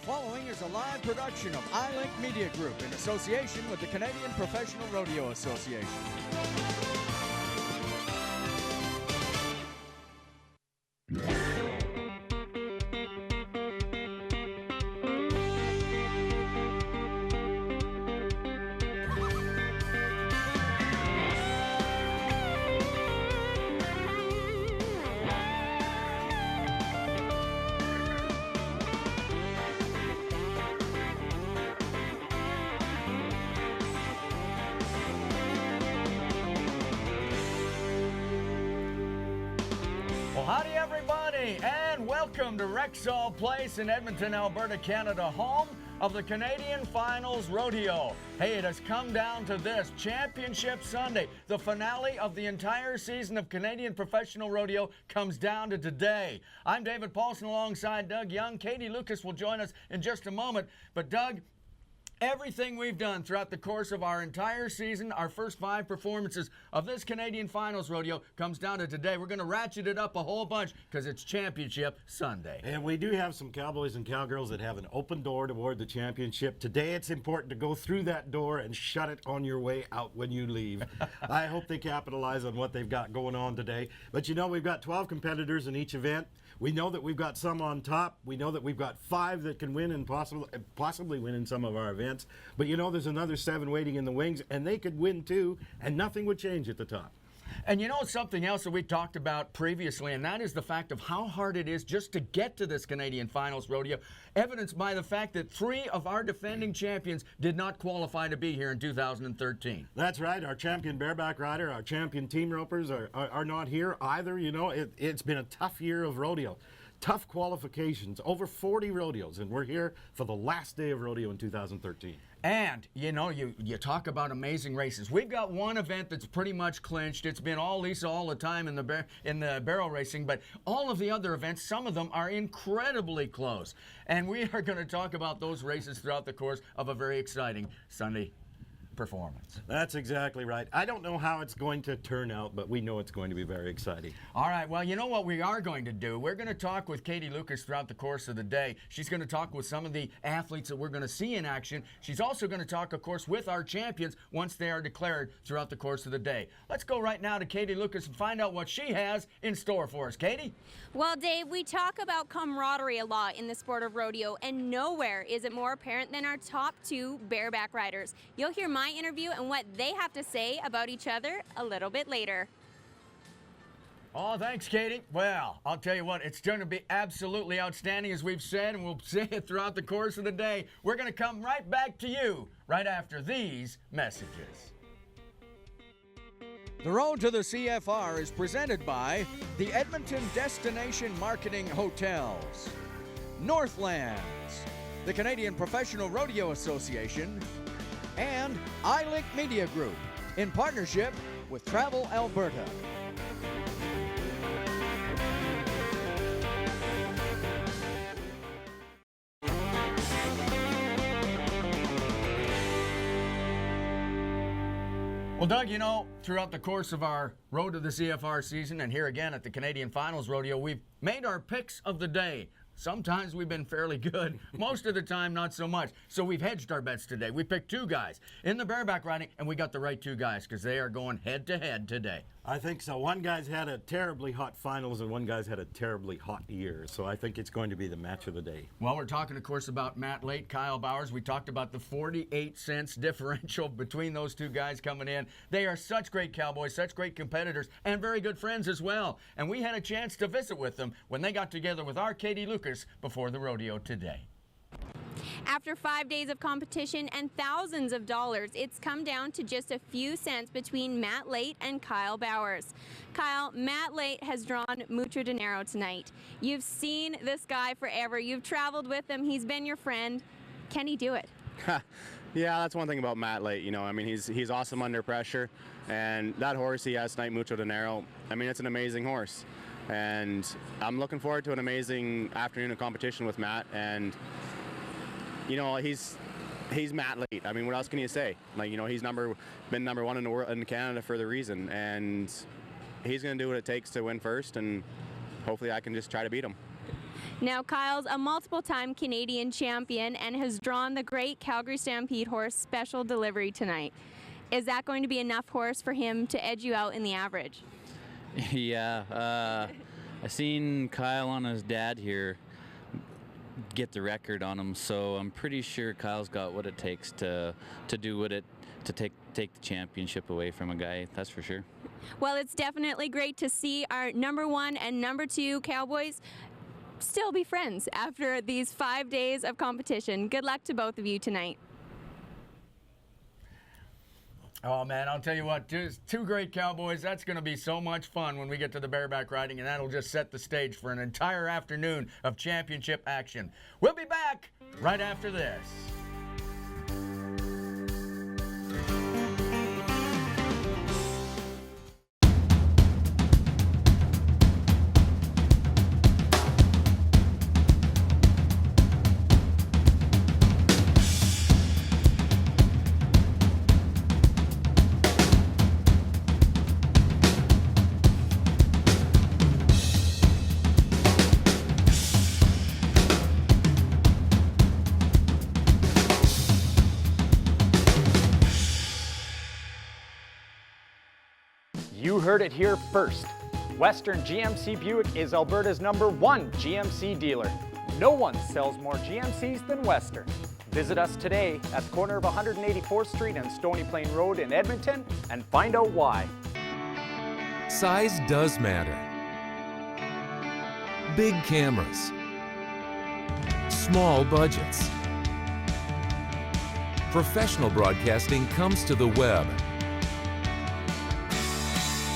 following is a live production of iLink Media Group in association with the Canadian Professional Rodeo Association. Well, howdy everybody, and welcome to Rexall Place in Edmonton, Alberta, Canada, home of the Canadian Finals Rodeo. Hey, it has come down to this, Championship Sunday. The finale of the entire season of Canadian Professional Rodeo comes down to today. I'm David Paulson alongside Doug Young. Katie Lucas will join us in just a moment. But Doug, everything we've done throughout the course of our entire season, our first 5 performances of this Canadian Finals Rodeo, comes down to today. We're going to ratchet it up a whole bunch because it's Championship Sunday. And we do have some cowboys and cowgirls that have an open door toward the championship. Today it's important to go through that door and shut it on your way out when you leave. I hope they capitalize on what they've got going on today. But you know, we've got 12 competitors in each event. We know that we've got some on top. We know that we've got 5 that can win and possibly win in some of our events. But you know, there's another 7 waiting in the wings, and they could win too, and nothing would change at the top. And you know something else that we talked about previously, and that is the fact of how hard it is just to get to this Canadian Finals Rodeo, evidenced by the fact that 3 of our defending champions did not qualify to be here in 2013. That's right. Our champion bareback rider, our champion team ropers are not here either. You know, it's been a tough year of rodeo. Tough qualifications, over 40 rodeos, and we're here for the last day of rodeo in 2013. And, you know, you talk about amazing races. We've got one event that's pretty much clinched. It's been all Lisa all the time in the barrel racing, but all of the other events, some of them are incredibly close. And we are going to talk about those races throughout the course of a very exciting Sunday performance. That's exactly right. I don't know how it's going to turn out, but we know it's going to be very exciting. All right, well, you know what we are going to do? We're going to talk with Katie Lucas throughout the course of the day. She's going to talk with some of the athletes that we're going to see in action. She's also going to talk, of course, with our champions once they are declared throughout the course of the day. Let's go right now to Katie Lucas and find out what she has in store for us. Katie? Well, Dave, we talk about camaraderie a lot in the sport of rodeo, and nowhere is it more apparent than our top 2 bareback riders. You'll hear my interview and what they have to say about each other a little bit later. Oh, thanks, Katie. Well, I'll tell you what, it's going to be absolutely outstanding, as we've said, and we'll say it throughout the course of the day. We're going to come right back to you right after these messages. The Road to the CFR is presented by the Edmonton Destination Marketing Hotels, Northlands, the Canadian Professional Rodeo Association, and iLink Media Group in partnership with Travel Alberta. Well, Doug, you know, throughout the course of our Road to the CFR season and here again at the Canadian Finals Rodeo, we've made our picks of the day. Sometimes we've been fairly good. Most of the time, not so much. So we've hedged our bets today. We picked 2 guys in the bareback riding, and we got the right 2 guys because they are going head-to-head today. I think so. One guy's had a terribly hot finals, and one guy's had a terribly hot year. So I think it's going to be the match of the day. Well, we're talking, of course, about Matt Late, Kyle Bowers. We talked about the 48-cent differential between those 2 guys coming in. They are such great cowboys, such great competitors, and very good friends as well. And we had a chance to visit with them when they got together with our Katie Lucas before the rodeo today. After 5 days of competition and thousands of dollars, it's come down to just a few cents between Matt Late and Kyle Bowers. Kyle, Matt Late has drawn mucho dinero tonight. You've seen this guy forever. You've traveled with him. He's been your friend. Can he do it? Yeah, that's one thing about Matt Late. You know, I mean, he's awesome under pressure, and that horse he has tonight, Mucho Dinero, I mean, it's an amazing horse. And I'm looking forward to an amazing afternoon of competition with Matt. And you know, he's Matt Late. I mean, what else can you say? Like, you know, he's been number 1 in the world in Canada for the reason, and he's going to do what it takes to win first, and hopefully I can just try to beat him. Now, Kyle's a multiple-time Canadian champion and has drawn the great Calgary Stampede horse Special Delivery tonight. Is that going to be enough horse for him to edge you out in the average? Yeah, I seen Kyle on his dad here get the record on him, so I'm pretty sure Kyle's got what it takes to do what it to take the championship away from a guy. That's for sure. Well, it's definitely great to see our number 1 and number 2 Cowboys still be friends after these 5 days of competition. Good luck to both of you tonight. Oh, man, I'll tell you what, just 2 great Cowboys. That's going to be so much fun when we get to the bareback riding, and that'll just set the stage for an entire afternoon of championship action. We'll be back right after this. You heard it here first. Western GMC Buick is Alberta's #1 GMC dealer. No one sells more GMCs than Western. Visit us today at the corner of 184th Street and Stony Plain Road in Edmonton and find out why. Size does matter. Big cameras. Small budgets. Professional broadcasting comes to the web.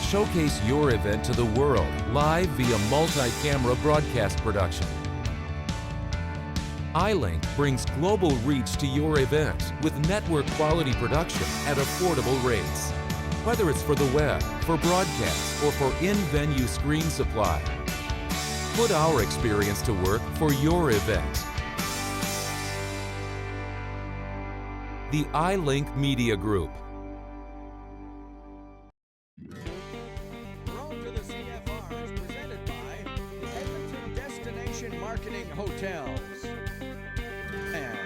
Showcase your event to the world live via multi-camera broadcast production. iLink brings global reach to your event with network quality production at affordable rates. Whether it's for the web, for broadcast, or for in-venue screen supply, put our experience to work for your event. The iLink Media Group. Road to the CFR is presented by the Edmonton Destination Marketing Hotels and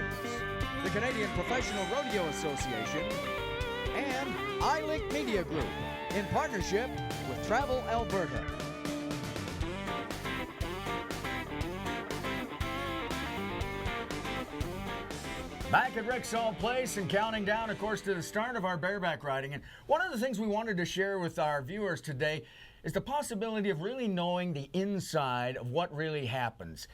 the Canadian Professional Rodeo Association and iLink Media Group in partnership with Travel Alberta. Back at Rexall Place and counting down, of course, to the start of our bareback riding. And one of the things we wanted to share with our viewers today is the possibility of really knowing the inside of what really happens.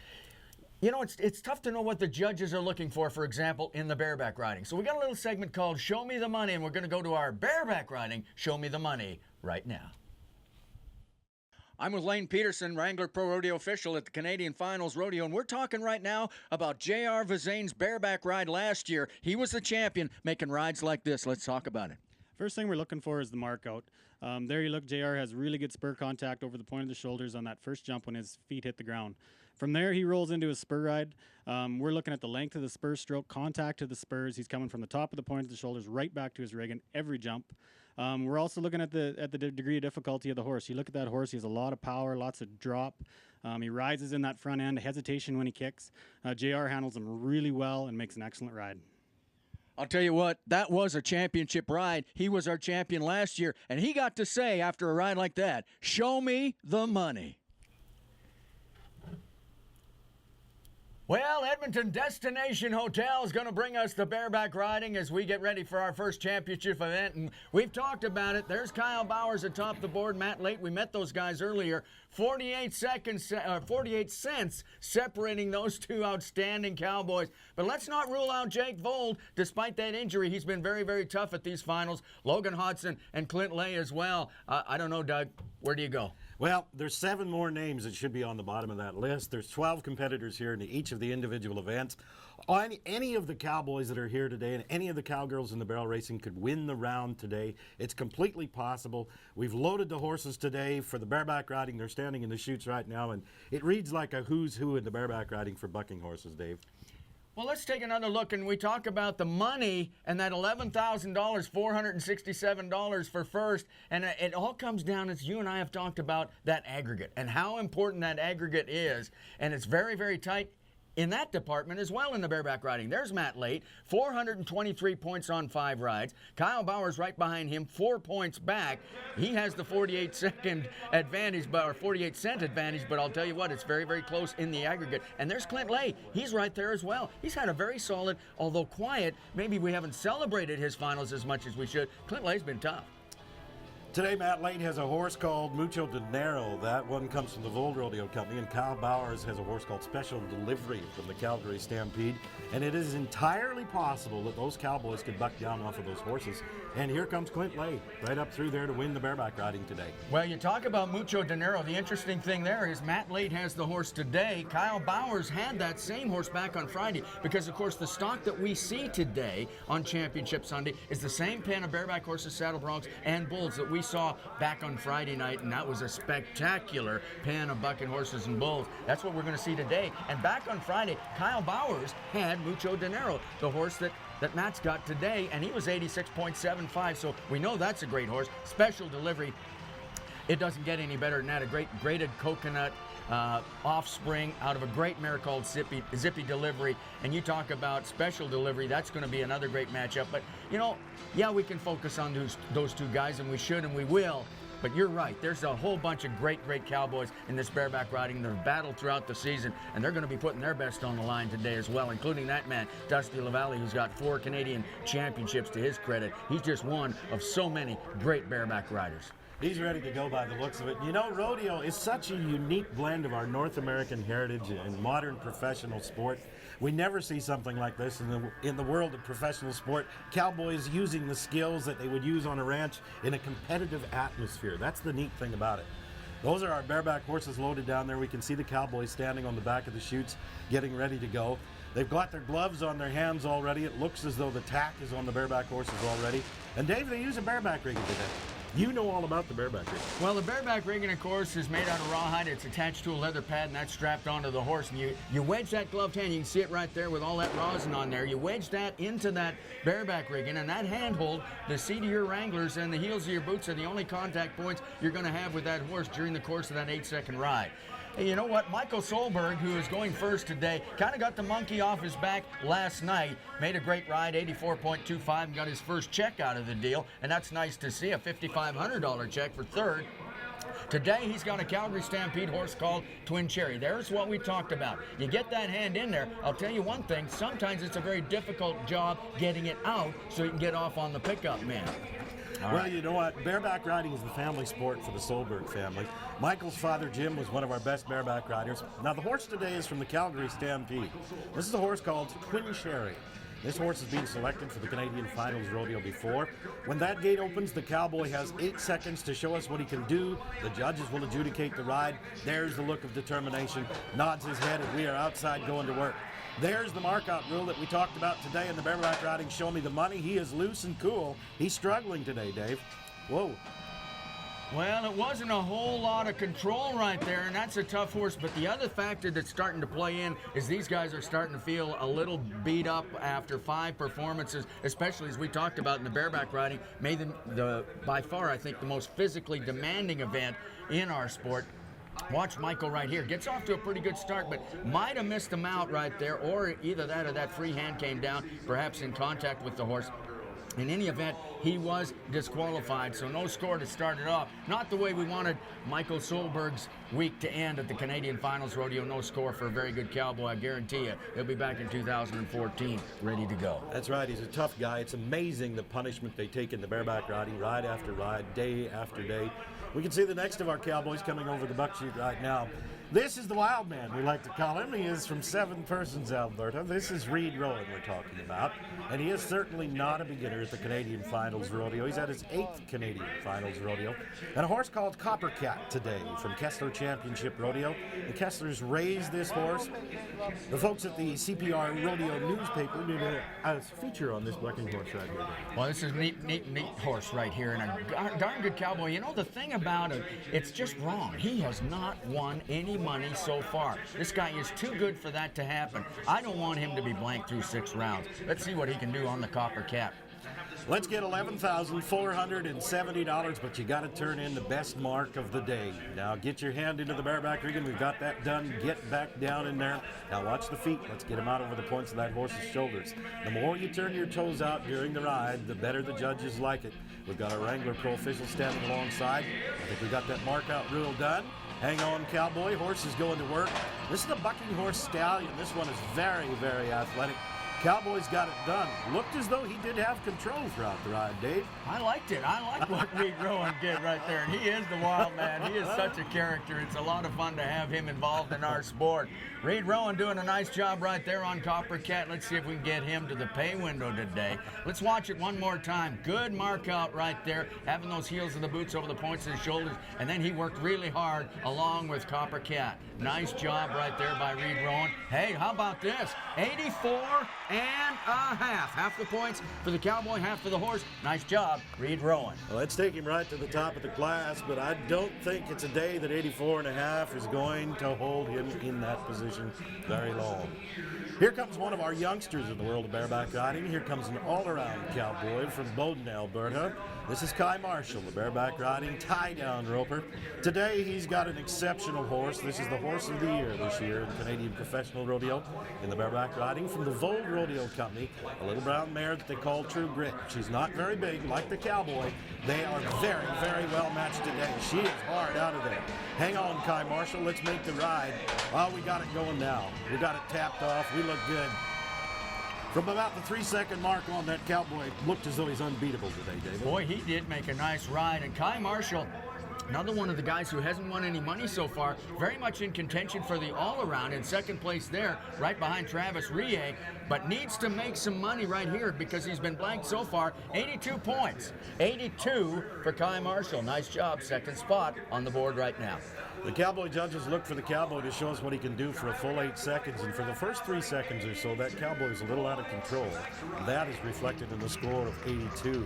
You know, it's tough to know what the judges are looking for example, in the bareback riding. So we got a little segment called Show Me the Money, and we're going to go to our bareback riding Show Me the Money right now. I'm with Lane Peterson, Wrangler Pro Rodeo official at the Canadian Finals Rodeo, and we're talking right now about J.R. Vizane's bareback ride last year. He was the champion making rides like this. Let's talk about it. First thing we're looking for is the mark out. There you look, JR has really good spur contact over the point of the shoulders on that first jump when his feet hit the ground. From there, he rolls into his spur ride. We're looking at the length of the spur stroke, contact to the spurs. He's coming from the top of the point of the shoulders right back to his rig in every jump. We're also looking at the degree of difficulty of the horse. You look at that horse, he has a lot of power, lots of drop. He rises in that front end, hesitation when he kicks. JR handles him really well and makes an excellent ride. I'll tell you what, that was a championship ride. He was our champion last year, and he got to say after a ride like that, show me the money. Well, Edmonton Destination Hotel is going to bring us the bareback riding as we get ready for our first championship event. And we've talked about it. There's Kyle Bowers atop the board, Matt Late. We met those guys earlier. 48 cents separating those two outstanding Cowboys. But let's not rule out Jake Vold. Despite that injury, he's been very, very tough at these finals. Logan Hodson and Clint Lay as well. I don't know, Doug. Where do you go? Well, there's 7 more names that should be on the bottom of that list. There's 12 competitors here in each of the individual events. Any of the Cowboys that are here today and any of the Cowgirls in the barrel racing could win the round today. It's completely possible. We've loaded the horses today for the bareback riding. They're standing in the chutes right now, and it reads like a who's who in the bareback riding for bucking horses, Dave. Well, let's take another look, and we talk about the money and that $11,000, $467 for first, and it all comes down, as you and I have talked about, that aggregate and how important that aggregate is, and it's very, very tight in that department as well in the bareback riding. There's Matt Late, 423 points on 5 rides. Kyle Bauer's right behind him, 4 points back. He has the 48-second advantage, or 48-cent advantage, but I'll tell you what, it's very, very close in the aggregate. And there's Clint Lay. He's right there as well. He's had a very solid, although quiet, maybe we haven't celebrated his finals as much as we should. Clint Lay's been tough. Today, Matt Lane has a horse called Mucho Dinero. That one comes from the Vold Rodeo Company, and Kyle Bowers has a horse called Special Delivery from the Calgary Stampede. And it is entirely possible that those cowboys could buck down off of those horses. And here comes Clint Lay, right up through there to win the bareback riding today. Well, you talk about Mucho Dinero. The interesting thing there is Matt Late has the horse today. Kyle Bowers had that same horse back on Friday because, of course, the stock that we see today on Championship Sunday is the same pen of bareback horses, saddle broncs, and bulls that we saw back on Friday night, and that was a spectacular pen of bucking horses and bulls. That's what we're going to see today. And back on Friday, Kyle Bowers had Mucho Dinero, the horse that Matt's got today, and he was 86.75, so we know that's a great horse. Special Delivery, it doesn't get any better than that. A great graded coconut offspring out of a great mare called Zippy Delivery. And you talk about Special Delivery, that's going to be another great matchup. But, you know, yeah, we can focus on those two guys, and we should and we will. But you're right, there's a whole bunch of great cowboys in this bareback riding that have battled throughout the season, and they're going to be putting their best on the line today as well, including that man, Dusty LaValle, who's got 4 Canadian championships to his credit. He's just one of so many great bareback riders. He's ready to go by the looks of it. You know, rodeo is such a unique blend of our North American heritage and modern professional sport. We never see something like this in the world of professional sport. Cowboys using the skills that they would use on a ranch in a competitive atmosphere. That's the neat thing about it. Those are our bareback horses loaded down there. We can see the cowboys standing on the back of the chutes, getting ready to go. They've got their gloves on their hands already. It looks as though the tack is on the bareback horses already. And Dave, they use a bareback rigging today. You know all about the bareback rigging. Well, the bareback rigging, of course, is made out of rawhide. It's attached to a leather pad, and that's strapped onto the horse. And you wedge that gloved hand. You can see it right there with all that rosin on there. You wedge that into that bareback rigging, and that handhold, the seat of your wranglers and the heels of your boots are the only contact points you're going to have with that horse during the course of that 8-second ride. And you know what? Michael Solberg, who is going first today, kind of got the monkey off his back last night. Made a great ride, 84.25, and got his first check out of the deal. And that's nice to see, a $5,500 check for third. Today, he's got a Calgary Stampede horse called Twin Cherry. There's what we talked about. You get that hand in there. I'll tell you one thing, sometimes it's a very difficult job getting it out so you can get off on the pickup man. Well, you know what? Bareback riding is the family sport for the Solberg family. Michael's father, Jim, was one of our best bareback riders. Now, the horse today is from the Calgary Stampede. This is a horse called Twin Cherry. This horse is being selected for the Canadian Finals Rodeo before. When that gate opens, the cowboy has 8 seconds to show us what he can do. The judges will adjudicate the ride. There's the look of determination. Nods his head, and we are outside going to work. There's the markout rule that we talked about today in the bareback riding. Show me the money. He is loose and cool. He's struggling today, Dave. Whoa. Well, it wasn't a whole lot of control right there, and that's a tough horse. But the other factor that's starting to play in is these guys are starting to feel a little beat up after 5 performances, especially as we talked about in the bareback riding. Made the by far, I think, the most physically demanding event in our sport. Watch Michael right here. Gets off to a pretty good start, but might have missed him out right there, or either that or that free hand came down, perhaps in contact with the horse. In any event, he was disqualified, so no score to start it off. Not the way we wanted Michael Solberg's week to end at the Canadian Finals Rodeo. No score for a very good cowboy, I guarantee you. He'll be back in 2014, ready to go. That's right. He's a tough guy. It's amazing the punishment they take in the bareback riding, ride after ride, day after day. We can see the next of our cowboys coming over the buck chute right now. This is the wild man, we like to call him. He is from Seven Persons, Alberta. This is Reed Rowan we're talking about. And he is certainly not a beginner at the Canadian Finals Rodeo. He's at his 8th Canadian Finals Rodeo. And a horse called Coppercat today from Kessler Championship Rodeo. The Kesslers raised this horse. The folks at the CPR Rodeo newspaper did a feature on this bucking horse right here. Well, this is a neat horse right here, and a darn good cowboy. You know, the thing about it, it's just wrong. He has not won any any money so far. This guy is too good for that to happen. I don't want him to be blanked through 6 rounds. Let's see what he can do on the Copper Cat. Let's get $11,470, but you got to turn in the best mark of the day. Now get your hand into the bareback rigging. We've got that done. Get back down in there. Now watch the feet. Let's get them out over the points of that horse's shoulders. The more you turn your toes out during the ride, the better the judges like it. We've got our Wrangler Pro official standing alongside. I think we got that mark out rule done. Hang on, Cowboy. Horse is going to work. This is the bucking horse stallion. This one is very, very athletic. Cowboy's got it done. Looked as though he did have control throughout the ride, Dave. I liked it. I like what Reed Rowan did right there. And he is the wild man. He is such a character. It's a lot of fun to have him involved in our sport. Reed Rowan doing a nice job right there on Copper Cat. Let's see if we can get him to the pay window today. Let's watch it one more time. Good mark out right there, having those heels of the boots over the points of his shoulders. And then he worked really hard along with Copper Cat. Nice job right there by Reed Rowan. Hey, how about this? 84 and a half. Half the points for the Cowboy, half for the horse. Nice job, Reed Rowan. Well, let's take him right to the top of the class, but I don't think it's a day that 84 and a half is going to hold him in that position very long. Here comes one of our youngsters in the world of bareback riding. Here comes an all-around cowboy from Bowden, Alberta. This is Kai Marshall, the bareback riding tie-down roper. Today he's got an exceptional horse. This is the horse of the year this year in Canadian professional rodeo in the bareback riding from the Vold Rodeo Company, a little brown mare that they call True Grit. She's not very big like the Cowboy. They are very, very well matched today. She is hard out of there. Hang on, Kai Marshall. Let's make the ride. Oh, we got it going now. We got it tapped off. We look good. From about the 3-second mark on, that Cowboy looked as though he's unbeatable today, David. Boy, he did make a nice ride. And Kai Marshall, another one of the guys who hasn't won any money so far, very much in contention for the all-around, in second place there, right behind Travis Rie, but needs to make some money right here because he's been blanked so far. 82 points. 82 for Kai Marshall. Nice job. Second spot on the board right now. The Cowboy judges look for the Cowboy to show us what he can do for a full 8 seconds, and for the first 3 seconds or so, that Cowboy is a little out of control. That is reflected in the score of 82.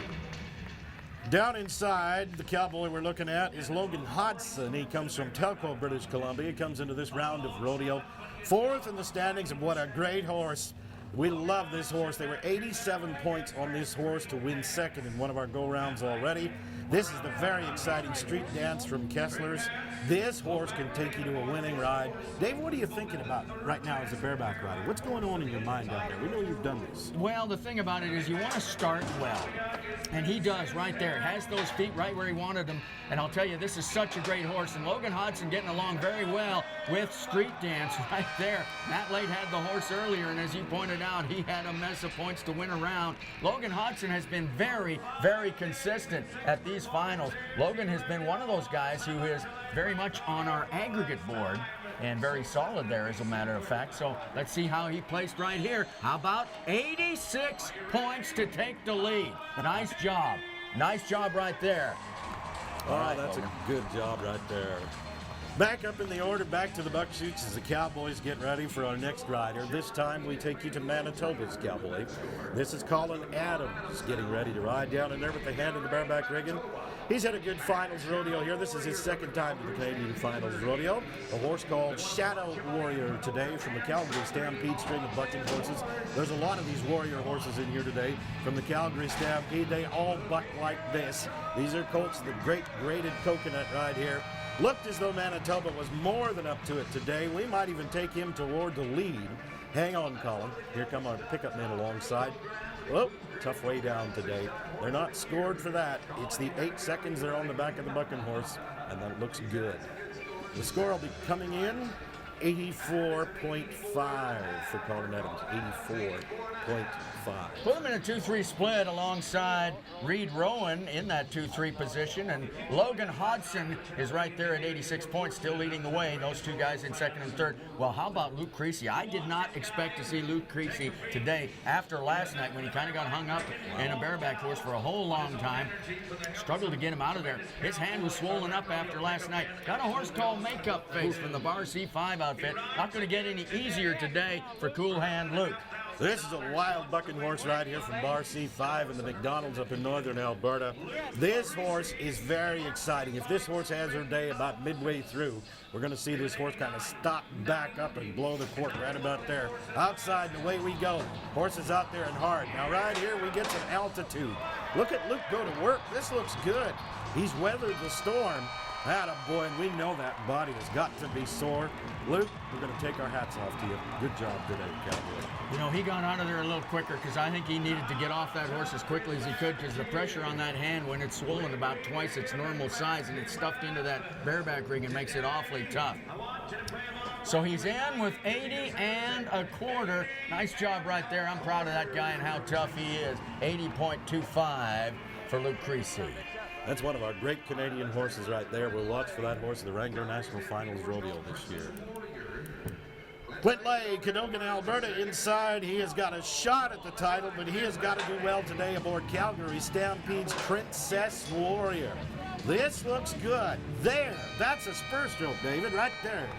Down inside, the Cowboy we're looking at is Logan Hodson. He comes from Telco, British Columbia. He comes into this round of rodeo. 4th in the standings, and what a great horse. We love this horse. They were 87 points on this horse to win second in one of our go-rounds already. This is the very exciting street dance from Kessler's. This horse can take you to a winning ride. Dave, what are you thinking about right now as a bareback rider? What's going on in your mind out there? We know you've done this. Well, the thing about it is you want to start well. And he does right there. Has those feet right where he wanted them. And I'll tell you, this is such a great horse. And Logan Hodson getting along very well with Street Dance right there. Matt Late had the horse earlier, and as you pointed out, he had a mess of points to win a round. Logan Hodson has been very, very consistent at these finals. Logan has been one of those guys who is very much on our aggregate board and very solid there, as a matter of fact. So let's see how he placed right here. How about 86 points to take the lead? Nice job. Nice job right there. Oh, right, that's Logan. A good job right there. Back up in the order, back to the buck shoots as the Cowboys get ready for our next rider. This time we take you to Manitoba's Cowboy. This is Colin Adams getting ready to ride down in there with the hand in the bareback rigging. He's had a good finals rodeo here. This is his second time to the Canadian Finals Rodeo. A horse called Shadow Warrior today from the Calgary Stampede string of bucking horses. There's a lot of these warrior horses in here today from the Calgary Stampede. They all buck like this. These are colts, the great graded coconut right here. Looked as though Manitoba was more than up to it today. We might even take him toward the lead. Hang on, Colin. Here come our pickup men alongside. Whoa, tough way down today. They're not scored for that. It's the 8 seconds they're on the back of the bucking horse, and that looks good. The score will be coming in 84.5 for Colin Adams. 84.5. Put him in a 2-3 split alongside Reed Rowan in that 2-3 position, and Logan Hodson is right there at 86 points, still leading the way. Those two guys in second and third. Well, how about Luke Creasy? I did not expect to see Luke Creasy today after last night when he kind of got hung up in a bareback horse for a whole long time. Struggled to get him out of there. His hand was swollen up after last night. Got a horse called Makeup Face from the Bar C5 outfit. Not going to get any easier today for Cool Hand Luke. This is a wild bucking horse right here from Bar C5 in the McDonald's up in northern Alberta. This horse is very exciting. If this horse has her day about midway through, we're going to see this horse kind of stop, back up, and blow the cork right about there. Outside, and away we go. Horse is out there and hard. Now right here, we get some altitude. Look at Luke go to work. This looks good. He's weathered the storm. Attaboy, and we know that body has got to be sore. Luke, we're going to take our hats off to you. Good job today, Cowboy. You know, he got out of there a little quicker because I think he needed to get off that horse as quickly as he could because the pressure on that hand when it's swollen about twice its normal size and it's stuffed into that bareback ring and makes it awfully tough. So he's in with 80 1/4. Nice job right there. I'm proud of that guy and how tough he is. 80.25 for Luke Creasy. That's one of our great Canadian horses right there. We'll watch for that horse at the Wrangler National Finals Rodeo this year. Clint Lay, Cadogan, Alberta inside. He has got a shot at the title, but he has got to do well today aboard Calgary Stampede's Princess Warrior. This looks good. There, that's a spur stroke, David, right there.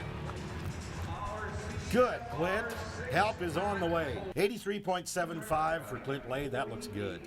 Good, Clint. Help is on the way. 83.75 for Clint Lay. That looks good.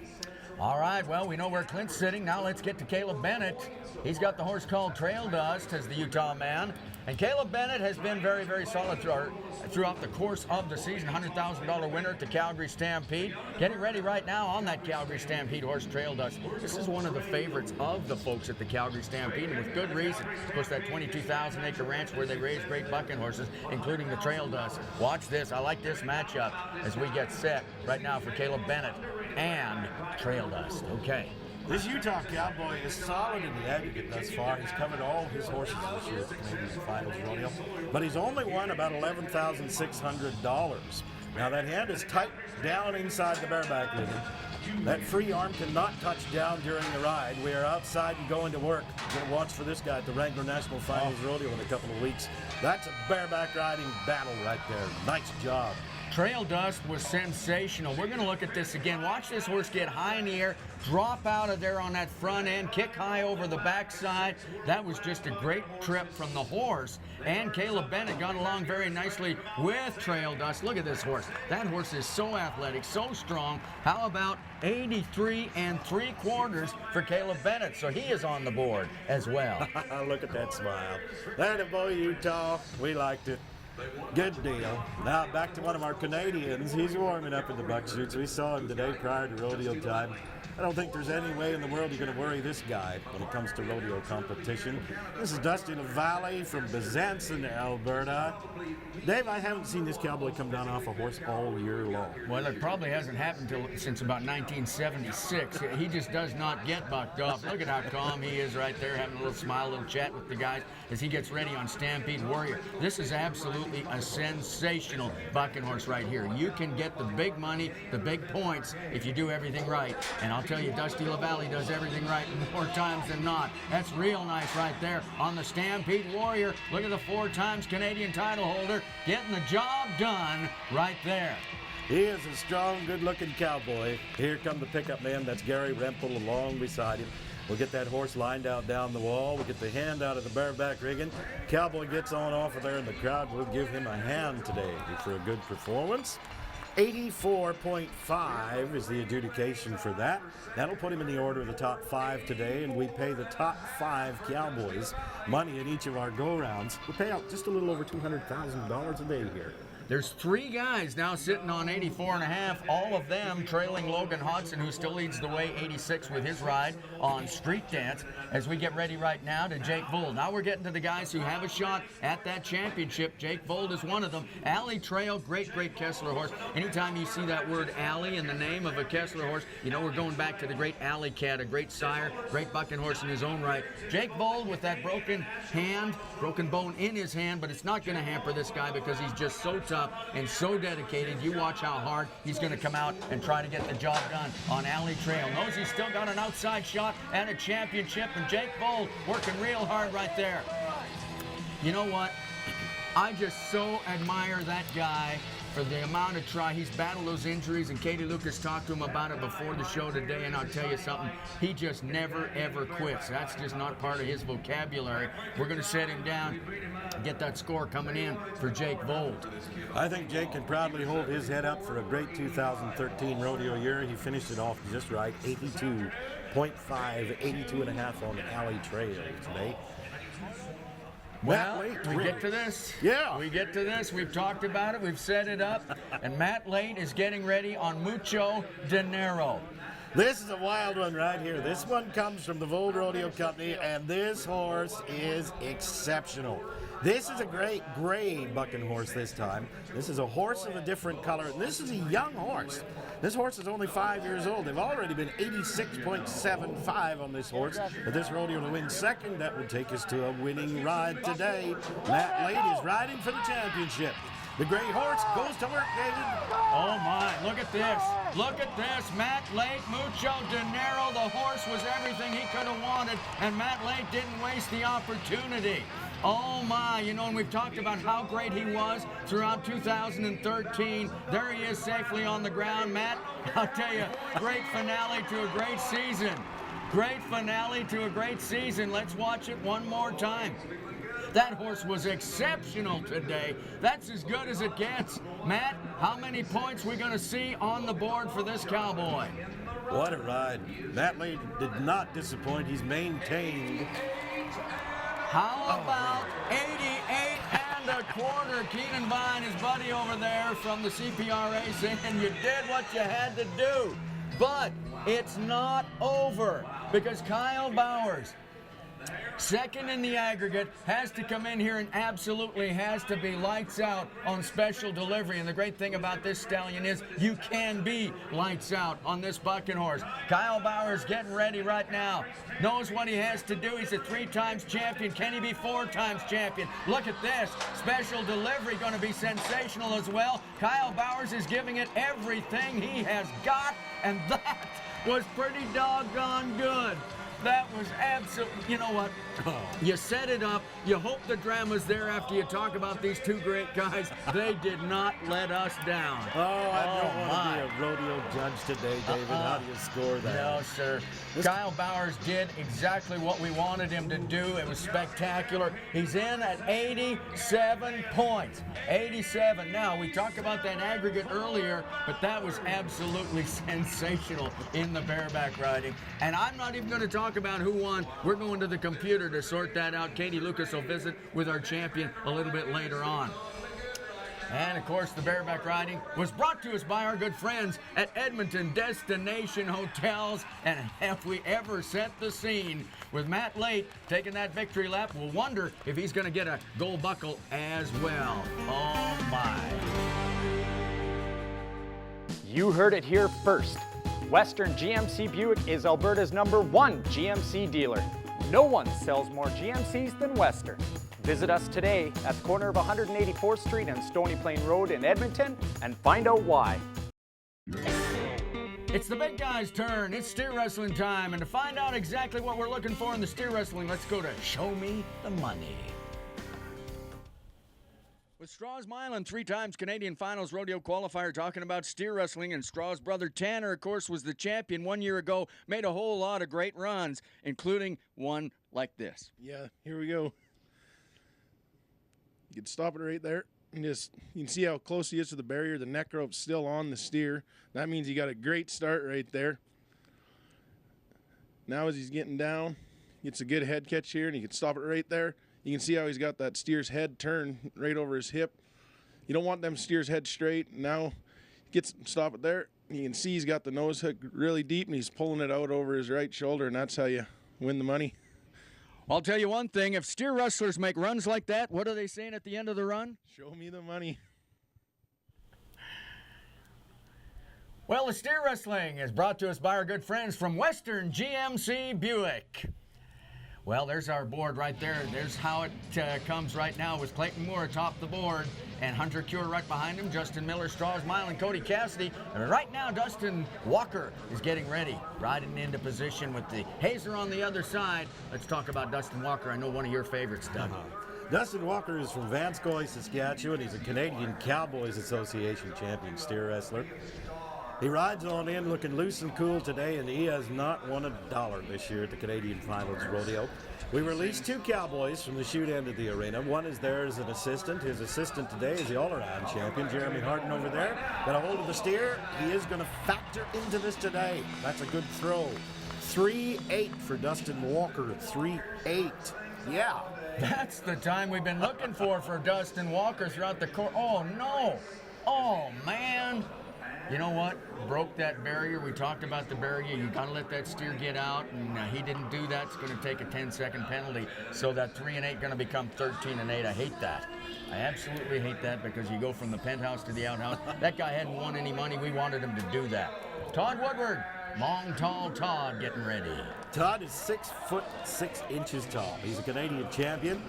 All right, well, we know where Clint's sitting. Now let's get to Caleb Bennett. He's got the horse called Trail Dust as the Utah man. And Caleb Bennett has been very, very solid throughout the course of the season. $100,000 winner at the Calgary Stampede. Getting ready right now on that Calgary Stampede horse, Trail Dust. This is one of the favorites of the folks at the Calgary Stampede, and with good reason. Of course, that 22,000-acre ranch where they raise great bucking horses, including the Trail Dust. Watch this. I like this matchup as we get set right now for Caleb Bennett and Trail Dust. Okay. This Utah Cowboy is solid in the aggregate thus far. He's covered all his horses this year at the Canadian Finals Rodeo, but he's only won about $11,600. Now that hand is tight down inside the bareback rigging. That free arm cannot touch down during the ride. We are outside and going to work. We're going to watch for this guy at the Wrangler National Finals Rodeo in a couple of weeks. That's a bareback riding battle right there. Nice job. Trail Dust was sensational. We're going to look at this again. Watch this horse get high in the air, drop out of there on that front end, kick high over the backside. That was just a great trip from the horse. And Caleb Bennett got along very nicely with Trail Dust. Look at this horse. That horse is so athletic, so strong. How about 83 3/4 for Caleb Bennett? So he is on the board as well. Look at that smile. Attaboy, Utah. We liked it. Good deal. Now back to one of our Canadians. He's warming up in the buck shoots. We saw him today prior to rodeo time. I don't think there's any way in the world you're going to worry this guy when it comes to rodeo competition. This is Dusty LaValle from Bezanson, Alberta. Dave, I haven't seen this cowboy come down off a horse all year long. Well, it probably hasn't happened since about 1976. He just does not get bucked off. Look at how calm he is right there, having a little smile, a little chat with the guys as he gets ready on Stampede Warrior. This is absolutely a sensational bucking horse right here. You can get the big money, the big points, if you do everything right. And I'll tell you, Dusty LaValle does everything right more times than not. That's real nice right there on the Stampede Warrior. Look at the 4 times Canadian title holder getting the job done right there. He is a strong, good-looking cowboy. Here come the pickup man. That's Gary Rempel along beside him. We'll get that horse lined out down the wall. We'll get the hand out of the bareback rigging. Cowboy gets on off of there in the crowd. We'll give him a hand today for a good performance. 84.5 is the adjudication for that. That'll put him in the order of the top 5 today, and we pay the top 5 cowboys money in each of our go-rounds. We pay out just a little over $200,000 a day here. There's 3 guys now sitting on 84.5, all of them trailing Logan Hodson, who still leads the way, 86 with his ride on Street Dance, as we get ready right now to Jake Vold. Now we're getting to the guys who have a shot at that championship. Jake Vold is one of them. Alley Trail, great Kessler horse. Anytime you see that word Alley in the name of a Kessler horse, you know we're going back to the great Alley Cat, a great sire, great bucking horse in his own right. Jake Vold with that broken bone in his hand, but it's not going to hamper this guy because he's just so tough and so dedicated. You watch how hard he's going to come out and try to get the job done on Alley Trail. Knows he's still got an outside shot at a championship, and Jake Vold working real hard right there. You know what? I just so admire that guy for the amount of try. He's battled those injuries, and Katie Lucas talked to him about it before the show today, and I'll tell you something, he just never, ever quits. That's just not part of his vocabulary. We're going to set him down, get that score coming in for Jake Vold. I think Jake can proudly hold his head up for a great 2013 rodeo year. He finished it off just right, 82.5, 82.5 on Alley Trail today. Well, we get to this. Yeah. We get to this. We've talked about it. We've set it up. And Matt Late is getting ready on Mucho Dinero. This is a wild one right here. This one comes from the Vold Rodeo Company, and this horse is exceptional. This is a great gray bucking horse this time. This is a horse of a different color, and this is a young horse. This horse is only 5 years old. They've already been 86.75 on this horse. But this rodeo to win second, that would take us to a winning ride today. Matt Late is riding for the championship. The gray horse goes to work, David. Oh my, look at this. Look at this. Matt Late, Mucho Dinero. The horse was everything he could have wanted, and Matt Late didn't waste the opportunity. Oh my, you know, and we've talked about how great he was throughout 2013. There he is safely on the ground. Matt, I'll tell you, great finale to a great season. Great finale to a great season. Let's watch it one more time. That horse was exceptional today. That's as good as it gets. Matt, how many points we going to see on the board for this cowboy? What a ride. Matt Late did not disappoint. He's maintained. How about 88 and a quarter? Keenan Vine, his buddy over there from the CPRA, saying you did what you had to do. But it's not over, because Kyle Bowers, second in the aggregate, has to come in here and absolutely has to be lights out on special delivery. And the great thing about this stallion is you can be lights out on this bucking horse. Kyle Bowers getting ready right now. Knows what he has to do. He's a 3-time champion. Can he be 4-time champion? Look at this. Special delivery going to be sensational as well. Kyle Bowers is giving it everything he has got, and that was pretty doggone good. That was absolute. You know what? You set it up. You hope the drama's there after you talk about these two great guys. They did not let us down. Oh, I don't want to be a rodeo judge today, David. How do you score that? No, sir. Kyle Bowers did exactly what we wanted him to do. It was spectacular. He's in at 87 points. 87. Now, we talked about that aggregate earlier, but that was absolutely sensational in the bareback riding. And I'm not even going to talk about who won. We're going to the computer to sort that out. Katie Lucas will visit with our champion a little bit later on. And, of course, the bareback riding was brought to us by our good friends at Edmonton Destination Hotels. And have we ever set the scene with Matt Late taking that victory lap? We'll wonder if he's going to get a gold buckle as well. Oh, my. You heard it here first. Western GMC Buick is Alberta's #1 GMC dealer. No one sells more GMCs than Western. Visit us today at the corner of 184th Street and Stony Plain Road in Edmonton and find out why. It's the big guy's turn. It's steer wrestling time. And to find out exactly what we're looking for in the steer wrestling, let's go to Show Me the Money. With Straw's Milan, 3 times Canadian Finals rodeo qualifier, talking about steer wrestling, and Straw's brother Tanner, of course, was the champion 1 year ago, made a whole lot of great runs, including one like this. Yeah, here we go. You can stop it right there. And just, you can see how close he is to the barrier. The neck rope's still on the steer. That means he got a great start right there. Now as he's getting down, gets a good head catch here, and you can stop it right there. You can see how he's got that steer's head turned right over his hip. You don't want them steer's head straight. Now, stop it there. You can see he's got the nose hook really deep, and he's pulling it out over his right shoulder, and that's how you win the money. I'll tell you one thing, if steer wrestlers make runs like that, what are they saying at the end of the run? Show me the money. Well, the steer wrestling is brought to us by our good friends from Western GMC Buick. Well, there's our board right there. There's how it comes right now with Clayton Moore atop the board and Hunter Cure right behind him, Justin Miller, Straw's Mile, and Cody Cassidy. And right now, Dustin Walker is getting ready, riding into position with the Hazer on the other side. Let's talk about Dustin Walker. I know one of your favorites, Doug. Dustin Walker is from Vanscoy, Saskatchewan. He's a Canadian Cowboys Association champion steer wrestler. He rides on in looking loose and cool today, and he has not won $1 this year at the Canadian Finals Rodeo. We released 2 cowboys from the shoot end of the arena. One is there as an assistant. His assistant today is the all-around champion, Jeremy Harden over there. Got a hold of the steer. He is going to factor into this today. That's a good throw. 3-8 for Dustin Walker. 3-8. Yeah. That's the time we've been looking for Dustin Walker throughout the course. Oh, no. Oh, man. You know what? Broke that barrier. We talked about the barrier. You got to let that steer get out, and he didn't do that. It's going to take a 10-second penalty. So that 3-8 going to become 13-8. I hate that. I absolutely hate that because you go from the penthouse to the outhouse. That guy hadn't won any money. We wanted him to do that. Todd Woodward, long, tall Todd, getting ready. Todd is 6'6" tall. He's a Canadian champion.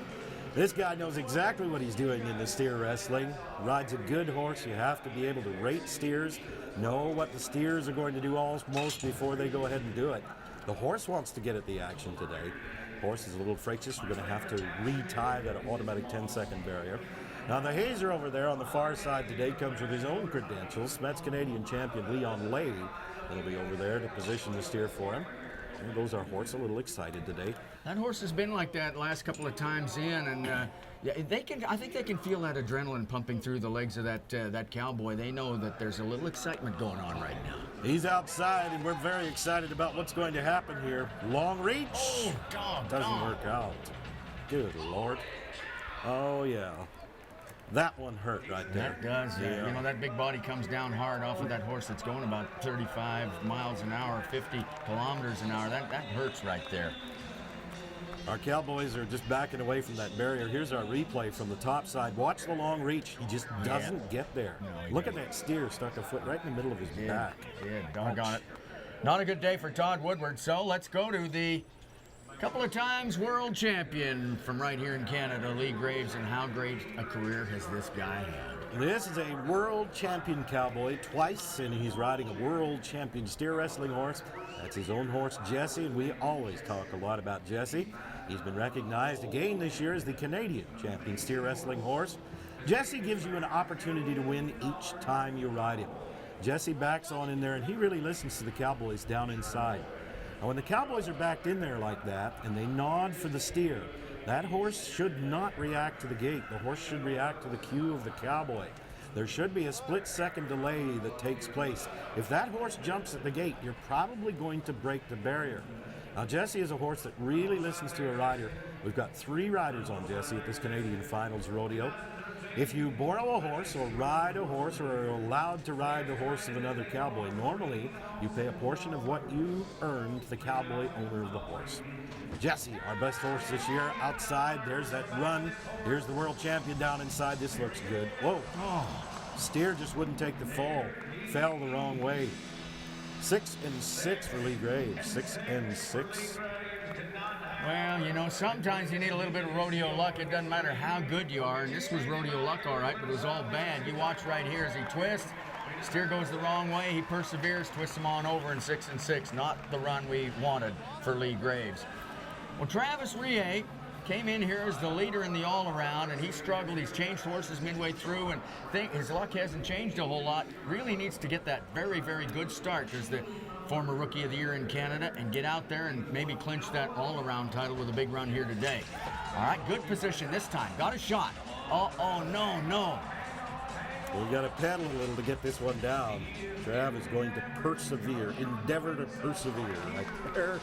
This guy knows exactly what he's doing in the steer wrestling. Rides a good horse. You have to be able to rate steers, know what the steers are going to do almost before they go ahead and do it. The horse wants to get at the action today. Horse is a little fractious. We're going to have to retie that automatic 10-second barrier. Now the hazer over there on the far side today comes with his own credentials. Smets Canadian champion Leon Lay will be over there to position the steer for him. There goes our horse, a little excited today. That horse has been like that last couple of times in, and yeah, I think they can feel that adrenaline pumping through the legs of that cowboy. They know that there's a little excitement going on right now. He's outside, and we're very excited about what's going to happen here. Long reach. Oh, dog. Doesn't work out. Good Lord. Oh, yeah. That one hurt right there. That does. Yeah. You know, that big body comes down hard off of that horse that's going about 35 miles an hour, 50 kilometers an hour. That hurts right there. Our Cowboys are just backing away from that barrier. Here's our replay from the top side. Watch the long reach. He just doesn't get there. No, look at that steer stuck a foot right in the middle of his back. Yeah, doggone it. Not a good day for Todd Woodward. So let's go to the couple of times world champion from right here in Canada, Lee Graves, and how great a career has this guy had. This is a world champion cowboy twice, and he's riding a world champion steer wrestling horse. That's his own horse, Jesse, and we always talk a lot about Jesse. He's been recognized again this year as the Canadian champion steer wrestling horse. Jesse gives you an opportunity to win each time you ride him. Jesse backs on in there, and he really listens to the Cowboys down inside. Now, when the Cowboys are backed in there like that, and they nod for the steer, that horse should not react to the gate. The horse should react to the cue of the Cowboy. There should be a split-second delay that takes place. If that horse jumps at the gate, you're probably going to break the barrier. Now, Jesse is a horse that really listens to a rider. We've got 3 riders on Jesse at this Canadian Finals Rodeo. If you borrow a horse or ride a horse or are allowed to ride the horse of another cowboy, normally you pay a portion of what you earned the cowboy owner of the horse. Jesse, our best horse this year, outside. There's that run. Here's the world champion down inside. This looks good. Whoa. Oh, steer just wouldn't take the fall. Fell the wrong way. 6-6 for Lee Graves. 6-6. Well, you know, sometimes you need a little bit of rodeo luck. It doesn't matter how good you are. And this was rodeo luck, all right, but it was all bad. You watch right here as he twists. Steer goes the wrong way. He perseveres, twists him on over in 6-6. Not the run we wanted for Lee Graves. Well, Travis Rie came in here as the leader in the all-around, and he struggled. He's changed horses midway through, and his luck hasn't changed a whole lot. Really needs to get that very, very good start as the former Rookie of the Year in Canada and get out there and maybe clinch that all-around title with a big run here today. All right, good position this time. Got a shot. Oh, no. We got to pedal a little to get this one down. Trav is going to persevere, endeavor to persevere right there.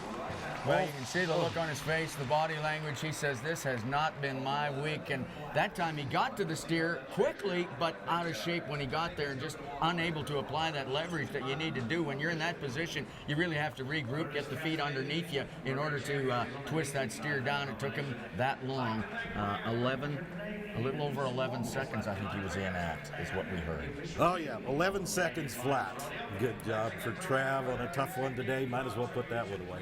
Well, you can see the look on his face, the body language. He says, this has not been my week. And that time he got to the steer quickly, but out of shape when he got there and just unable to apply that leverage that you need to do. When you're in that position, you really have to regroup, get the feet underneath you in order to twist that steer down. It took him that long. A little over 11 seconds, I think he was in at, is what we heard. Oh, yeah, 11 seconds flat. Good job for Trav on a tough one today. Might as well put that one away.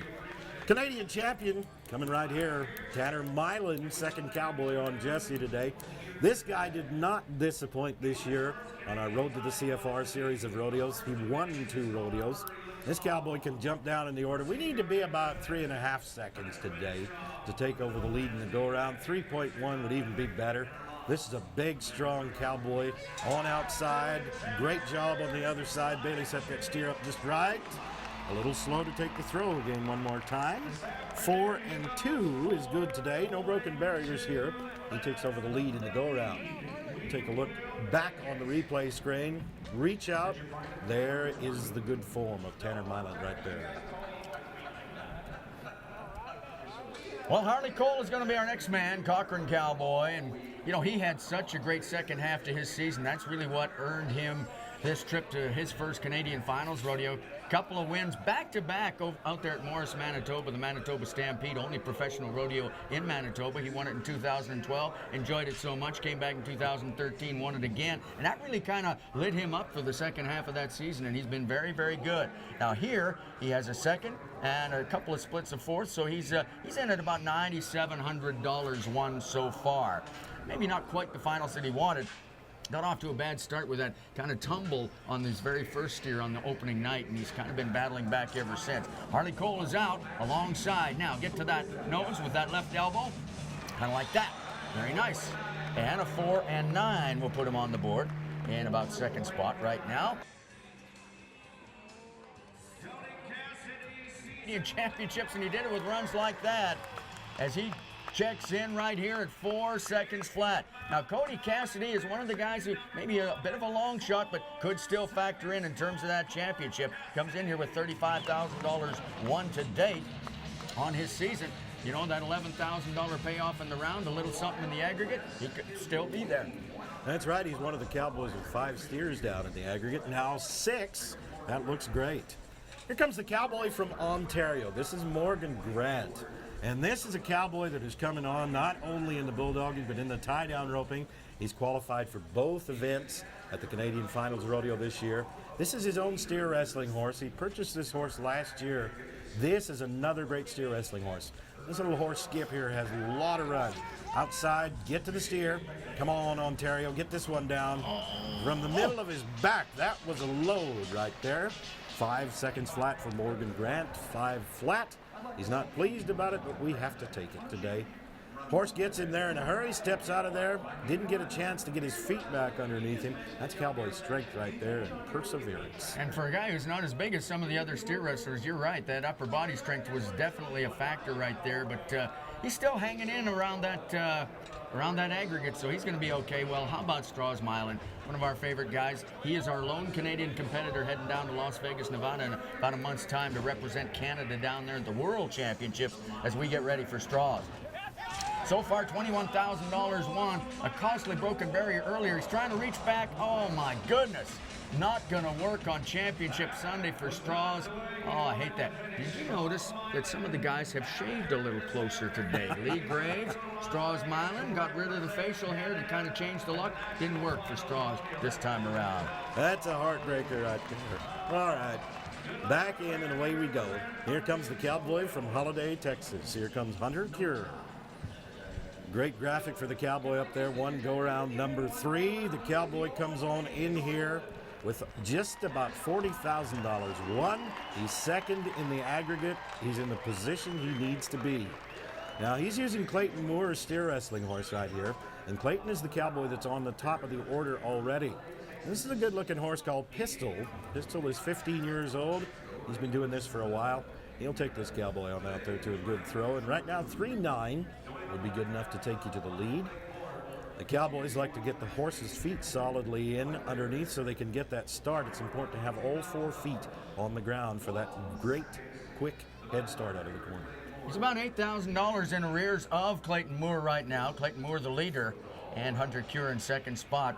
Canadian champion coming right here. Tanner Milan, second cowboy on Jesse today. This guy did not disappoint this year on our road to the CFR series of rodeos. He won 2 rodeos. This cowboy can jump down in the order. We need to be about 3.5 seconds today to take over the lead in the go-around. 3.1 would even be better. This is a big, strong cowboy on outside. Great job on the other side. Bailey set that steer up just right. A little slow to take the throw again one more time. 4 and 2 is good today. No broken barriers here. He takes over the lead in the go-around. Take a look back on the replay screen. Reach out. There is the good form of Tanner Milan right there. Well, Harley Cole is going to be our next man, Cochrane Cowboy. And, you know, he had such a great second half to his season. That's really what earned him this trip to his first Canadian Finals rodeo. Couple of wins back-to-back out there at Morris, Manitoba, the Manitoba Stampede, only professional rodeo in Manitoba. He won it in 2012, enjoyed it so much, came back in 2013, won it again, and that really kind of lit him up for the second half of that season, and he's been very, very good. Now here, he has a second and a couple of splits of fourths, so he's in at about $9,700 won so far. Maybe not quite the finals that he wanted. Got off to a bad start with that kind of tumble on his very first steer on the opening night, and he's kind of been battling back ever since. Harley Cole is out alongside. Now get to that nose with that left elbow. Kind of like that. Very nice. And a 4 and 9 will put him on the board in about second spot right now. Championships, and he did it with runs like that as he checks in right here at 4 seconds flat. Now, Cody Cassidy is one of the guys who maybe a bit of a long shot, but could still factor in terms of that championship. Comes in here with $35,000 won to date on his season. You know, that $11,000 payoff in the round, a little something in the aggregate, he could still be there. That's right. He's one of the cowboys with 5 steers down in the aggregate. Now 6. That looks great. Here comes the cowboy from Ontario. This is Morgan Grant. And this is a cowboy that is coming on not only in the bulldogging, but in the tie-down roping. He's qualified for both events at the Canadian Finals Rodeo this year. This is his own steer wrestling horse. He purchased this horse last year. This is another great steer wrestling horse. This little horse, Skip, here has a lot of run. Outside, get to the steer. Come on, Ontario, get this one down. From the middle of his back, that was a load right there. 5 seconds flat for Morgan Grant, 5 flat. He's not pleased about it, but we have to take it today. Horse gets in there in a hurry, steps out of there, didn't get a chance to get his feet back underneath him. That's cowboy strength right there and perseverance. And for a guy who's not as big as some of the other steer wrestlers, you're right, that upper body strength was definitely a factor right there, but he's still hanging in around that aggregate, so he's going to be okay. Well, how about Straws Milan, one of our favorite guys? He is our lone Canadian competitor heading down to Las Vegas, Nevada in about a month's time to represent Canada down there at the World Championships as we get ready for Straws. So far, $21,000 won. A costly broken barrier earlier. He's trying to reach back. Oh, my goodness. Not going to work on Championship Sunday for Straws. Oh, I hate that. Did you notice that some of the guys have shaved a little closer today? Lee Graves, Straws Milan, got rid of the facial hair to kind of change the look. Didn't work for Straws this time around. That's a heartbreaker right there. All right. Back in and away we go. Here comes the cowboy from Holiday, Texas. Here comes Hunter Cure. Great graphic for the cowboy up there. One go around number 3. The cowboy comes on in here with just about $40,000 won. He's second in the aggregate. He's in the position he needs to be. Now he's using Clayton Moore's steer wrestling horse right here. And Clayton is the cowboy that's on the top of the order already. This is a good looking horse called Pistol. Pistol is 15 years old. He's been doing this for a while. He'll take this cowboy on out there to a good throw. And right now 3-9 would be good enough to take you to the lead. The cowboys like to get the horse's feet solidly in underneath so they can get that start. It's important to have all 4 feet on the ground for that great, quick head start out of the corner. He's about $8,000 in arrears of Clayton Moore right now. Clayton Moore, the leader, and Hunter Cure in second spot.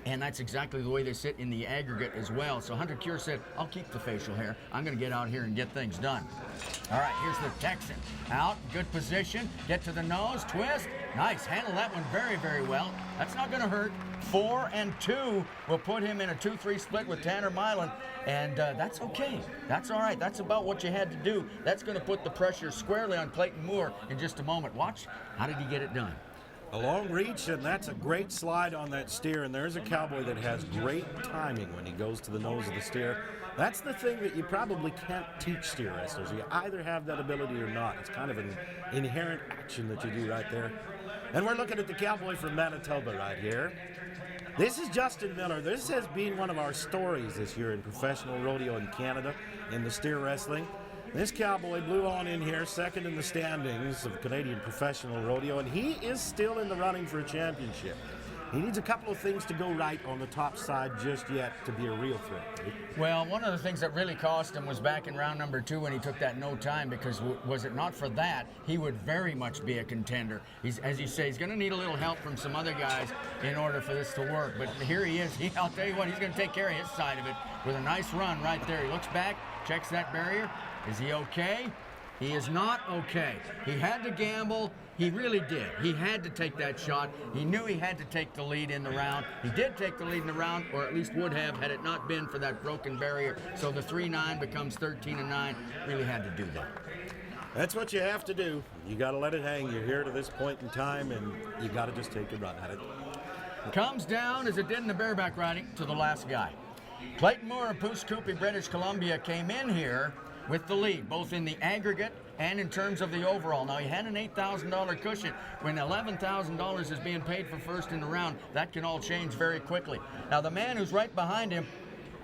And that's exactly the way they sit in the aggregate as well. So Hunter Cure said, I'll keep the facial hair. I'm going to get out here and get things done. All right, here's the Texan. Out, good position, get to the nose, twist. Nice, handle that one very, very well. That's not going to hurt. 4 and 2 will put him in a 2-3 split with Tanner Milan. And that's okay. That's all right. That's about what you had to do. That's going to put the pressure squarely on Clayton Moore in just a moment. Watch, how did he get it done? A long reach, and that's a great slide on that steer, and there's a cowboy that has great timing when he goes to the nose of the steer. That's the thing that you probably can't teach steer wrestlers. You either have that ability or not. It's kind of an inherent action that you do right there. And we're looking at the cowboy from Manitoba right here. This is Justin Miller. This has been one of our stories this year in professional rodeo in Canada in the steer wrestling. This cowboy blew on in here, second in the standings of Canadian professional rodeo, and he is still in the running for a championship. He needs a couple of things to go right on the top side just yet to be a real threat. Well, one of the things that really cost him was back in round number 2 when he took that no time, because was it not for that, he would very much be a contender. He's, as you say, he's going to need a little help from some other guys in order for this to work. But here he is. I'll tell you what, he's going to take care of his side of it with a nice run right there. He looks back, checks that barrier. Is he okay? He is not okay. He had to gamble. He really did. He had to take that shot. He knew he had to take the lead in the round. He did take the lead in the round, or at least would have had it not been for that broken barrier. So the 3-9 becomes 13-9. Really had to do that. That's what you have to do. You got to let it hang. You're here to this point in time, and you got to just take a run at it. Comes down, as it did in the bareback riding, to the last guy. Clayton Moore of Pouce-Coupe, British Columbia, came in here with the lead, both in the aggregate and in terms of the overall. Now, he had an $8,000 cushion. When $11,000 is being paid for first in the round, that can all change very quickly. Now, the man who's right behind him,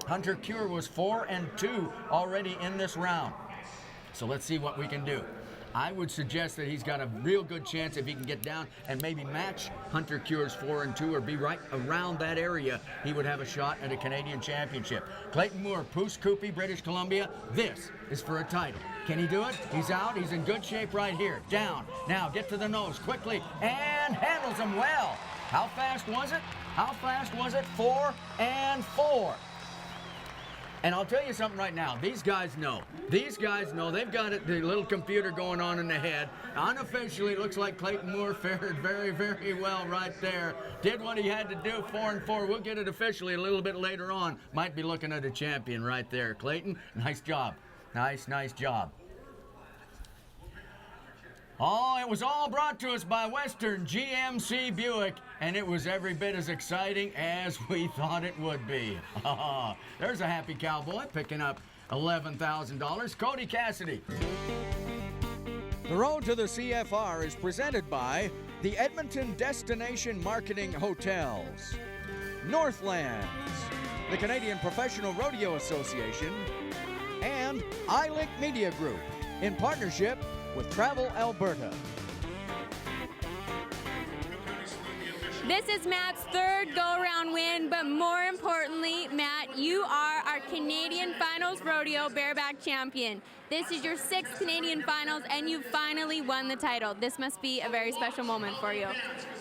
Hunter Cure, was 4 and 2 already in this round. So let's see what we can do. I would suggest that he's got a real good chance if he can get down and maybe match Hunter Cure's 4 and 2 or be right around that area. He would have a shot at a Canadian championship. Clayton Moore, Pouce-Coupe, British Columbia. This is for a title. Can he do it? He's out. He's in good shape right here. Down. Now get to the nose quickly and handles him well. How fast was it? How fast was it? 4 and 4. And I'll tell you something right now. These guys know. These guys know. They've got it, the little computer going on in the head. Unofficially, it looks like Clayton Moore fared very, very well right there. Did what he had to do, 4 and 4. We'll get it officially a little bit later on. Might be looking at a champion right there. Clayton, nice job. Nice, nice job. Oh, it was all brought to us by Western GMC Buick, and it was every bit as exciting as we thought it would be. There's a happy cowboy picking up $11,000. Cody Cassidy. The road to the CFR is presented by the Edmonton Destination Marketing Hotels, Northlands, the Canadian Professional Rodeo Association, and iLink Media Group in partnership with Travel Alberta. This is Matt's third go-around win, but more importantly, Matt, you are our Canadian Finals Rodeo Bareback champion. This is your 6th Canadian Finals, and you finally won the title. This must be a very special moment for you.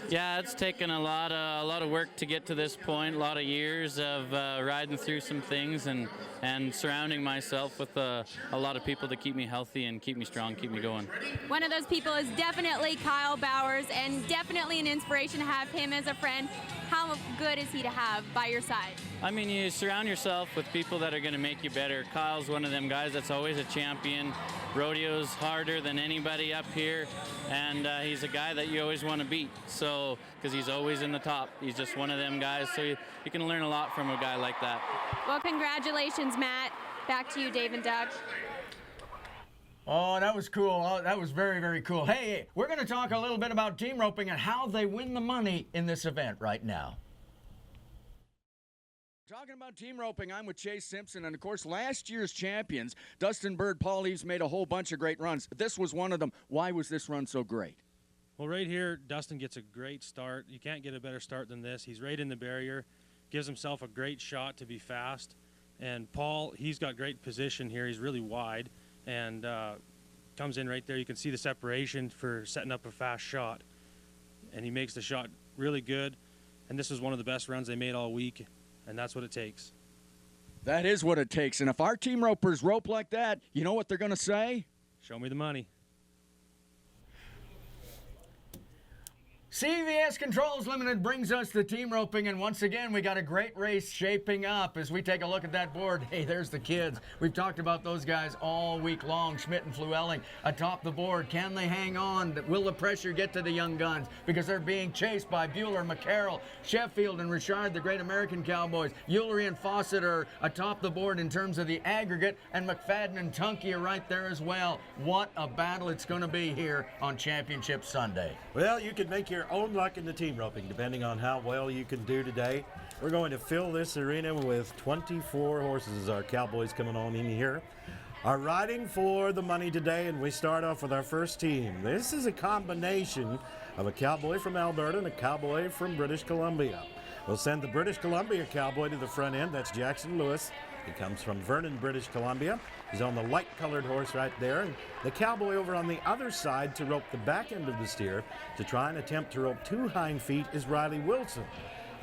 Yeah, it's taken a lot of work to get to this point. A lot of years of riding through some things and surrounding myself with a lot of people to keep me healthy and keep me strong, keep me going. One of those people is definitely Kyle Bowers, and definitely an inspiration to have him as a friend. How good is he to have by your side? I mean, you surround yourself with people that are going to make you better. Kyle's one of them guys that's always a champion. Rodeo's harder than anybody up here, and he's a guy that you always want to beat. So, because he's always in the top, he's just one of them guys. So you can learn a lot from a guy like that. Well, congratulations, Matt. Back to you, Dave and Doug. Oh, that was cool. Oh, that was very, very cool. Hey, we're going to talk a little bit about team roping and how they win the money in this event right now. Talking about team roping, I'm with Chase Simpson, and of course, last year's champions, Dustin Bird, Paul Eves, made a whole bunch of great runs. This was one of them. Why was this run so great? Well, right here, Dustin gets a great start. You can't get a better start than this. He's right in the barrier, gives himself a great shot to be fast. And Paul, he's got great position here. He's really wide and comes in right there. You can see the separation for setting up a fast shot. And he makes the shot really good. and this was one of the best runs they made all week, and that's what it takes. That is what it takes. And if our team ropers rope like that, you know what they're going to say? Show me the money. CVS Controls Limited brings us the team roping, and once again, we got a great race shaping up as we take a look at that board. Hey, there's the kids. We've talked about those guys all week long. Schmidt and Flewelling atop the board. Can they hang on? Will the pressure get to the young guns? Because they're being chased by Bueller, McCarroll, Sheffield, and Richard, the Great American Cowboys. Eulery and Fawcett are atop the board in terms of the aggregate, and McFadden and Tunkey are right there as well. What a battle it's going to be here on Championship Sunday. Well, you can make your own luck in the team roping, depending on how well you can do today. We're going to fill this arena with 24 horses. Our Cowboys coming on in here are riding for the money today, and we start off with our first team. This is a combination of a cowboy from Alberta and a cowboy from British Columbia. We'll send the British Columbia cowboy to the front end. That's Jackson Lewis. He comes from Vernon, British Columbia. He's on the light-colored horse right there. And the cowboy over on the other side to rope the back end of the steer to try and attempt to rope 2 hind feet is Riley Wilson.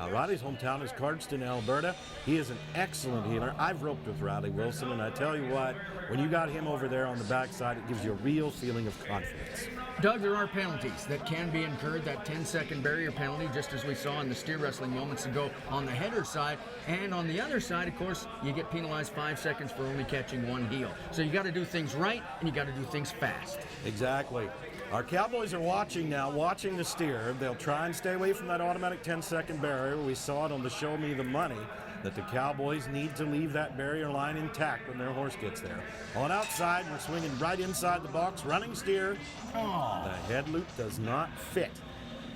Now, Riley's hometown is Cardston, Alberta. He is an excellent healer. I've roped with Riley Wilson, and I tell you what, when you got him over there on the backside, it gives you a real feeling of confidence. Doug, there are penalties that can be incurred, that 10-second barrier penalty, just as we saw in the steer wrestling moments ago on the header side. And on the other side, of course, you get penalized 5 seconds for only catching 1 heel. So you got to do things right, and you got to do things fast. Exactly. Our Cowboys are watching now, watching the steer. They'll try and stay away from that automatic 10-second barrier. We saw it on the Show Me the Money that the Cowboys need to leave that barrier line intact when their horse gets there. On outside, we're swinging right inside the box, running steer. Oh. The head loop does not fit.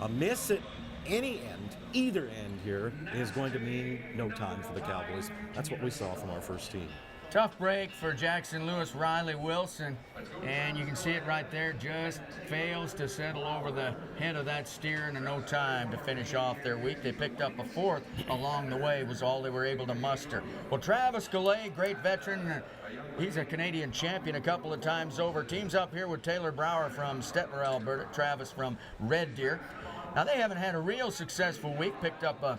A miss at any end, either end here, is going to mean no time for the Cowboys. That's what we saw from our first team. Tough break for Jackson Lewis, Riley Wilson, and you can see it right there, just fails to settle over the head of that steer in no time to finish off their week. They picked up a 4th along the way, was all they were able to muster. Well, Travis Goulet, great veteran, he's a Canadian champion a couple of times over. Teams up here with Taylor Brower from Stettler, Alberta, Travis from Red Deer. Now, they haven't had a real successful week, picked up a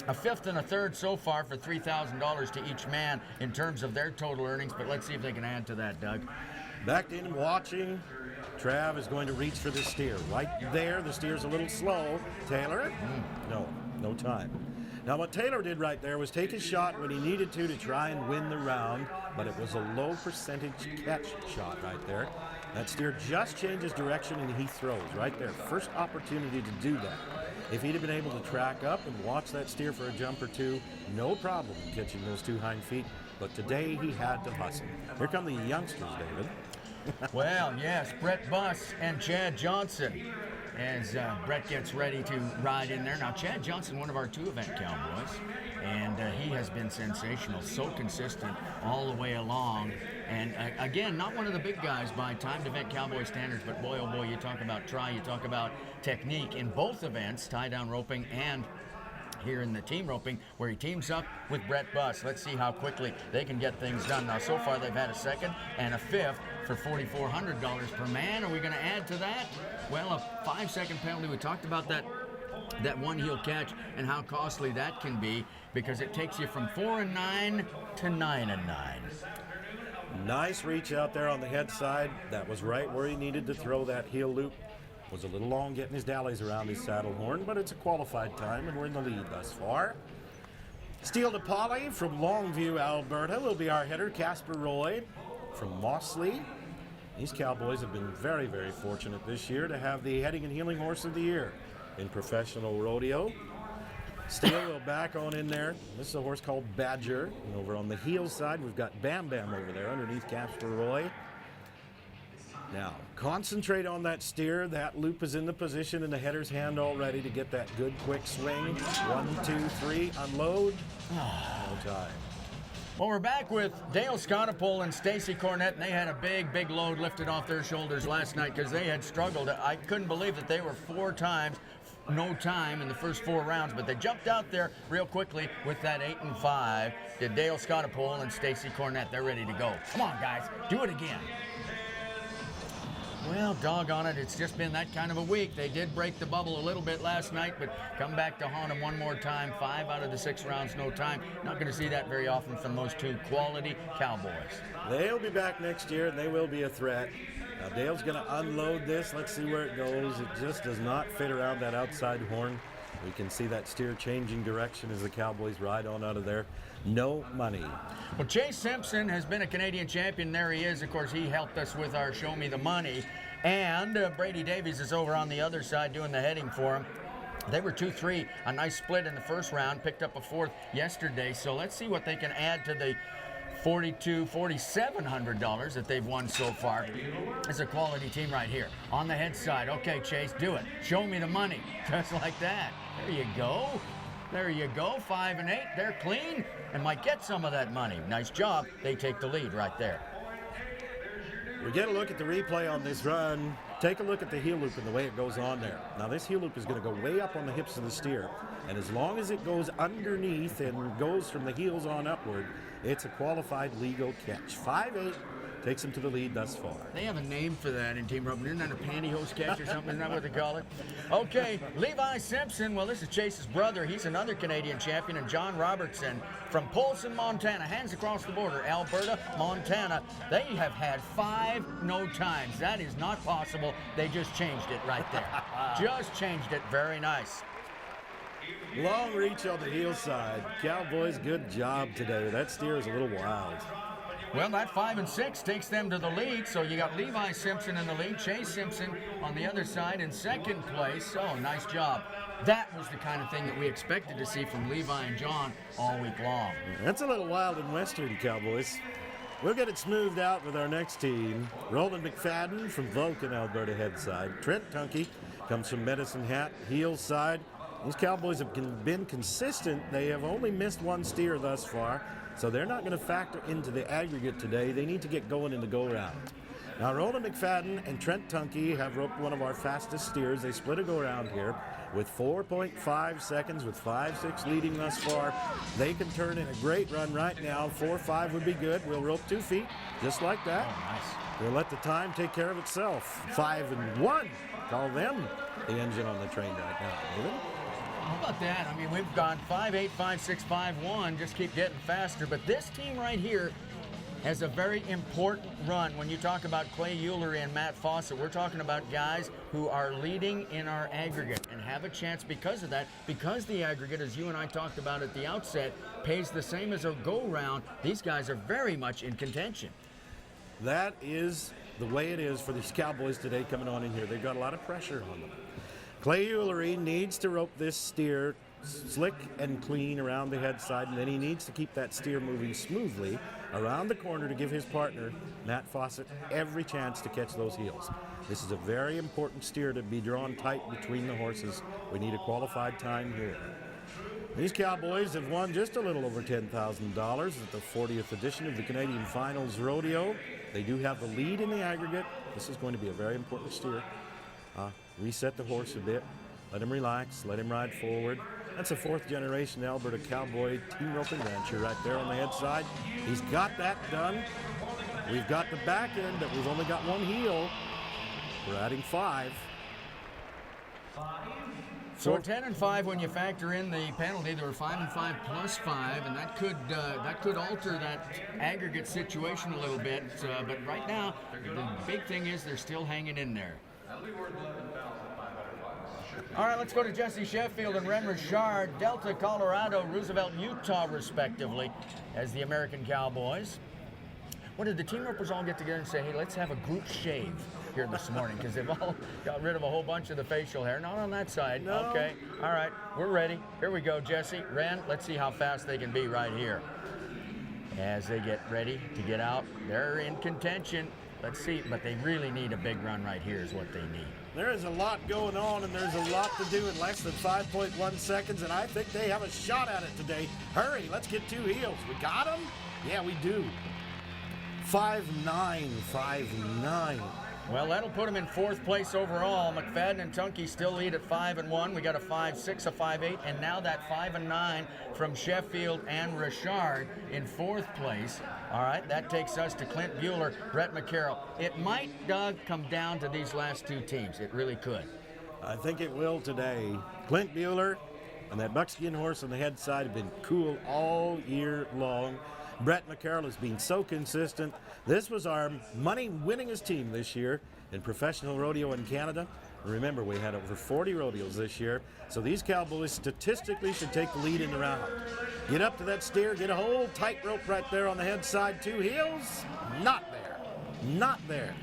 5th and a 3rd so far for $3,000 to each man in terms of their total earnings, but let's see if they can add to that, Doug. Back in watching, Trav is going to reach for the steer. Right there, the steer's a little slow. Taylor? No time. Now what Taylor did right there was take his shot when he needed to try and win the round, but it was a low percentage catch shot right there. That steer just changes direction and he throws right there. First opportunity to do that. If he'd have been able to track up and watch that steer for a jump or two, no problem catching those 2 hind feet. But today he had to hustle. Here come the youngsters, David. Well, yes, Brett Buss and Chad Johnson as Brett gets ready to ride in there. Now, Chad Johnson, one of our 2-event Cowboys, and he has been sensational, so consistent all the way along. And again, not one of the big guys by timed event Cowboy standards, but boy, oh boy, you talk about try, you talk about technique in both events, tie-down roping and here in the team roping, where he teams up with Brett Buss. Let's see how quickly they can get things done. Now, so far, they've had a 2nd and a 5th for $4,400 per man. Are we going to add to that? Well, a 5-second penalty. We talked about that 1 heel catch and how costly that can be because it takes you from 4-9 to 9-9. Nice reach out there on the head side. That was right where he needed to throw that heel loop. Was a little long getting his dallies around his saddle horn, but it's a qualified time, and we're in the lead thus far. Steel to Polly from Longview, Alberta will be our header. Casper Roy from Mossley. These Cowboys have been very, very fortunate this year to have the heading and healing horse of the year in professional rodeo. Steel will back on in there. This is a horse called Badger. And over on the heel side, we've got Bam Bam over there underneath Casper Roy. Now, concentrate on that steer. That loop is in the position in the header's hand already to get that good quick swing. 1, 2, 3, unload. No time. Well, we're back with Dale Sconopole and Stacy Cornett, and they had a big load lifted off their shoulders last night because they had struggled. I couldn't believe that they were 4 times no time in the first 4 rounds, but they jumped out there real quickly with that 8 and 5. Did Dale Sconopole and Stacy Cornett. They're ready to go. Come on, guys. Do it again. Well, doggone it, it's just been that kind of a week. They did break the bubble a little bit last night, but come back to haunt them one more time. 5 out of the 6 rounds, no time. Not going to see that very often from those two quality Cowboys. They'll be back next year, and they will be a threat. Now, Dale's going to unload this. Let's see where it goes. It just does not fit around that outside horn. We can see that steer changing direction as the Cowboys ride on out of there. No money. Well, Chase Simpson has been a Canadian champion. There he is. Of course, he helped us with our Show Me the Money. And Brady Davies is over on the other side doing the heading for him. They were 2-3, a nice split in the first round, picked up a 4th yesterday. So let's see what they can add to the $4,700 that they've won so far. It's a quality team right here. On the head side. Okay, Chase, do it. Show me the money. Just like that. There you go. There you go. 5 and 8. They're clean and might get some of that money. Nice job. They take the lead right there. We get a look at the replay on this run. Take a look at the heel loop and the way it goes on there. Now, this heel loop is going to go way up on the hips of the steer. And as long as it goes underneath and goes from the heels on upward, it's a qualified legal catch. 5-8 takes him to the lead thus far. They have a name for that in team roping. Isn't that a pantyhose catch or something? Isn't that what they call it? Okay, Levi Simpson. Well, this is Chase's brother. He's another Canadian champion. And John Robertson from Polson, Montana. Hands across the border. Alberta, Montana. They have had 5 no times. That is not possible. They just changed it right there. Just changed it. Very nice. Long reach on the heel side. Cowboys, good job today. That steer is a little wild. Well, that 5 and 6 takes them to the lead. So you got Levi Simpson in the lead, Chase Simpson on the other side in second place. Oh, nice job. That was the kind of thing that we expected to see from Levi and John all week long. That's a little wild and western, Cowboys. We'll get it smoothed out with our next team. Roland McFadden from Vulcan, Alberta headside. Trent Tunkey comes from Medicine Hat, heel side. These Cowboys have been consistent. They have only missed 1 steer thus far, so they're not going to factor into the aggregate today. They need to get going in the go-round. Now, Roland McFadden and Trent Tunkey have roped one of our fastest steers. They split a go-round here with 4.5 seconds, with 5-6 leading thus far. They can turn in a great run right now. 4-5 would be good. We'll rope 2 feet, just like that. Oh, nice. We'll let the time take care of itself. 5 and 1. Call them the engine on the train right now, David. How about that? I mean, we've gone 5-8, 5-6, 5-1, just keep getting faster. But this team right here has a very important run. When you talk about Clay Eulery and Matt Fawcett, we're talking about guys who are leading in our aggregate and have a chance because of that. Because the aggregate, as you and I talked about at the outset, pays the same as a go-round, these guys are very much in contention. That is the way it is for these Cowboys today coming on in here. They've got a lot of pressure on them. Clay Eulery needs to rope this steer slick and clean around the head side, and then he needs to keep that steer moving smoothly around the corner to give his partner, Matt Fawcett, every chance to catch those heels. This is a very important steer to be drawn tight between the horses. We need a qualified time here. These Cowboys have won just a little over $10,000 at the 40th edition of the Canadian Finals Rodeo. They do have the lead in the aggregate. This is going to be a very important steer. Reset the horse a bit, let him relax, let him ride forward. That's a 4th generation Alberta Cowboy team roping rancher right there on the head side. He's got that done. We've got the back end, but we've only got 1 heel. We're adding 5. So 10 and 5 when you factor in the penalty. There were 5 and 5 plus 5, and that could alter that aggregate situation a little bit. But right now, the big thing is they're still hanging in there. All right, let's go to Jesse Sheffield and Ren Richard, Delta, Colorado, Roosevelt, Utah, respectively, as the American Cowboys. What did the team ropers all get together and say, hey, let's have a group shave here this morning, because they've all got rid of a whole bunch of the facial hair. Not on that side. No. Okay, all right, we're ready. Here we go, Jesse. Ren, let's see how fast they can be right here. As they get ready to get out, they're in contention. Let's see, but they really need a big run right here is what they need. There is a lot going on, and there's a lot to do in less than 5.1 seconds, and I think they have a shot at it today. Hurry, let's get 2 heels. We got them? Yeah, we do. 5-9, 5-9. Well, that'll put them in 4th place overall. McFadden and Tunkey still lead at 5-1. We got a 5-6, a 5-8, and now that 5-9 from Sheffield and Richard in 4th place. All right, that takes us to Clint Bueller, Brett McCarroll. It might, Doug, come down to these last 2 teams. It really could. I think it will today. Clint Bueller and that buckskin horse on the head side have been cool all year long. Brett McCarroll has been so consistent. This was our money-winningest team this year in professional rodeo in Canada. Remember, we had over 40 rodeos this year, so these cowboys statistically should take the lead in the round. Get up to that steer, get a whole tightrope right there on the head side, 2 heels. Not there. Not there.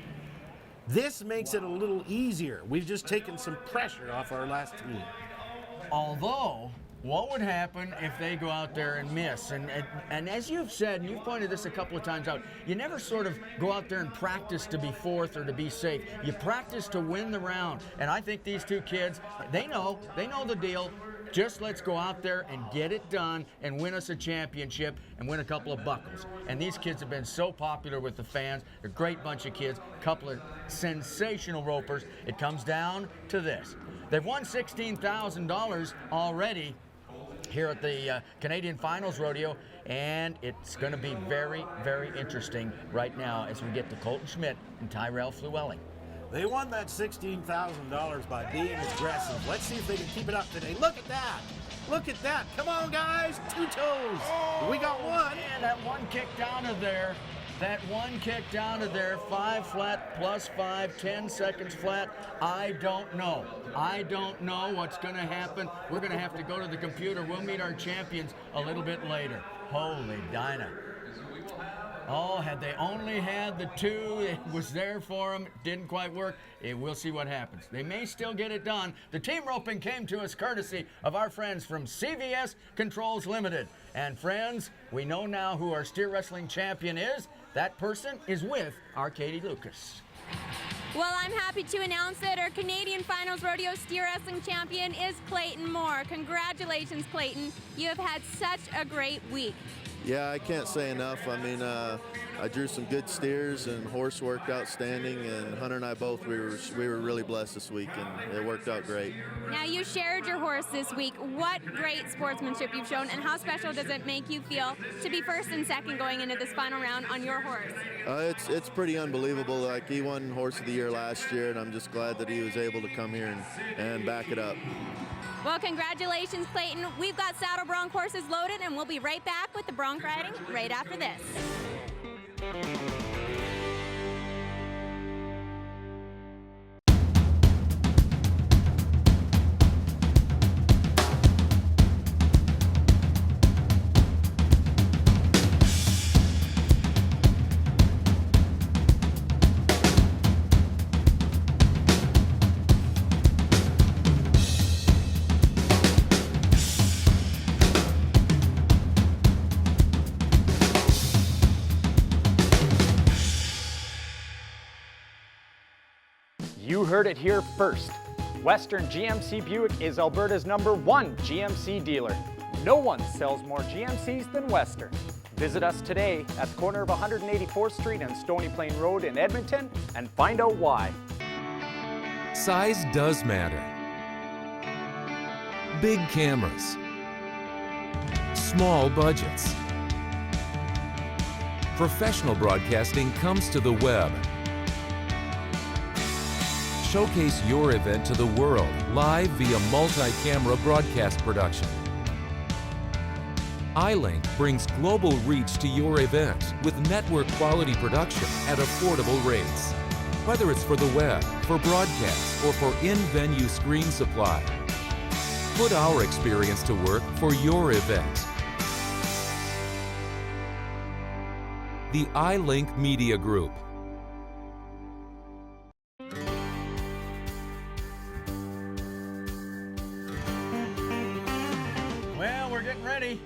This makes it a little easier. We've just taken some pressure off our last team. Although, what would happen if they go out there and miss? And as you've said, and you've pointed this a couple of times out, you never sort of go out there and practice to be 4th or to be safe. You practice to win the round. And I think these 2 kids, they know the deal. Just let's go out there and get it done and win us a championship and win a couple of buckles. And these kids have been so popular with the fans. They're a great bunch of kids, a couple of sensational ropers. It comes down to this. They've won $16,000 already here at the Canadian Finals Rodeo, and it's going to be very, very interesting right now as we get to Colton Schmidt and Tyrell Flewelling. They won that $16,000 by being aggressive. Let's see if they can keep it up today. Look at that. Look at that. Come on, guys. 2 toes. We got one. And that one kicked out of there. That one kicked out of there. 5 flat plus 5, 10 seconds flat. I don't know. I don't know what's going to happen. We're going to have to go to the computer. We'll meet our champions a little bit later. Holy Dinah. Oh, had they only had the 2, it was there for them. It didn't quite work. We'll see what happens. They may still get it done. The team roping came to us courtesy of our friends from CVS Controls Limited. And friends, we know now who our steer wrestling champion is. That person is with our Katie Lucas. Well, I'm happy to announce that our Canadian Finals Rodeo Steer Wrestling Champion is Clayton Moore. Congratulations, Clayton. You have had such a great week. Yeah, I can't say enough. I mean, I drew some good steers and horse worked outstanding, and Hunter and I both, we were really blessed this week, and it worked out great. Now, you shared your horse this week. What great sportsmanship you've shown, and how special does it make you feel to be 1st and 2nd going into this final round on your horse? It's pretty unbelievable. Like, he won Horse of the Year last year, and I'm just glad that he was able to come here and back it up. Well, congratulations, Clayton. We've got saddle bronc horses loaded, and we'll be right back with the bronc riding right after this. You heard it here first. Western GMC Buick is Alberta's #1 GMC dealer. No one sells more GMCs than Western. Visit us today at the corner of 184th Street and Stony Plain Road in Edmonton and find out why. Size does matter. Big cameras. Small budgets. Professional broadcasting comes to the web. Showcase your event to the world live via multi-camera broadcast production. iLink brings global reach to your event with network quality production at affordable rates. Whether it's for the web, for broadcast, or for in-venue screen supply, put our experience to work for your event. The iLink Media Group. Well, we're getting ready.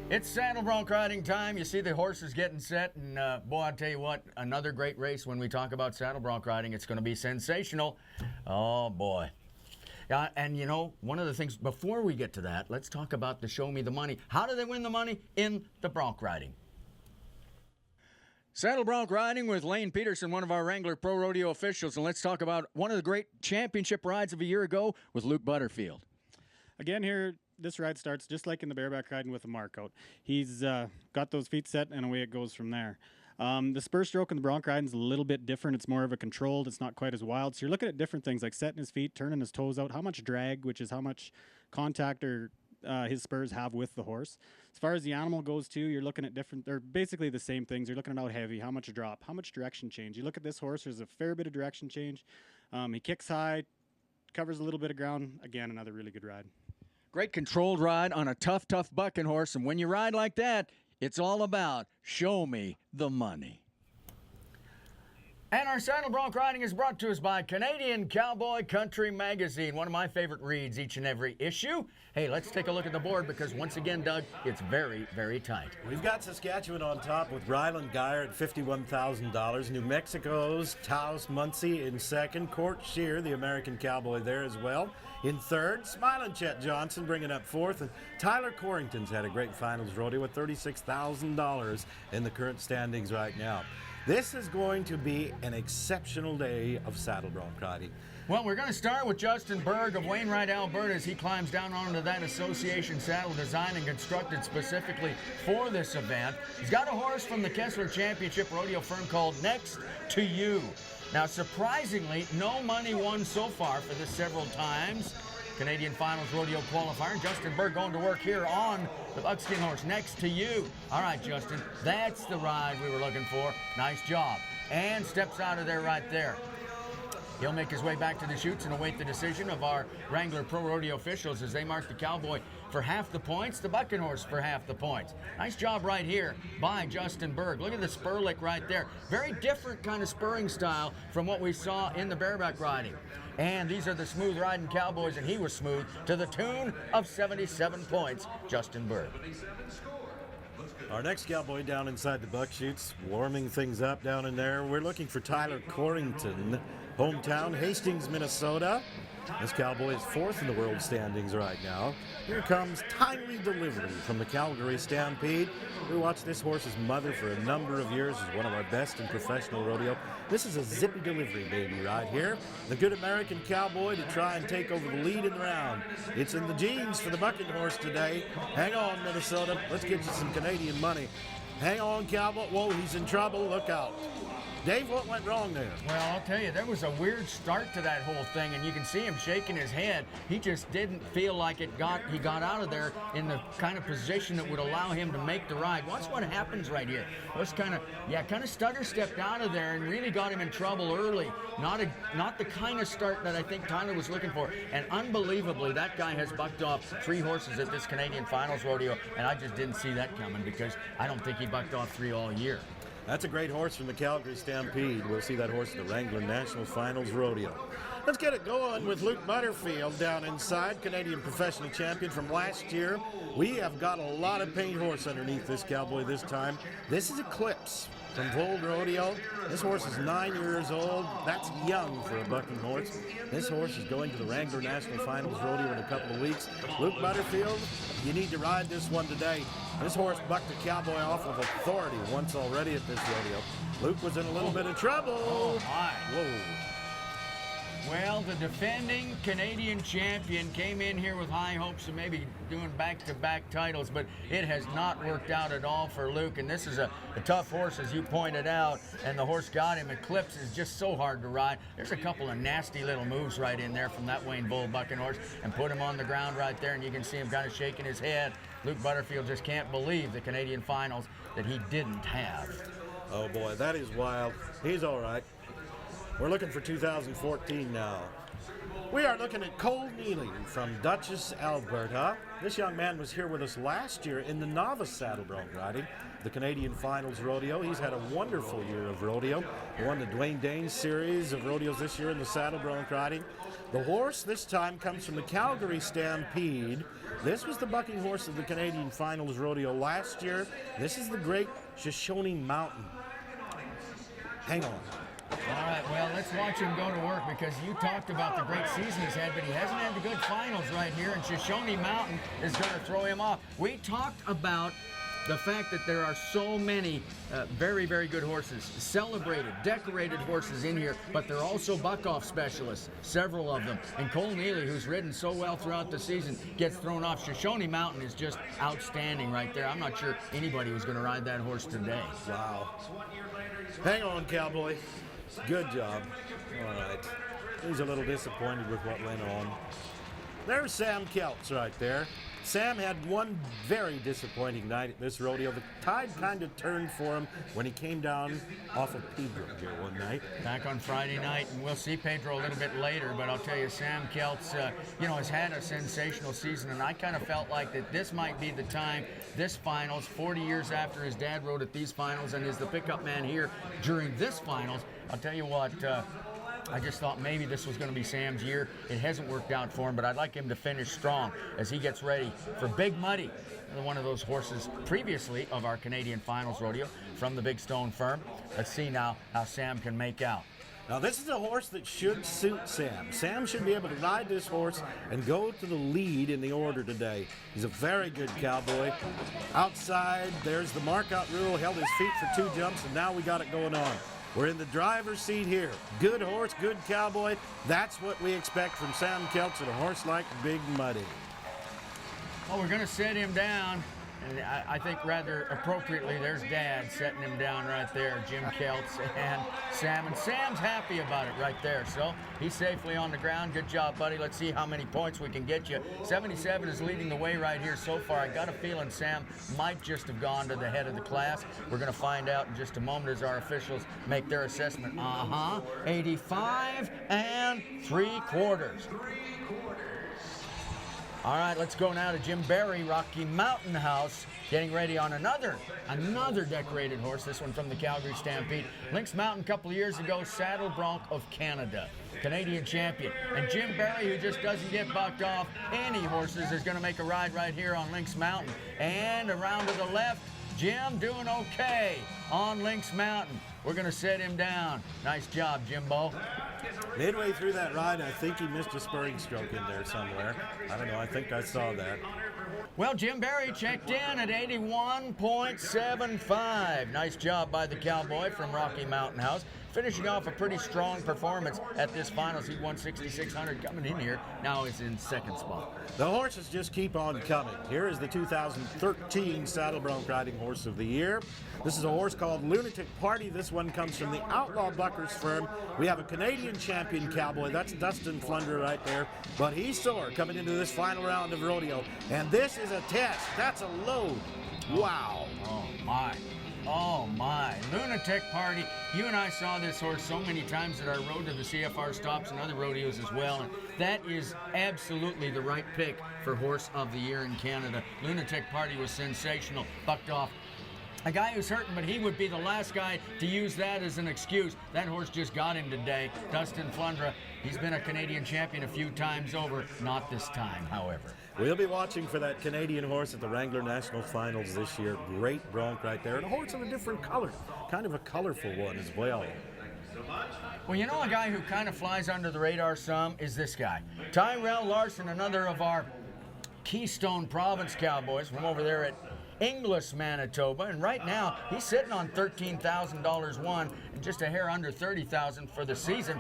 It's saddle bronc riding time. You see the horses getting set, and boy, I'll tell you what, another great race when we talk about saddle bronc riding. It's going to be sensational. Oh, boy. And, you know, one of the things, before we get to that, let's talk about the Show Me the Money. How do they win the money? In the bronc riding. Saddle bronc riding with Lane Peterson, one of our Wrangler Pro Rodeo officials, and let's talk about one of the great championship rides of a year ago with Luke Butterfield. Again here, this ride starts just like in the bareback riding with a mark out. He's got those feet set, and away it goes from there. The spur stroke in the bronc riding is a little bit different. It's more of a controlled. It's not quite as wild. So you're looking at different things like setting his feet, turning his toes out, how much drag, which is how much contact or his spurs have with the horse. As far as the animal goes too, you're looking at different, or basically the same things. You're looking at how heavy, how much drop, how much direction change. You look at this horse, there's a fair bit of direction change. He kicks high, covers a little bit of ground. Again, another really good ride. Great controlled ride on a tough bucking horse, and when you ride like that, it's all about show me the money. And our saddle bronc riding is brought to us by Canadian Cowboy Country Magazine, one of my favorite reads each and every issue. Hey, let's take a look at the board because once again, Doug, it's very, very tight. We've got Saskatchewan on top with Ryland Geyer at $51,000. New Mexico's Taos Muncie in second. Court Shear, the American Cowboy, there as well. In third, Smiling Chet Johnson bringing up fourth. And Tyler Corrington's had a great finals rodeo with $36,000 in the current standings right now. This is going to be an exceptional day of saddle bronc riding. Well, we're going to start with Justin Berg of Wainwright, Alberta, as he climbs down onto that association saddle designed and constructed specifically for this event. He's got a horse from the Kessler Championship rodeo firm called Next to You. Now, surprisingly, no money won so far for this several times. Canadian Finals Rodeo qualifier, and Justin Berg going to work here on the buckskin horse Next to You. All right, Justin, that's the ride we were looking for. Nice job. And steps out of there right there. He'll make his way back to the chutes and await the decision of our Wrangler Pro Rodeo officials as they mark the Cowboy for half the points, the bucking horse for half the points. Nice job right here by Justin Berg. Look at the spur lick right there. Very different kind of spurring style from what we saw in the bareback riding. And these are the smooth riding Cowboys, and he was smooth to the tune of 77 points, Justin Berg. Our next Cowboy down inside the buck chutes, warming things up down in there. We're looking for Tyler Corrington, hometown, Hastings, Minnesota. This Cowboy is fourth in the world standings right now. Here comes Timely Delivery from the Calgary Stampede. We watched this horse's mother for a number of years as one of our best in professional rodeo. This is a zippy delivery baby right here. The good American Cowboy to try and take over the lead in the round. It's in the genes for the bucking horse today. Hang on, Minnesota. Let's get you some Canadian money. Hang on, Cowboy. Whoa, he's in trouble. Look out. Dave, what went wrong there? Well, I'll tell you, there was a weird start to that whole thing, and you can see him shaking his head. He just didn't feel like he got out of there in the kind of position that would allow him to make the ride. Watch what happens right here. Just kind of stutter stepped out of there and really got him in trouble early. Not the kind of start that I think Tyler was looking for. And unbelievably, that guy has bucked off 3 horses at this Canadian Finals rodeo, and I just didn't see that coming because I don't think he bucked off 3 all year. That's a great horse from the Calgary Stampede. We'll see that horse at the Wrangler National Finals Rodeo. Let's get it going with Luke Butterfield down inside, Canadian professional champion from last year. We have got a lot of paint horse underneath this Cowboy this time. This is Eclipse from Vold Rodeo. This horse is 9 years old. That's young for a bucking horse. This horse is going to the Wrangler National Finals Rodeo in a couple of weeks. Luke Butterfield, you need to ride this one today. This horse bucked a Cowboy off with authority once already at this rodeo. Luke was in a little bit of trouble. Oh, my. Whoa. Well, the defending Canadian champion came in here with high hopes of maybe doing back-to-back titles, but it has not worked out at all for Luke, and this is a tough horse, as you pointed out, and the horse got him. Eclipse is just so hard to ride. There's a couple of nasty little moves right in there from that Wayne Bull bucking horse, and put him on the ground right there, and you can see him kind of shaking his head. Luke Butterfield just can't believe the Canadian Finals that he didn't have. Oh, boy, that is wild. He's all right. We're looking for 2014 now. We are looking at Cole Neely from Dutchess, Alberta. This young man was here with us last year in the novice saddle bronc riding, the Canadian Finals Rodeo. He's had a wonderful year of rodeo. He won the Dwayne Danes series of rodeos this year in the saddle bronc riding. The horse this time comes from the Calgary Stampede. This was the bucking horse of the Canadian Finals Rodeo last year. This is the great Shoshone Mountain. Hang on. All right, well, let's watch him go to work because you talked about the great season he's had, but he hasn't had the good finals right here, and Shoshone Mountain is going to throw him off. We talked about the fact that there are so many very, very good horses, celebrated, decorated horses in here, but they're also buck-off specialists, several of them. And Cole Neely, who's ridden so well throughout the season, gets thrown off. Shoshone Mountain is just outstanding right there. I'm not sure anybody was going to ride that horse today. Wow. Hang on, Cowboy. Good job. All right. He's a little disappointed with what went on. There's Sam Kelts right there. Sam had one very disappointing night at this rodeo. The tide kind of turned for him when he came down off of Pedro here one night. Back on Friday night, and we'll see Pedro a little bit later, but I'll tell you, Sam Kelts, has had a sensational season, and I kind of felt like that this might be the time, this finals, 40 years after his dad rode at these finals and is the pickup man here during this finals. I'll tell you what, I just thought maybe this was going to be Sam's year. It hasn't worked out for him, but I'd like him to finish strong as he gets ready for Big Muddy, one of those horses previously of our Canadian Finals rodeo from the Big Stone Firm. Let's see now how Sam can make out. Now this is a horse that should suit Sam. Sam should be able to ride this horse and go to the lead in the order today. He's a very good cowboy. Outside, there's the mark-out rule, held his feet for 2 jumps, and now we got it going on. We're in the driver's seat here. Good horse, good cowboy. That's what we expect from Sam Kelts and a horse like Big Muddy. Well, we're going to set him down. And I think rather appropriately, there's Dad setting him down right there, Jim Kelts and Sam. And Sam's happy about it right there. So he's safely on the ground. Good job, buddy. Let's see how many points we can get you. 77 is leading the way right here so far. I got a feeling Sam might just have gone to the head of the class. We're going to find out in just a moment as our officials make their assessment. 85 3/4. All right, let's go now to Jim Barry, Rocky Mountain House, getting ready on another decorated horse, this one from the Calgary Stampede. Lynx Mountain a couple of years ago, Saddle Bronc of Canada, Canadian champion. And Jim Barry, who just doesn't get bucked off any horses, is going to make a ride right here on Lynx Mountain. And around to the left, Jim doing okay on Lynx Mountain. We're going to set him down. Nice job, Jimbo. Midway through that ride, I think he missed a spurring stroke in there somewhere. I don't know, I think I saw that. Well, Jim Barry checked in at 81.75. Nice job by the cowboy from Rocky Mountain House. Finishing off a pretty strong performance at this finals. He won 6,600 coming in here. Now he's in second spot. The horses just keep on coming. Here is the 2013 Saddle Bronc Riding Horse of the Year. This is a horse called Lunatic Party. This one comes from the Outlaw Buckers firm. We have a Canadian champion cowboy. That's Dustin Flundra right there. But he's sore coming into this final round of rodeo. And this is a test. That's a load. Wow. Oh, my. Oh my, Lunatic Party. You and I saw this horse so many times at our road to the CFR stops and other rodeos as well, and that is absolutely the right pick for Horse of the Year in Canada. Lunatic Party was sensational, bucked off a guy who's hurting, but he would be the last guy to use that as an excuse. That horse just got him today. Dustin Flundra, he's been a Canadian champion a few times over, not this time, however. We'll be watching for that Canadian horse at the Wrangler National Finals this year. Great bronc right there, and a horse of a different color, kind of a colorful one as well. Well, you know a guy who kind of flies under the radar some is this guy. Tyrell Larson, another of our Keystone Province cowboys from over there at Inglis, Manitoba, and right now he's sitting on $13,000 won and just a hair under $30,000 for the season.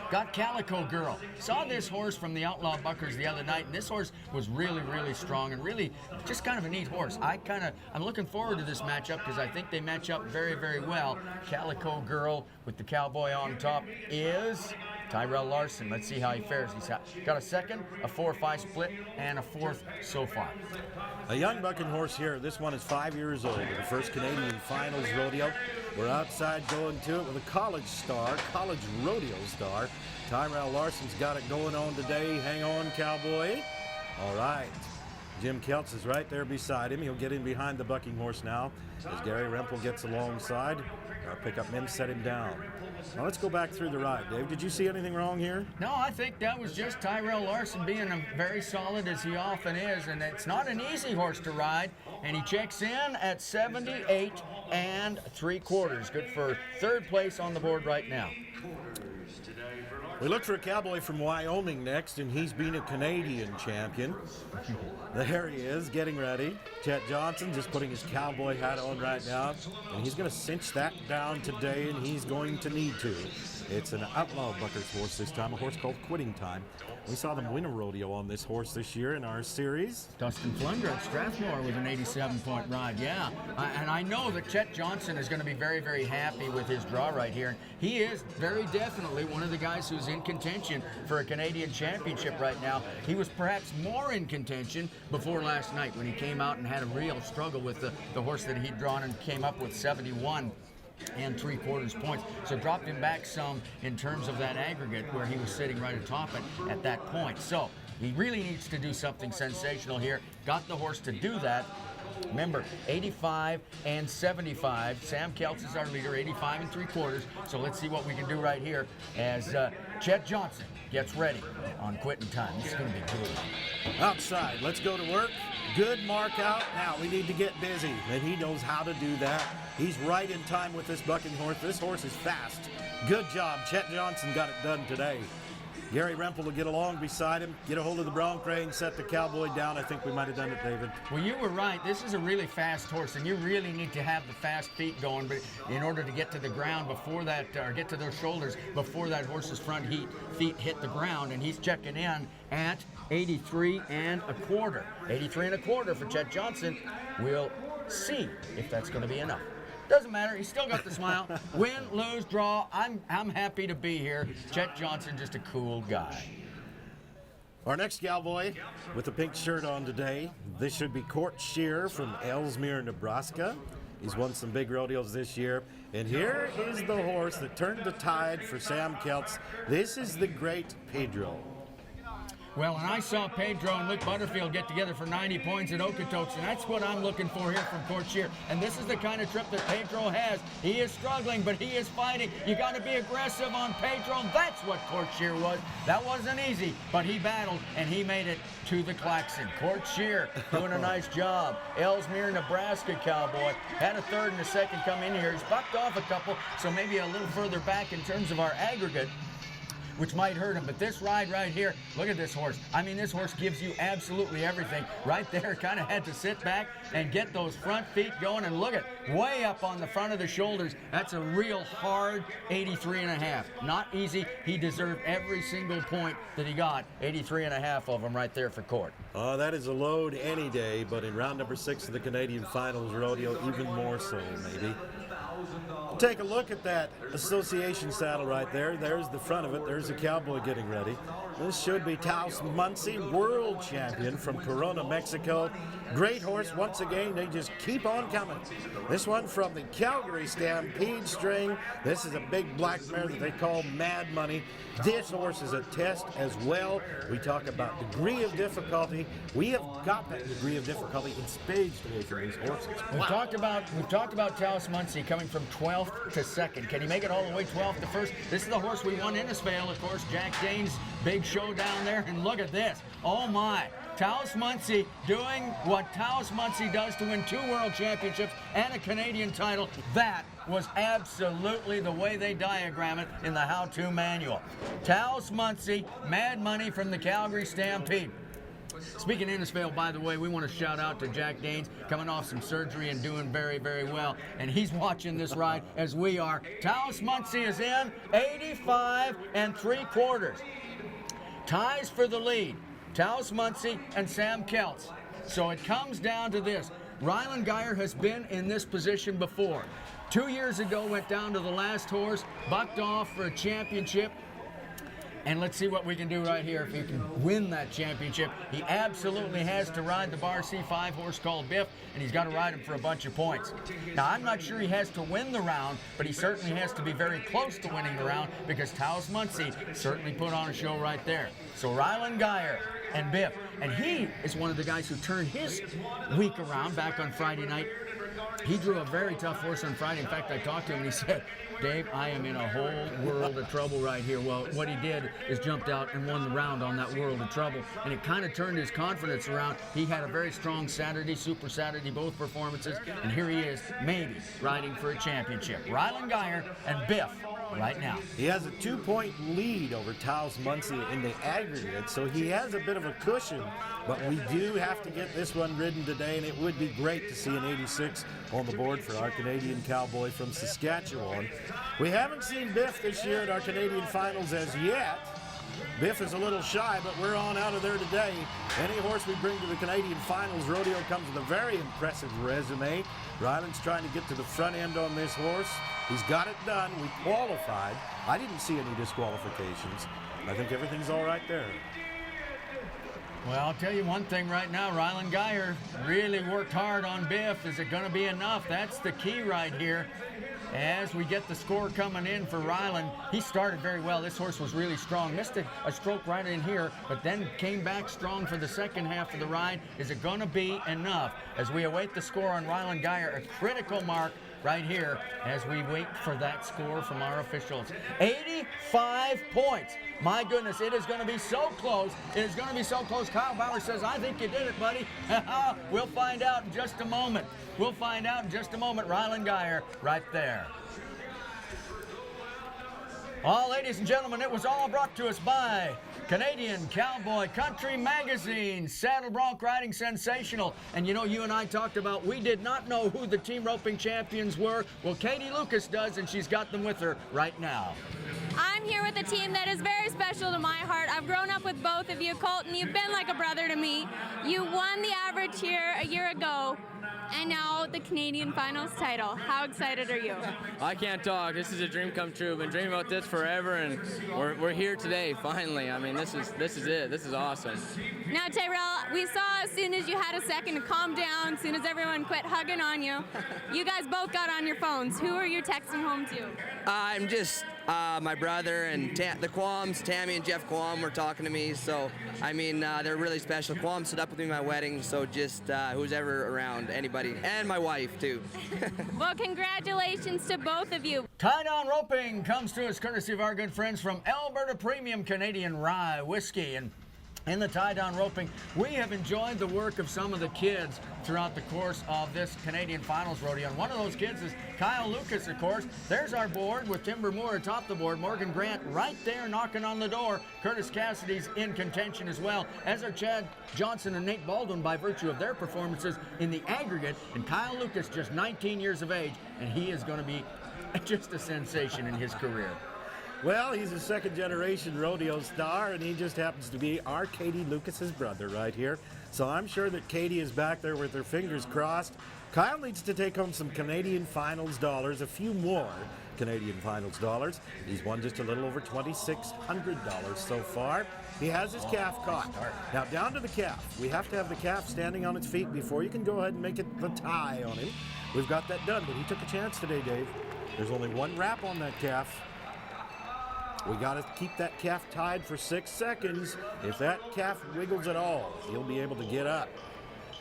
Got Calico Girl. Saw this horse from the Outlaw Buckers the other night, and this horse was really, really strong and really just kind of a neat horse. I'm looking forward to this matchup because I think they match up very, very well. Calico Girl with the cowboy on top is Tyrell Larson. Let's see how he fares. He's got a second, a 4-5 split, and a fourth so far. A young bucking horse here. This one is 5 years old. The first Canadian Finals rodeo. We're outside going to it with a college rodeo star. Tyrell Larson's got it going on today. Hang on, cowboy. All right. Jim Kelts is right there beside him. He'll get in behind the bucking horse now as Gary Rempel gets alongside. Our pickup men set him down. Now let's go back through the ride. Dave, did you see anything wrong here? No, I think that was just Tyrell Larson being very solid as he often is, and it's not an easy horse to ride, and he checks in at 78 3/4. Good for third place on the board right now. We look for a cowboy from Wyoming next, and he's been a Canadian champion. There he is, getting ready. Chet Johnson just putting his cowboy hat on right now, and he's going to cinch that down today, and he's going to need to. It's an outlaw Bucker's horse this time, a horse called Quitting Time. We saw them win a rodeo on this horse this year in our series. Dustin Flunder at Strathmore with an 87-point ride, yeah. And I know that Chet Johnson is going to be very, very happy with his draw right here. He is very definitely one of the guys who's in contention for a Canadian championship right now. He was perhaps more in contention before last night when he came out and had a real struggle with the horse that he'd drawn and came up with 71 and 3/4 points. So dropped him back some in terms of that aggregate where he was sitting right atop it at that point. So he really needs to do something sensational here. Got the horse to do that. Remember, 85 and 75. Sam Kelts is our leader, 85 and 3/4. So let's see what we can do right here as Chet Johnson gets ready on Quitting Time. This is going to be good. Outside, let's go to work. Good mark out. Now we need to get busy, and he knows how to do that. He's right in time with this bucking horse. This horse is fast. Good job. Chet Johnson got it done today. Gary Rempel will get along beside him, get a hold of the bronc rein, set the cowboy down. I think we might have done it, David. Well, you were right. This is a really fast horse, and you really need to have the fast feet going but in order to get to the ground before that, or get to those shoulders before that horse's front feet hit the ground. And he's checking in at 83 1/4. 83 1/4 for Chet Johnson. We'll see if that's going to be enough. Doesn't matter. He's still got the smile. Win, lose, draw. I'm happy to be here. Chet Johnson, just a cool guy. Our next cowboy with the pink shirt on today, this should be Court Shear from Ellesmere, Nebraska. He's won some big rodeos this year. And here is the horse that turned the tide for Sam Kelts. This is the great Pedro. Well, and I saw Pedro and Luke Butterfield get together for 90 points at Okotoks, and that's what I'm looking for here from Court Shear. And this is the kind of trip that Pedro has. He is struggling, but he is fighting. You got to be aggressive on Pedro. That's what Court Shear was. That wasn't easy, but he battled, and he made it to the Claxon. Court Shear doing a nice job. Ellesmere, Nebraska cowboy. Had a third and a second come in here. He's bucked off a couple, so maybe a little further back in terms of our aggregate, which might hurt him. But this ride right here, look at this horse. I mean, this horse gives you absolutely everything. Right there, kind of had to sit back and get those front feet going. And look at, way up on the front of the shoulders. That's a real hard 83 1/2. Not easy. He deserved every single point that he got. 83 1/2 of them right there for Court. Oh, that is a load any day, but in round number 6 of the Canadian Finals Rodeo, even more so, maybe. Take a look at that association saddle right there. There's the front of it. There's the cowboy getting ready. This should be Taos Muncie, world champion from Corona, Mexico. Great horse once again. They just keep on coming. This one from the Calgary Stampede string. This is a big black mare that they call Mad Money. This horse is a test as well. We talk about degree of difficulty. We have got that degree of difficulty in spades today for these horses. We've talked about Taos Muncie coming from 12th to 2nd. Can he make it all the way 12th to 1st? This is the horse we won Innisfail, of course. Jack Dane's big show down there. And look at this. Oh my. Taos Muncie doing what Taos Muncie does to win 2 world championships and a Canadian title. That was absolutely the way they diagram it in the how-to manual. Taos Muncie, Mad Money from the Calgary Stampede. Speaking of Innisfail, by the way, we want to shout out to Jack Danes, coming off some surgery and doing very, very well. And he's watching this ride as we are. Taos Muncie is in 85 3/4. Ties for the lead. Taos Muncie and Sam Kelts. So it comes down to this. Ryland Geyer has been in this position before. 2 years ago, went down to the last horse, bucked off for a championship. And let's see what we can do right here if he can win that championship. He absolutely has to ride the Bar C5 horse called Biff, and he's got to ride him for a bunch of points. Now, I'm not sure he has to win the round, but he certainly has to be very close to winning the round because Taos Muncie certainly put on a show right there. So Ryland Geyer and Biff, and he is one of the guys who turned his week around back on Friday night He drew a very tough horse on Friday. In fact, I talked to him and he said, Dave, I am in a whole world of trouble right here. Well, what he did is jumped out and won the round on that world of trouble, and it kind of turned his confidence around. He had a very strong Saturday, Super Saturday, both performances, and here he is, maybe riding for a championship. Ryland Geyer and Biff right now. He has a 2-point lead over Taos Muncie in the aggregate, so he has a bit of a cushion, but we do have to get this one ridden today, and it would be great to see an 86 on the board for our Canadian cowboy from Saskatchewan. We haven't seen Biff this year at our Canadian finals as yet. Biff is a little shy, but we're on out of there today. Any horse we bring to the Canadian finals, Rodeo comes with a very impressive resume. Ryland's trying to get to the front end on this horse. He's got it done. We qualified. I didn't see any disqualifications. I think everything's all right there. Well, I'll tell you one thing right now, Ryland Geyer really worked hard on Biff. Is it going to be enough? That's the key right here. As we get the score coming in for Ryland, he started very well. This horse was really strong. Missed a stroke right in here, but then came back strong for the second half of the ride. Is it going to be enough? As we await the score on Ryland Geyer, a critical mark right here as we wait for that score from our officials. 85 points. My goodness, it is going to be so close. It is going to be so close. Kyle Bauer says, I think you did it, buddy. We'll find out in just a moment. We'll find out in just a moment. Ryland Geyer right there. Well, ladies and gentlemen, it was all brought to us by Canadian Cowboy Country Magazine. Saddle bronc riding sensational. And you know, you and I talked about, we did not know who the team roping champions were. Well, Katie Lucas does, and she's got them with her right now. I'm here with a team that is very special to my heart. I've grown up with both of you. Colton, you've been like a brother to me. You won the average here a year ago, and now the Canadian Finals title. How excited are you? I can't talk. This is a dream come true. I've been dreaming about this forever, and we're here today, finally. I mean, this is it. This is awesome. Now, Tyrell, we saw as soon as you had a second to calm down, as soon as everyone quit hugging on you, you guys both got on your phones. Who are you texting home to? I'm just my brother and the Quams, Tammy and Jeff Quam were talking to me. So, I mean, they're really special. Quam stood up with me at my wedding, so just who's ever around, anybody. And my wife, too. Well, congratulations to both of you. Tie-down roping comes to us courtesy of our good friends from Alberta Premium Canadian Rye Whiskey. And in the tie-down roping, we have enjoyed the work of some of the kids throughout the course of this Canadian Finals Rodeo. And one of those kids is Kyle Lucas, of course. There's our board with Timber Moore atop the board. Morgan Grant right there knocking on the door. Curtis Cassidy's in contention as well, as are Chad Johnson and Nate Baldwin by virtue of their performances in the aggregate. And Kyle Lucas, just 19 years of age, and he is going to be just a sensation in his career. Well, he's a second-generation rodeo star, and he just happens to be our Katie Lucas's brother right here. So I'm sure that Katie is back there with her fingers crossed. Kyle needs to take home some Canadian Finals dollars, a few more Canadian Finals dollars. He's won just a little over $2,600 so far. He has his calf caught. Now down to the calf. We have to have the calf standing on its feet before you can go ahead and make it the tie on him. We've got that done, but he took a chance today, Dave. There's only one wrap on that calf. We got to keep that calf tied for 6 seconds. If that calf wiggles at all, he'll be able to get up.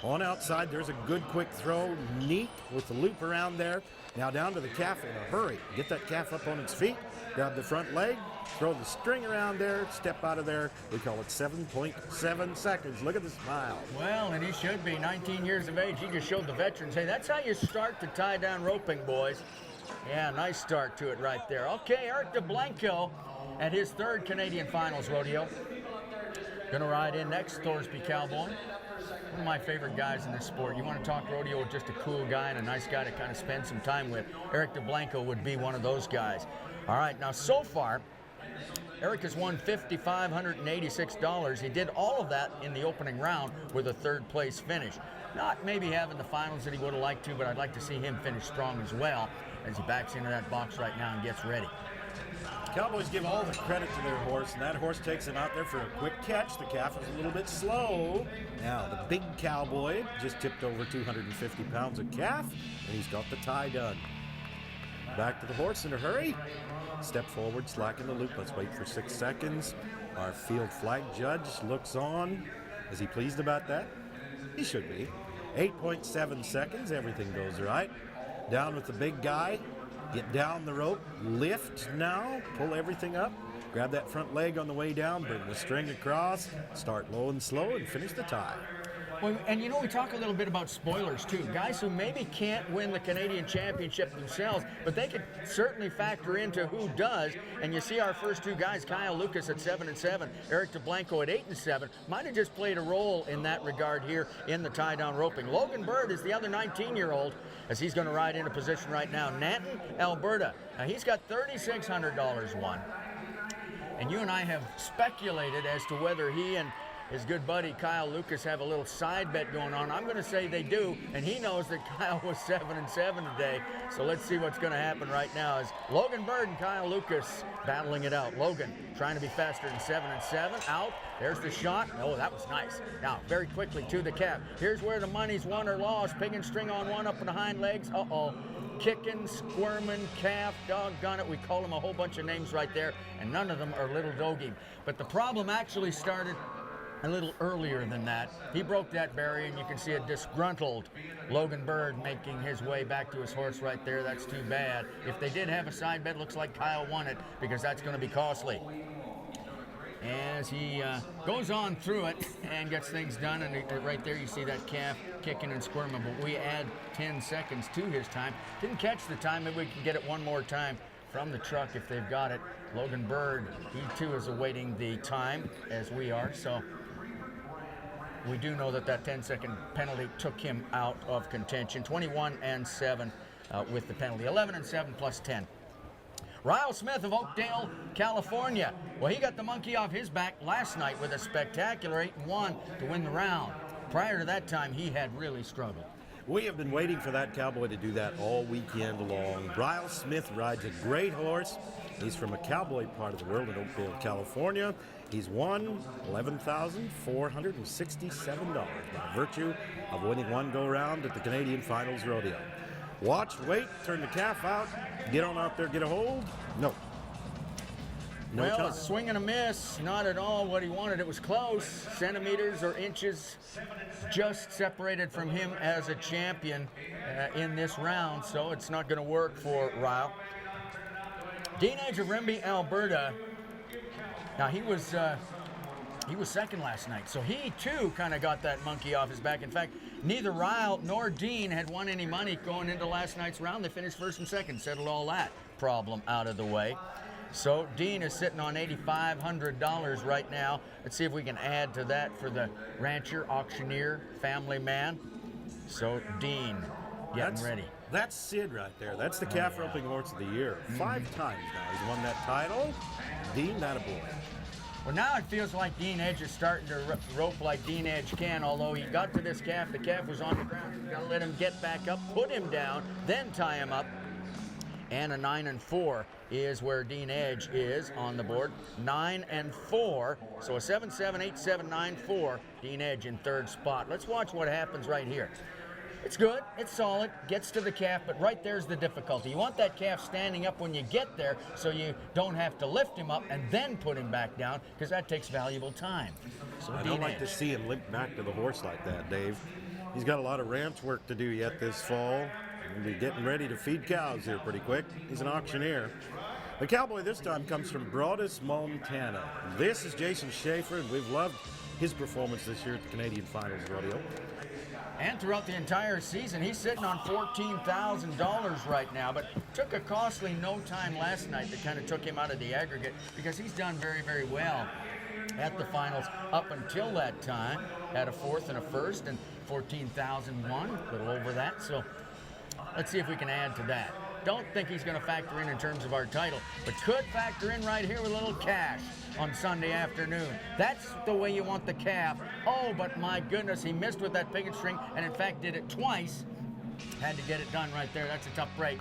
On outside, there's a good quick throw. Neat with the loop around there. Now down to the calf in a hurry. Get that calf up on its feet. Grab the front leg. Throw the string around there. Step out of there. We call it 7.7 seconds. Look at the smile. Well, and he should be 19 years of age. He just showed the veterans, hey, that's how you start to tie down roping, boys. Yeah, nice start to it right there. Okay, Eric DeBlanco at his third Canadian Finals Rodeo. Gonna ride in next, Thorsby Cowboy. One of my favorite guys in this sport. You want to talk rodeo with just a cool guy and a nice guy to kind of spend some time with. Eric DeBlanco would be one of those guys. All right, now so far, Eric has won $5,586. He did all of that in the opening round with a third place finish. Not maybe having the finals that he would have liked to, but I'd like to see him finish strong as well as he backs into that box right now and gets ready. Cowboys give all the credit to their horse, and that horse takes him out there for a quick catch. The calf is a little bit slow. Now, the big Cowboy just tipped over 250 pounds of calf, and he's got the tie done. Back to the horse in a hurry. Step forward, slacken the loop. Let's wait for 6 seconds. Our field flag judge looks on. Is he pleased about that? He should be. 8.7 seconds, everything goes right. Down with the big guy, get down the rope, lift now, pull everything up, grab that front leg on the way down, bring the string across, start low and slow, and finish the tie. Well, and you know, we talk a little bit about spoilers too. Guys who maybe can't win the Canadian Championship themselves, but they could certainly factor into who does. And you see our first two guys, Kyle Lucas at 7-7, Eric DeBlanco at 8-7, might have just played a role in that regard here in the tie-down roping. Logan Bird is the other 19-year-old, as he's going to ride into position right now. Nanton, Alberta. Now he's got $3,600 won. And you and I have speculated as to whether he and his good buddy Kyle Lucas have a little side bet going on. I'm going to say they do, and he knows that Kyle was 7-7 today. So let's see what's going to happen right now as Logan Bird and Kyle Lucas battling it out. Logan trying to be faster than 7-7. Out. There's the shot. Oh, that was nice. Now, very quickly to the cap. Here's where the money's won or lost. Pig and string on one up in the hind legs. Uh-oh. Kicking, squirming, calf, doggone it. We call him a whole bunch of names right there, and none of them are little doggy. But the problem actually started a little earlier than that. He broke that barrier, and you can see a disgruntled Logan Bird making his way back to his horse right there. That's too bad. If they did have a side bet, looks like Kyle won it, because that's going to be costly. As he goes on through it and gets things done, and right there you see that calf kicking and squirming, but we add 10 seconds to his time. Didn't catch the time. Maybe we can get it one more time from the truck if they've got it. Logan Bird, he too is awaiting the time as we are, so we do know that that 10-second penalty took him out of contention. 21-7 with the penalty. 11-7 plus 10. Ryle Smith of Oakdale, California. Well, he got the monkey off his back last night with a spectacular 8-1 to win the round. Prior to that time, he had really struggled. We have been waiting for that cowboy to do that all weekend long. Ryle Smith rides a great horse. He's from a cowboy part of the world in Oakdale, California. He's won $11,467 by virtue of winning one go-round at the Canadian Finals Rodeo. Watch, wait, turn the calf out, get on out there, get a hold. No. No well, time. a swing and a miss, not at all what he wanted. It was close, centimeters or inches just separated from him as a champion in this round, so it's not going to work for Ryle. Dean Edge of Rimbey, Alberta. Now he was second last night, so he too kind of got that monkey off his back. In fact, neither Ryle nor Dean had won any money going into last night's round. They finished first and second, settled all that problem out of the way. So Dean is sitting on $8,500 right now. Let's see if we can add to that for the rancher, auctioneer, family man. So Dean getting ready. That's Sid right there. That's the calf roping horse of the year. 5 times now he's won that title. Dean, that a boy. Well, now it feels like Dean Edge is starting to rope like Dean Edge can, although he got to this calf. The calf was on the ground. You've got to let him get back up, put him down, then tie him up. And a 9-4 is where Dean Edge is on the board. 9-4, so a 7-7, 8-7, 9-4. Dean Edge in third spot. Let's watch what happens right here. It's good, it's solid, gets to the calf, but right there's the difficulty. You want that calf standing up when you get there so you don't have to lift him up and then put him back down, because that takes valuable time. So I don't like to see him limp back to the horse like that, Dave. He's got a lot of ranch work to do yet this fall. He'll be getting ready to feed cows here pretty quick. He's an auctioneer. The cowboy this time comes from Broadus, Montana. This is Jason Schaefer, and we've loved his performance this year at the Canadian Finals Rodeo. And throughout the entire season, he's sitting on $14,000 right now, but took a costly no time last night that kind of took him out of the aggregate, because he's done very, very well at the finals up until that time. Had a fourth and a first and 14,001, a little over that. So let's see if we can add to that. Don't think he's going to factor in terms of our title, but could factor in right here with a little cash on Sunday afternoon. That's the way you want the calf. Oh, but my goodness, he missed with that picket string, and in fact did it twice. Had to get it done right there. That's a tough break.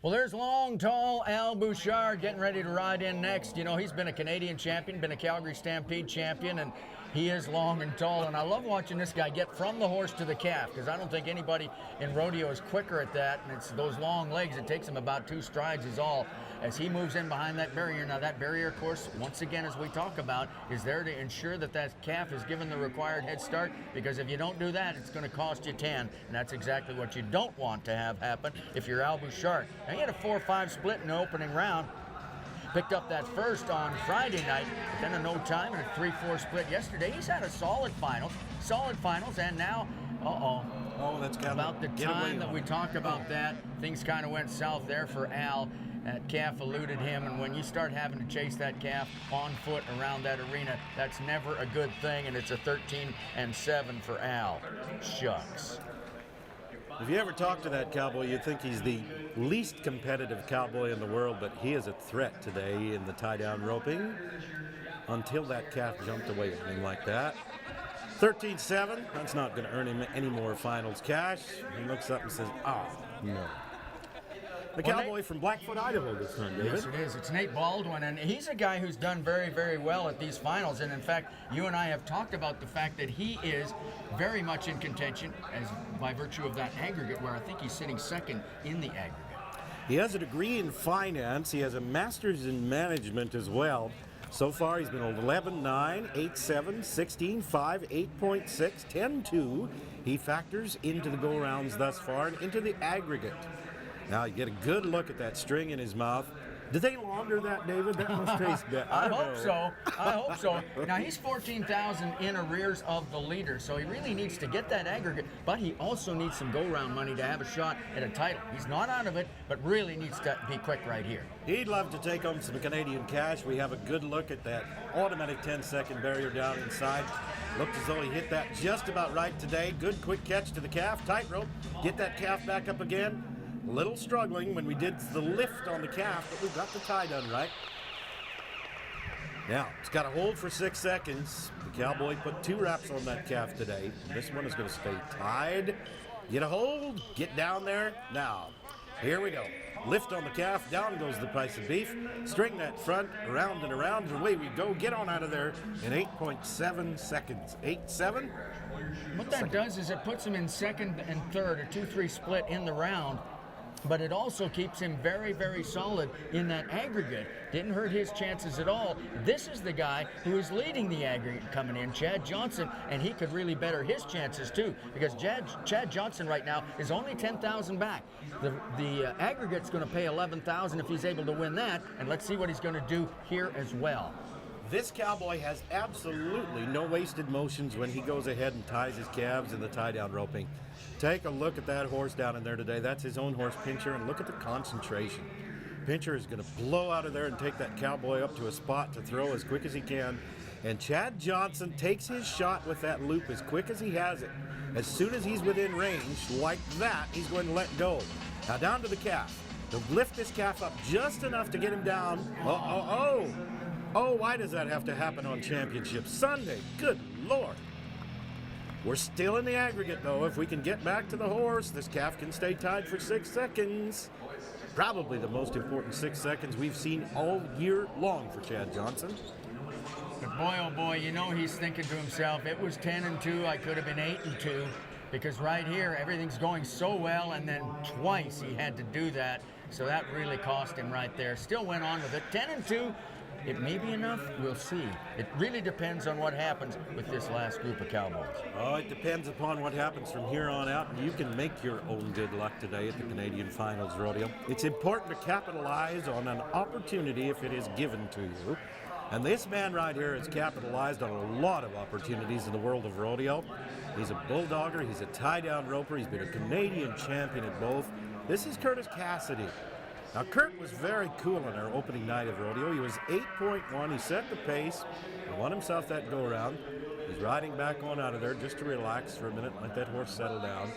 Well, there's long, tall Al Bouchard getting ready to ride in next. You know, he's been a Canadian champion, been a Calgary Stampede champion, and he is long and tall. And I love watching this guy get from the horse to the calf, because I don't think anybody in rodeo is quicker at that. And it's those long legs. It takes him about 2 strides is all as he moves in behind that barrier. Now, that barrier, of course, once again, as we talk about, is there to ensure that that calf is given the required head start, because if you don't do that, it's going to cost you 10, and that's exactly what you don't want to have happen if you're Al Bouchard. Now, he had a 4-5 split in the opening round. Picked up that first on Friday night, then a no time and a 3-4 split yesterday. He's had a solid finals, and now, Oh, that's got about the time that we talk about that, things kind of went south there for Al. That calf eluded him, and when you start having to chase that calf on foot around that arena, that's never a good thing, and it's a 13-7 for Al. Shucks. If you ever talk to that cowboy, you'd think he's the least competitive cowboy in the world, but he is a threat today in the tie-down roping until that calf jumped away at him like that. 13-7, that's not going to earn him any more finals cash. He looks up and says, oh, no. The cowboy from Blackfoot, Idaho this time, David. Yes, it is. It's Nate Baldwin, and he's a guy who's done very, very well at these finals. And in fact, you and I have talked about the fact that he is very much in contention as by virtue of that aggregate, where I think he's sitting second in the aggregate. He has a degree in finance. He has a master's in management as well. So far, he's been 11-9, 8-7, 16-5, 8.6, 10-2. He factors into the go-rounds thus far and into the aggregate. Now you get a good look at that string in his mouth. Did they launder that, David? That must taste better. I hope so. Now he's 14,000 in arrears of the leader, so he really needs to get that aggregate, but he also needs some go-round money to have a shot at a title. He's not out of it, but really needs to be quick right here. He'd love to take home some Canadian cash. We have a good look at that automatic 10-second barrier down inside. Looked as though he hit that just about right today. Good quick catch to the calf, tightrope. Get that calf back up again. A little struggling when we did the lift on the calf, but we got the tie done right. Now, it's got to hold for 6 seconds. The cowboy put 2 wraps on that calf today. This one is going to stay tied. Get a hold, get down there. Now, here we go. Lift on the calf, down goes the price of beef. String that front, around and around, and away we go. Get on out of there in 8.7 seconds. 8-7. What that does is it puts him in second and third, a 2-3 split in the round. But it also keeps him very, very solid in that aggregate. Didn't hurt his chances at all. This is the guy who is leading the aggregate coming in, Chad Johnson, and he could really better his chances too, because Chad Johnson right now is only 10,000 back. The aggregate's going to pay 11,000 if he's able to win that, and let's see what he's going to do here as well. This cowboy has absolutely no wasted motions when he goes ahead and ties his calves in the tie-down roping. Take a look at that horse down in there today. That's his own horse, Pincher, and look at the concentration. Pincher is going to blow out of there and take that cowboy up to a spot to throw as quick as he can. And Chad Johnson takes his shot with that loop as quick as he has it. As soon as he's within range, like that, he's going to let go. Now down to the calf. He'll lift this calf up just enough to get him down. Oh, why does that have to happen on Championship Sunday? Good Lord. We're still in the aggregate, though. If we can get back to the horse, this calf can stay tied for 6 seconds. Probably the most important 6 seconds we've seen all year long for Chad Johnson. But boy, oh boy, you know he's thinking to himself, it was 10-2, I could have been 8-2, because right here, everything's going so well, and then twice he had to do that, so that really cost him right there. Still went on with it, 10-2. It may be enough, we'll see. It really depends on what happens with this last group of cowboys. Oh, it depends upon what happens from here on out. You can make your own good luck today at the Canadian Finals Rodeo. It's important to capitalize on an opportunity if it is given to you. And this man right here has capitalized on a lot of opportunities in the world of rodeo. He's a bulldogger, he's a tie-down roper, he's been a Canadian champion at both. This is Curtis Cassidy. Now, Kurt was very cool on our opening night of rodeo. He was 8.1. He set the pace. He won himself that go-around. He's riding back on out of there just to relax for a minute, let that horse settle down.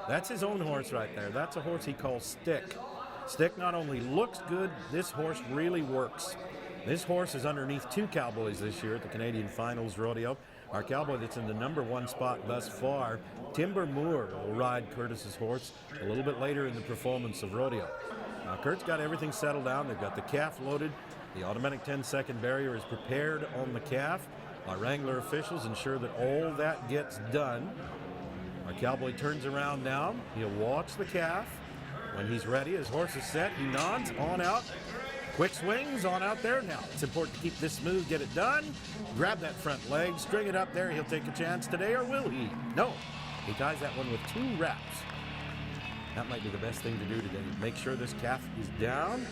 That's his own horse right there. That's a horse he calls Stick. Stick not only looks good, this horse really works. This horse is underneath 2 cowboys this year at the Canadian Finals Rodeo. Our cowboy that's in the #1 spot thus far, Timber Moore, will ride Curtis's horse a little bit later in the performance of rodeo. Now Kurt's got everything settled down. They've got the calf loaded. The automatic 10-second barrier is prepared on the calf. Our Wrangler officials ensure that all that gets done. Our cowboy turns around now. He'll watch the calf. When he's ready, his horse is set. He nods, on out. Quick swings, on out there. Now, it's important to keep this smooth, get it done. Grab that front leg, string it up there. He'll take a chance today, or will he? No. He ties that one with 2 wraps. That might be the best thing to do today. Make sure this calf is down.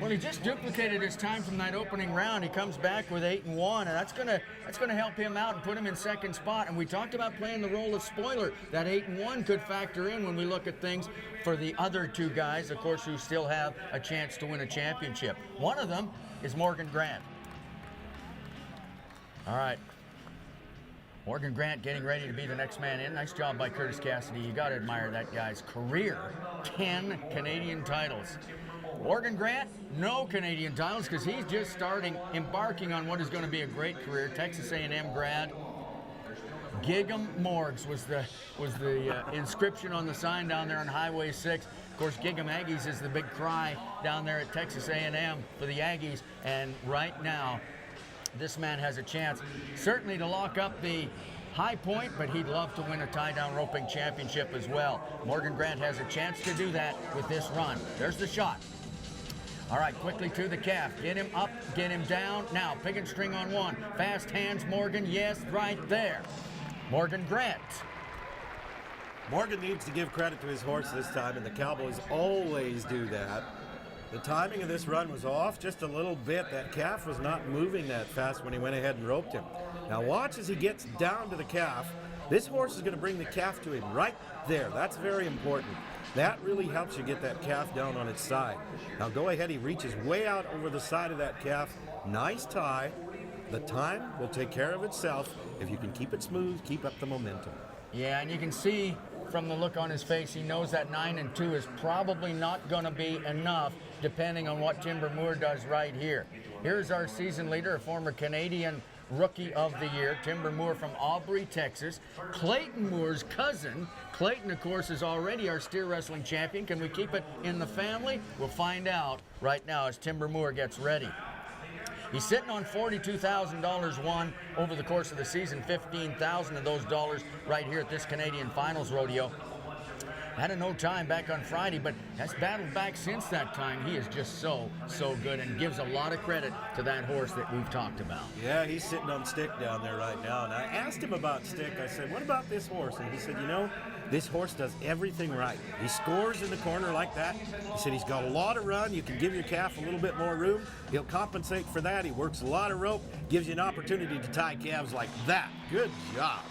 Well, he just duplicated his time from that opening round. He comes back with 8-1, and that's gonna help him out and put him in second spot. And we talked about playing the role of spoiler. That 8-1 could factor in when we look at things for the other 2 guys, of course, who still have a chance to win a championship. One of them is Morgan Grant. All right. Morgan Grant getting ready to be the next man in. Nice job by Curtis Cassidy. You got to admire that guy's career. 10 Canadian titles. Morgan Grant, no Canadian titles because he's just embarking on what is going to be a great career. Texas A&M grad. Gig'em Morgs was the inscription on the sign down there on Highway 6. Of course, Gig'em Aggies is the big cry down there at Texas A&M for the Aggies. And right now, this man has a chance certainly to lock up the high point, but he'd love to win a tie-down roping championship as well. Morgan Grant has a chance to do that with this run. There's the shot. All right, quickly to the calf. Get him up, get him down. Now, pick and string on one. Fast hands, Morgan. Yes, right there. Morgan Grant. Morgan needs to give credit to his horse this time, and the Cowboys always do that. The timing of this run was off just a little bit. That calf was not moving that fast when he went ahead and roped him. Now watch as he gets down to the calf. This horse is going to bring the calf to him right there. That's very important. That really helps you get that calf down on its side. Now go ahead, he reaches way out over the side of that calf. Nice tie. The time will take care of itself if you can keep it smooth, keep up the momentum. Yeah, and you can see from the look on his face, he knows that 9-2 is probably not going to be enough depending on what Timber Moore does right here. Here's our season leader, a former Canadian Rookie of the Year, Timber Moore from Aubrey, Texas. Clayton Moore's cousin. Clayton, of course, is already our steer wrestling champion. Can we keep it in the family? We'll find out right now as Timber Moore gets ready. He's sitting on $42,000 won over the course of the season, $15,000 of those dollars right here at this Canadian Finals Rodeo. Had a no time back on Friday, but has battled back since that time. He is just so good and gives a lot of credit to that horse that we've talked about. Yeah, he's sitting on Stick down there right now. And I asked him about Stick. I said, what about this horse? And he said, you know, this horse does everything right. He scores in the corner like that. He said he's got a lot of run. You can give your calf a little bit more room. He'll compensate for that. He works a lot of rope, gives you an opportunity to tie calves like that. Good job.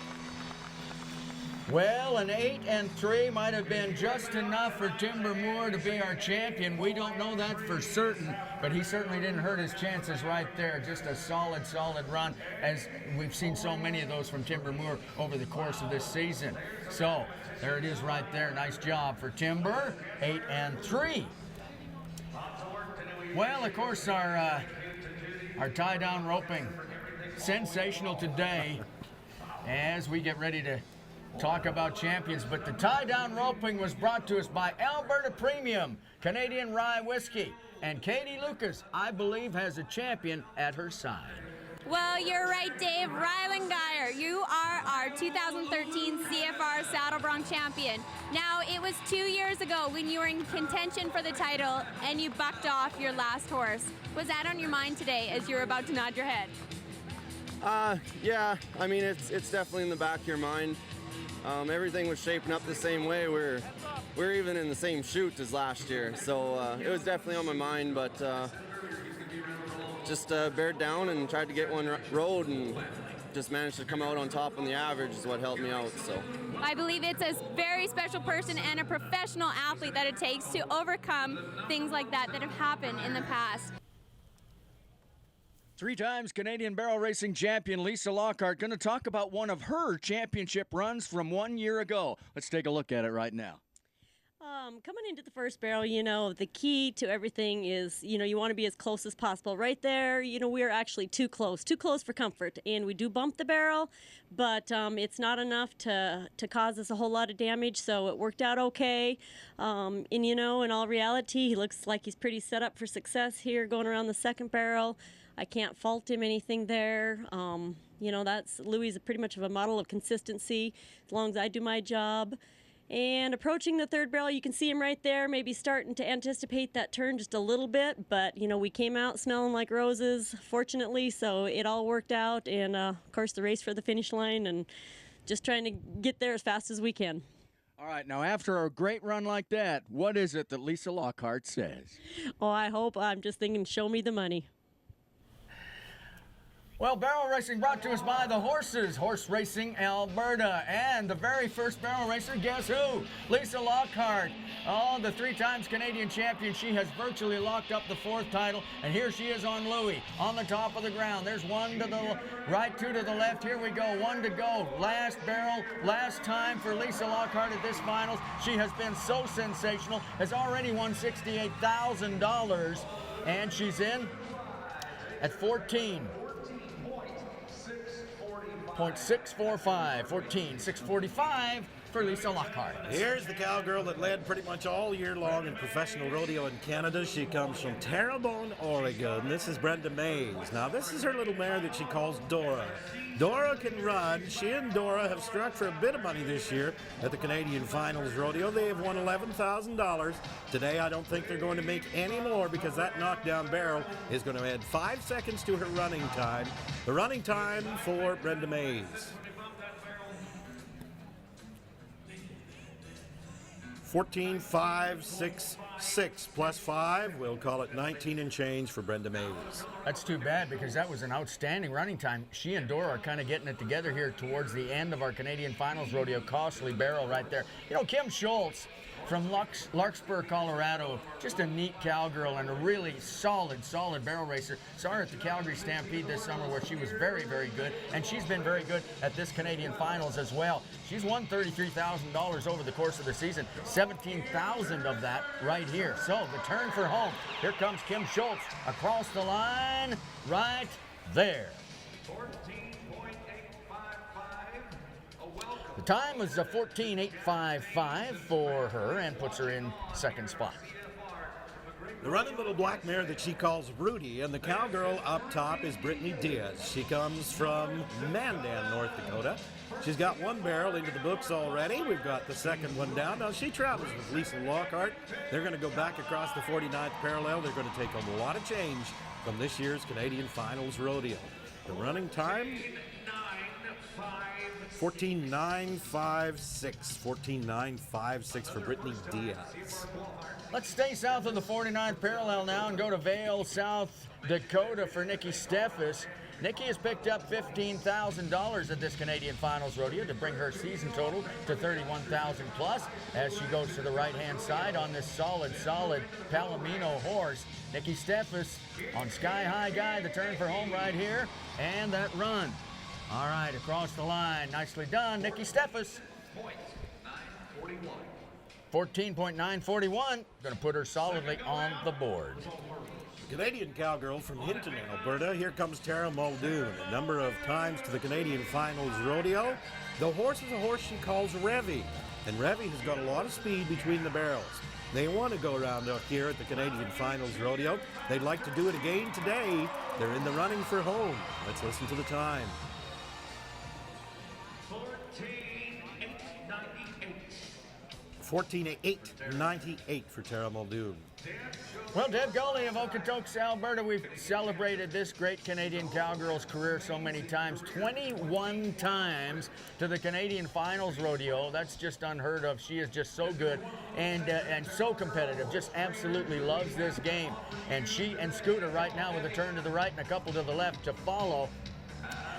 Well, an 8-3 might have been just enough for Timber Moore to be our champion. We don't know that for certain, but he certainly didn't hurt his chances right there. Just a solid run, as we've seen so many of those from Timber Moore over the course of this season. So, there it is right there. Nice job for Timber, 8-3. Well, of course, our tie-down roping, sensational today as we get ready to talk about champions, but the tie-down roping was brought to us by Alberta Premium Canadian Rye Whiskey, and Katie Lucas, I believe, has a champion at her side. Well, you're right, Dave. Rylan Geyer, you are our 2013 CFR Saddle Bronc champion. Now, it was 2 years ago when you were in contention for the title and you bucked off your last horse. Was that on your mind today as you were about to nod your head? Yeah, I mean, it's definitely in the back of your mind. Everything was shaping up the same way. We're even in the same chute as last year, so it was definitely on my mind. But just bared down and tried to get one rode, and just managed to come out on top on the average is what helped me out. So I believe it's a very special person and a professional athlete that it takes to overcome things like that have happened in the past. 3 times Canadian barrel racing champion Lisa Lockhart going to talk about one of her championship runs from 1 year ago. Let's take a look at it right now. Coming into the first barrel, the key to everything is, you want to be as close as possible. Right there, we are actually too close for comfort. And we do bump the barrel, but it's not enough to cause us a whole lot of damage, so it worked out okay. And, in all reality, he looks like he's pretty set up for success here going around the second barrel. I can't fault him anything there. Louis is pretty much of a model of consistency as long as I do my job. And approaching the third barrel, you can see him right there, maybe starting to anticipate that turn just a little bit. But, we came out smelling like roses, fortunately, so it all worked out. And, of course, the race for the finish line and just trying to get there as fast as we can. All right, now after a great run like that, what is it that Lisa Lockhart says? Oh, I'm just thinking, show me the money. Well, barrel racing brought to us by the Horses, Horse Racing Alberta. And the very first barrel racer, guess who? Lisa Lockhart. Oh, the 3 times Canadian champion. She has virtually locked up the 4th title. And here she is on Louis, on the top of the ground. There's 1 to the right, 2 to the left. Here we go, 1 to go. Last barrel, last time for Lisa Lockhart at this finals. She has been so sensational, has already won $68,000. And she's in at 14.645 for Lisa Lockhart. Here's the cowgirl that led pretty much all year long in professional rodeo in Canada. She comes from Terrebonne, Oregon. This is Brenda Mays. Now, this is her little mare that she calls Dora. Dora can run. She and Dora have struck for a bit of money this year at the Canadian Finals Rodeo. They have won $11,000. Today, I don't think they're going to make any more because that knockdown barrel is going to add 5 seconds to her running time. The running time for Brenda Mays. 14.566 plus 5. We'll call it 19 and change for Brenda Mays. That's too bad because that was an outstanding running time. She and Dora are kind of getting it together here towards the end of our Canadian Finals Rodeo. Costly barrel right there. Kim Schultz from Larkspur, Colorado, just a neat cowgirl and a really solid barrel racer. Saw her at the Calgary Stampede this summer where she was very, very good, and she's been very good at this Canadian Finals as well. She's won $33,000 over the course of the season, $17,000 of that right here. So the turn for home. Here comes Kim Schultz across the line right there. The time is a 14.855 for her and puts her in second spot. The running little black mare that she calls Rudy, and the cowgirl up top is Brittany Diaz. She comes from Mandan, North Dakota. She's got 1 barrel into the books already. We've got the second one down. Now, she travels with Lisa Lockhart. They're going to go back across the 49th parallel. They're going to take a lot of change from this year's Canadian Finals Rodeo. The running time, 14.956. 14.956 for Brittany Diaz. Let's stay south of the 49th parallel now and go to Vail, South Dakota for Nikki Steffes. Nikki has picked up $15,000 at this Canadian Finals Rodeo to bring her season total to $31,000 plus as she goes to the right-hand side on this solid Palomino horse. Nikki Steffes on Sky High Guy, the turn for home right here, and that run. All right, across the line, nicely done, Nikki Steffes. 14.941, going to put her solidly on the board. Canadian cowgirl from Hinton, Alberta. Here comes Tara Muldoon. A number of times to the Canadian Finals Rodeo. The horse is a horse she calls Revy, and Revy has got a lot of speed between the barrels. They want to go around up here at the Canadian Finals Rodeo. They'd like to do it again today. They're in the running for home. Let's listen to the time. 14.898 for Tara Muldoon. Well, Deb Gully of Okotoks, Alberta, we've celebrated this great Canadian cowgirl's career so many times. 21 times to the Canadian Finals Rodeo. That's just unheard of. She is just so good and so competitive. Just absolutely loves this game. And she and Scooter right now with a turn to the right and a couple to the left to follow.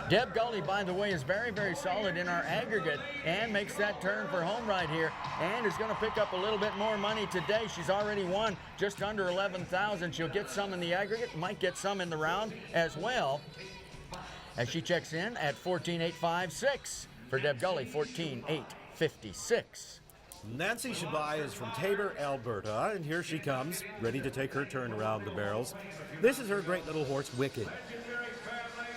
Deb Gully, by the way, is very, very solid in our aggregate and makes that turn for home right here and is going to pick up a little bit more money today. She's already won just under $11,000. She'll get some in the aggregate, might get some in the round as well as she checks in at 14.856 for Deb Gully, 14.856. Nancy Shabai is from Tabor, Alberta, and here she comes, ready to take her turn around the barrels. This is her great little horse, Wicked.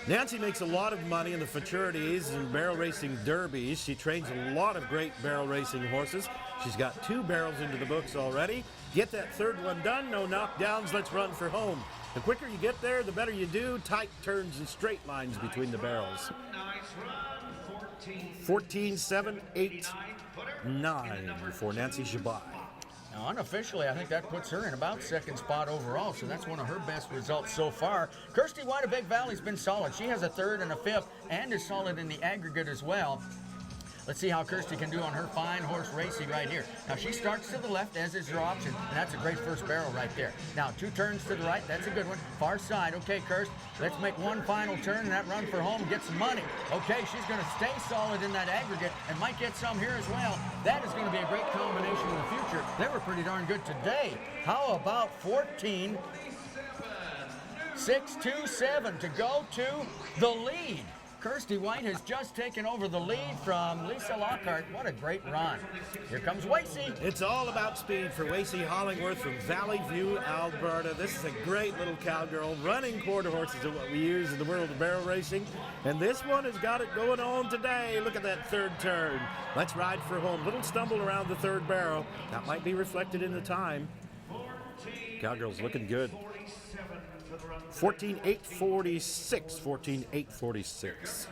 Nancy makes a lot of money in the futurities and barrel racing derbies. She trains a lot of great barrel racing horses. She's got 2 barrels into the books already. Get that third one done, no knockdowns, let's run for home. The quicker you get there, the better you do. Tight turns and straight lines between the barrels. 14, 7, 8, 9 for Nancy Shabai. Now, unofficially, I think that puts her in about second spot overall, so that's one of her best results so far. Kirsty White of Big Valley's been solid. She has a 3rd and a 5th and is solid in the aggregate as well. Let's see how Kirsty can do on her fine horse Racy right here. Now she starts to the left, as is her option, and that's a great first barrel right there. Now 2 turns to the right, that's a good one. Far side, okay, Kirst, let's make one final turn and that run for home, get some money. Okay, she's gonna stay solid in that aggregate and might get some here as well. That is gonna be a great combination in the future. They were pretty darn good today. How about 14, 6, 2, 7 to go to the lead. Kirsty White has just taken over the lead from Lisa Lockhart. What a great run. Here comes Wacy. It's all about speed for Wacy Hollingworth from Valley View, Alberta. This is a great little cowgirl. Running quarter horses are what we use in the world of barrel racing. And this one has got it going on today. Look at that 3rd turn. Let's ride for home. Little stumble around the 3rd barrel. That might be reflected in the time. Cowgirl's looking good. 14-8-46. 14-8-46.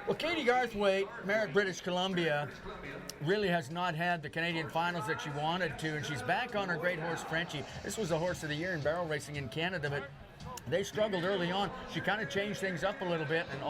Well, Katie Garthwaite, Merritt, British Columbia, really has not had the Canadian finals that she wanted to, and she's back on her great horse, Frenchie. This was the horse of the year in barrel racing in Canada, but they struggled early on. She kind of changed things up a little bit, and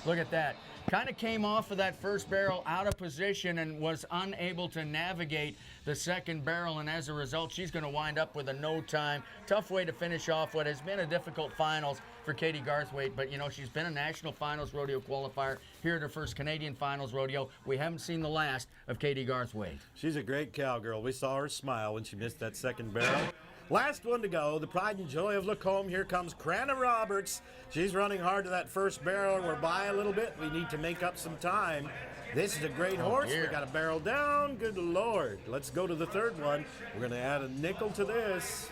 look at that. Kind of came off of that first barrel out of position and was unable to navigate the second barrel, and as a result, she's going to wind up with a no time. Tough way to finish off what has been a difficult finals for Katie Garthwaite, but you know, she's been a national finals rodeo qualifier here at her first Canadian finals rodeo. We haven't seen the last of Katie Garthwaite. She's a great cowgirl. We saw her smile when she missed that second barrel. Last one to go, the pride and joy of Lacombe. Here comes Cranna Roberts. She's running hard to that first barrel. We're by a little bit. We need to make up some time. This is a great horse. We got a barrel down. Good Lord. Let's go to the 3rd one. We're going to add a nickel to this.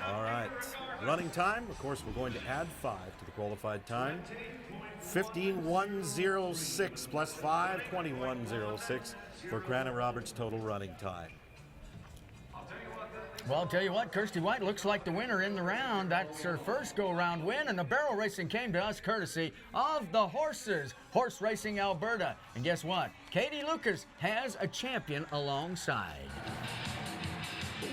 All right. Running time, of course, we're going to add 5 to the qualified time. 15:106 plus 5, 21:06 for Cranna Roberts' total running time. Well, I'll tell you what, Kirsty White looks like the winner in the round. That's her first go-round win, and the barrel racing came to us courtesy of the horses, Horse Racing Alberta. And guess what? Katie Lucas has a champion alongside.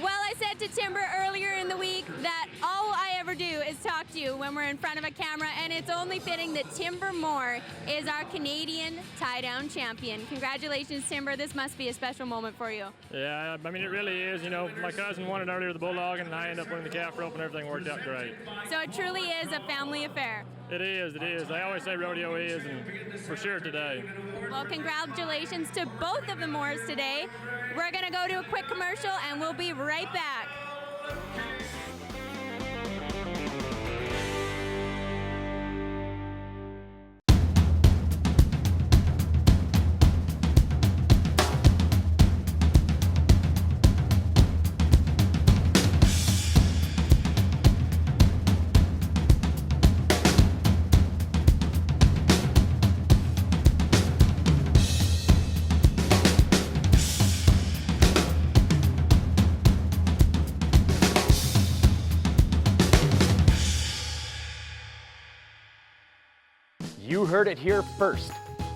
Well, I said to Timber earlier in the week that all I ever do is talk to you when we're in front of a camera, and it's only fitting that Timber Moore is our Canadian tie-down champion. Congratulations, Timber. This must be a special moment for you. Yeah, I mean, it really is. You know, my cousin won it earlier with the Bulldog, and I ended up winning the calf rope, and everything worked out great. So it truly is a family affair. It is, it is. I always say rodeo is, and for sure today. Well, congratulations to both of the Moores today. We're going to go to a quick commercial, and we'll be right back. You heard it here first.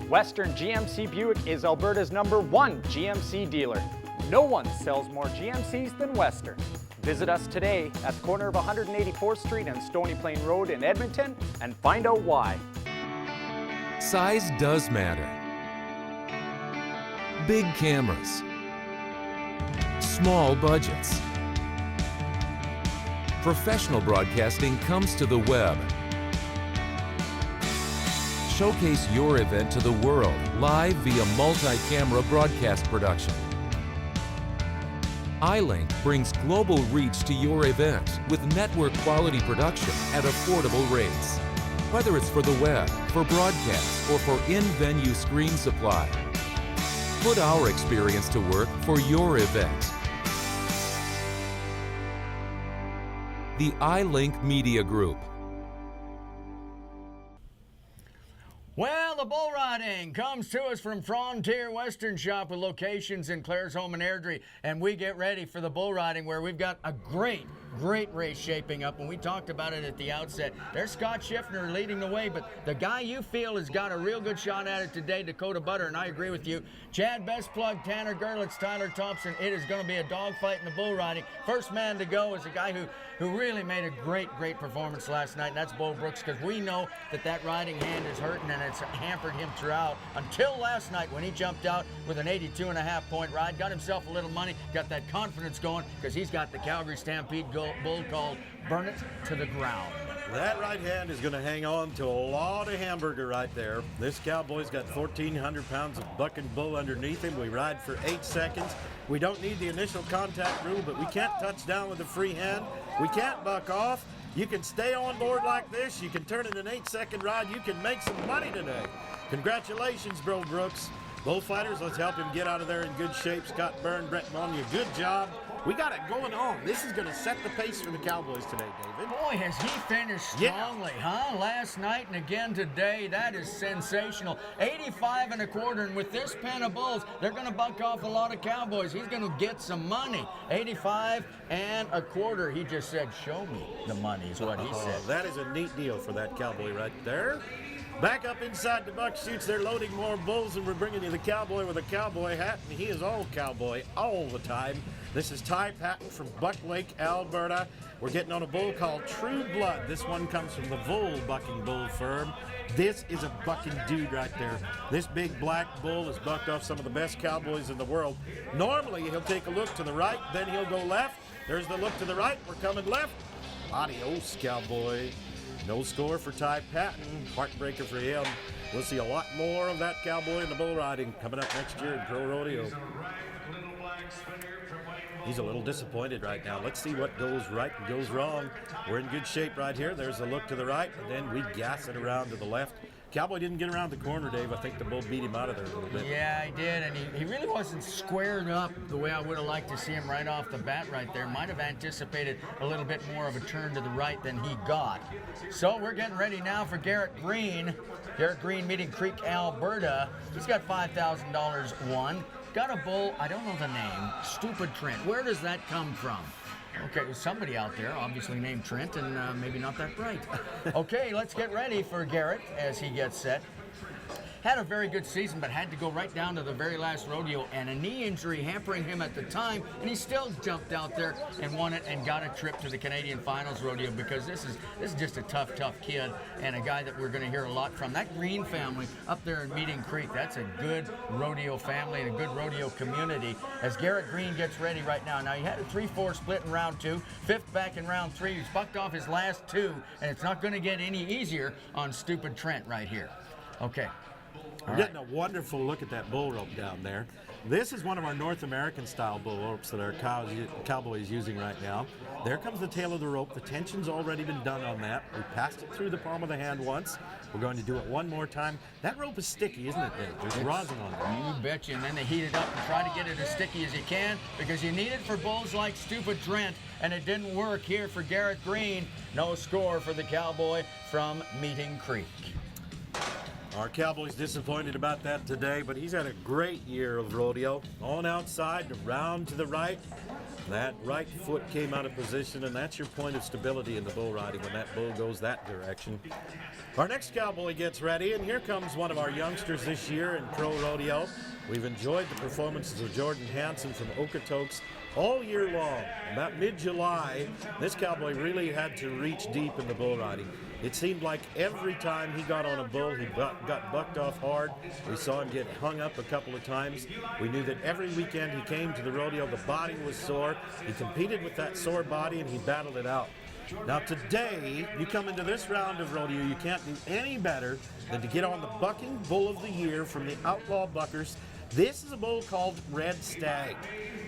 Western GMC Buick is Alberta's #1 GMC dealer. No one sells more GMCs than Western. Visit us today at the corner of 184th Street and Stony Plain Road in Edmonton and find out why. Size does matter. Big cameras. Small budgets. Professional broadcasting comes to the web. Showcase your event to the world live via multi-camera broadcast production. iLink brings global reach to your event with network quality production at affordable rates. Whether it's for the web, for broadcast, or for in-venue screen supply. Put our experience to work for your event. The iLink Media Group. Well, the bull riding comes to us from Frontier Western Shop with locations in Claresholm and Airdrie, and we get ready for the bull riding where we've got a great race shaping up, and we talked about it at the outset. There's Scott Schiffner leading the way, but the guy you feel has got a real good shot at it today, Dakota Butter, and I agree with you. Chad Bestplug, Tanner Gerlitz, Tyler Thompson, it is going to be a dogfight in the bull riding. First man to go is a guy who really made a great performance last night, and that's Bo Brooks, because we know that riding hand is hurting, and it's hampered him throughout until last night when he jumped out with an 82.5 point ride, got himself a little money, got that confidence going, because he's got the Calgary Stampede bull called Burn It to the Ground. That right hand is going to hang on to a lot of hamburger right there. This cowboy's got 1,400 pounds of bucking bull underneath him. We ride for 8 seconds. We don't need the initial contact rule, but we can't touch down with a free hand. We can't buck off. You can stay on board like this. You can turn it an 8-second ride. You can make some money today. Congratulations, Bro Brooks. Bullfighters, let's help him get out of there in good shape. Scott Byrne, Brett Monia, good job. We got it going on. This is going to set the pace for the Cowboys today, David. Boy, has he finished strongly, huh? Last night and again today. That is sensational. 85 1/4, and with this pen of bulls, they're going to buck off a lot of Cowboys. He's going to get some money. 85 1/4. He just said, show me the money is what he said. That is a neat deal for that cowboy right there. Back up inside the buck chutes, they're loading more bulls, and we're bringing you the cowboy with a cowboy hat, and he is all cowboy all the time. This is Ty Patton from Buck Lake, Alberta. We're getting on a bull called True Blood. This one comes from the Vole Bucking Bull Firm. This is a bucking dude right there. This big black bull has bucked off some of the best cowboys in the world. Normally, he'll take a look to the right, then he'll go left. There's the look to the right. We're coming left. Adios, cowboy. No score for Ty Patton. Heartbreaker for him. We'll see a lot more of that cowboy in the bull riding coming up next year in Pro Rodeo. He's a little disappointed right now. Let's see what goes right and goes wrong. We're in good shape right here. There's a look to the right, and then we gas it around to the left. Cowboy didn't get around the corner, Dave. I think the bull beat him out of there a little bit. Yeah, he did, and he really wasn't squared up the way I would have liked to see him right off the bat right there. Might have anticipated a little bit more of a turn to the right than he got. So we're getting ready now for Garrett Green. Garrett Green, Meeting Creek, Alberta. He's got $5,000 won. Got a bull, I don't know the name, Stupid Trent. Where does that come from? Okay, there's somebody out there, obviously named Trent, and maybe not that bright. Okay, let's get ready for Garrett as he gets set. Had a very good season, but had to go right down to the very last rodeo, and a knee injury hampering him at the time, and he still jumped out there and won it and got a trip to the Canadian Finals rodeo, because this is just a tough kid and a guy that we're going to hear a lot from. That Green family up there in Meeting Creek, that's a good rodeo family and a good rodeo community as Garrett Green gets ready right now. Now, he had a 3-4 split in round 2, 5th back in round 3. He's bucked off his last 2, and it's not going to get any easier on Stupid Trent right here. Okay. We're getting a wonderful look at that bull rope down there. This is one of our North American style bull ropes that our cowboy is using right now. There comes the tail of the rope. The tension's already been done on that. We passed it through the palm of the hand once. We're going to do it one more time. That rope is sticky, isn't it, Dave? There's rosin on there. You betcha. And then they heat it up and try to get it as sticky as you can, because you need it for bulls like Stupid Trent, and it didn't work here for Garrett Green. No score for the cowboy from Meeting Creek. Our cowboy's disappointed about that today, but he's had a great year of rodeo. On outside, around to the right. That right foot came out of position, and that's your point of stability in the bull riding when that bull goes that direction. Our next cowboy gets ready, and here comes one of our youngsters this year in Pro Rodeo. We've enjoyed the performances of Jordan Hansen from Okotoks all year long. About mid-July, this cowboy really had to reach deep in the bull riding. It seemed like every time he got on a bull, he got bucked off hard. We saw him get hung up a couple of times. We knew that every weekend he came to the rodeo, the body was sore. He competed with that sore body, and he battled it out. Now today, you come into this round of rodeo, you can't do any better than to get on the Bucking Bull of the Year from the Outlaw Buckers. This is a bull called Red Stag.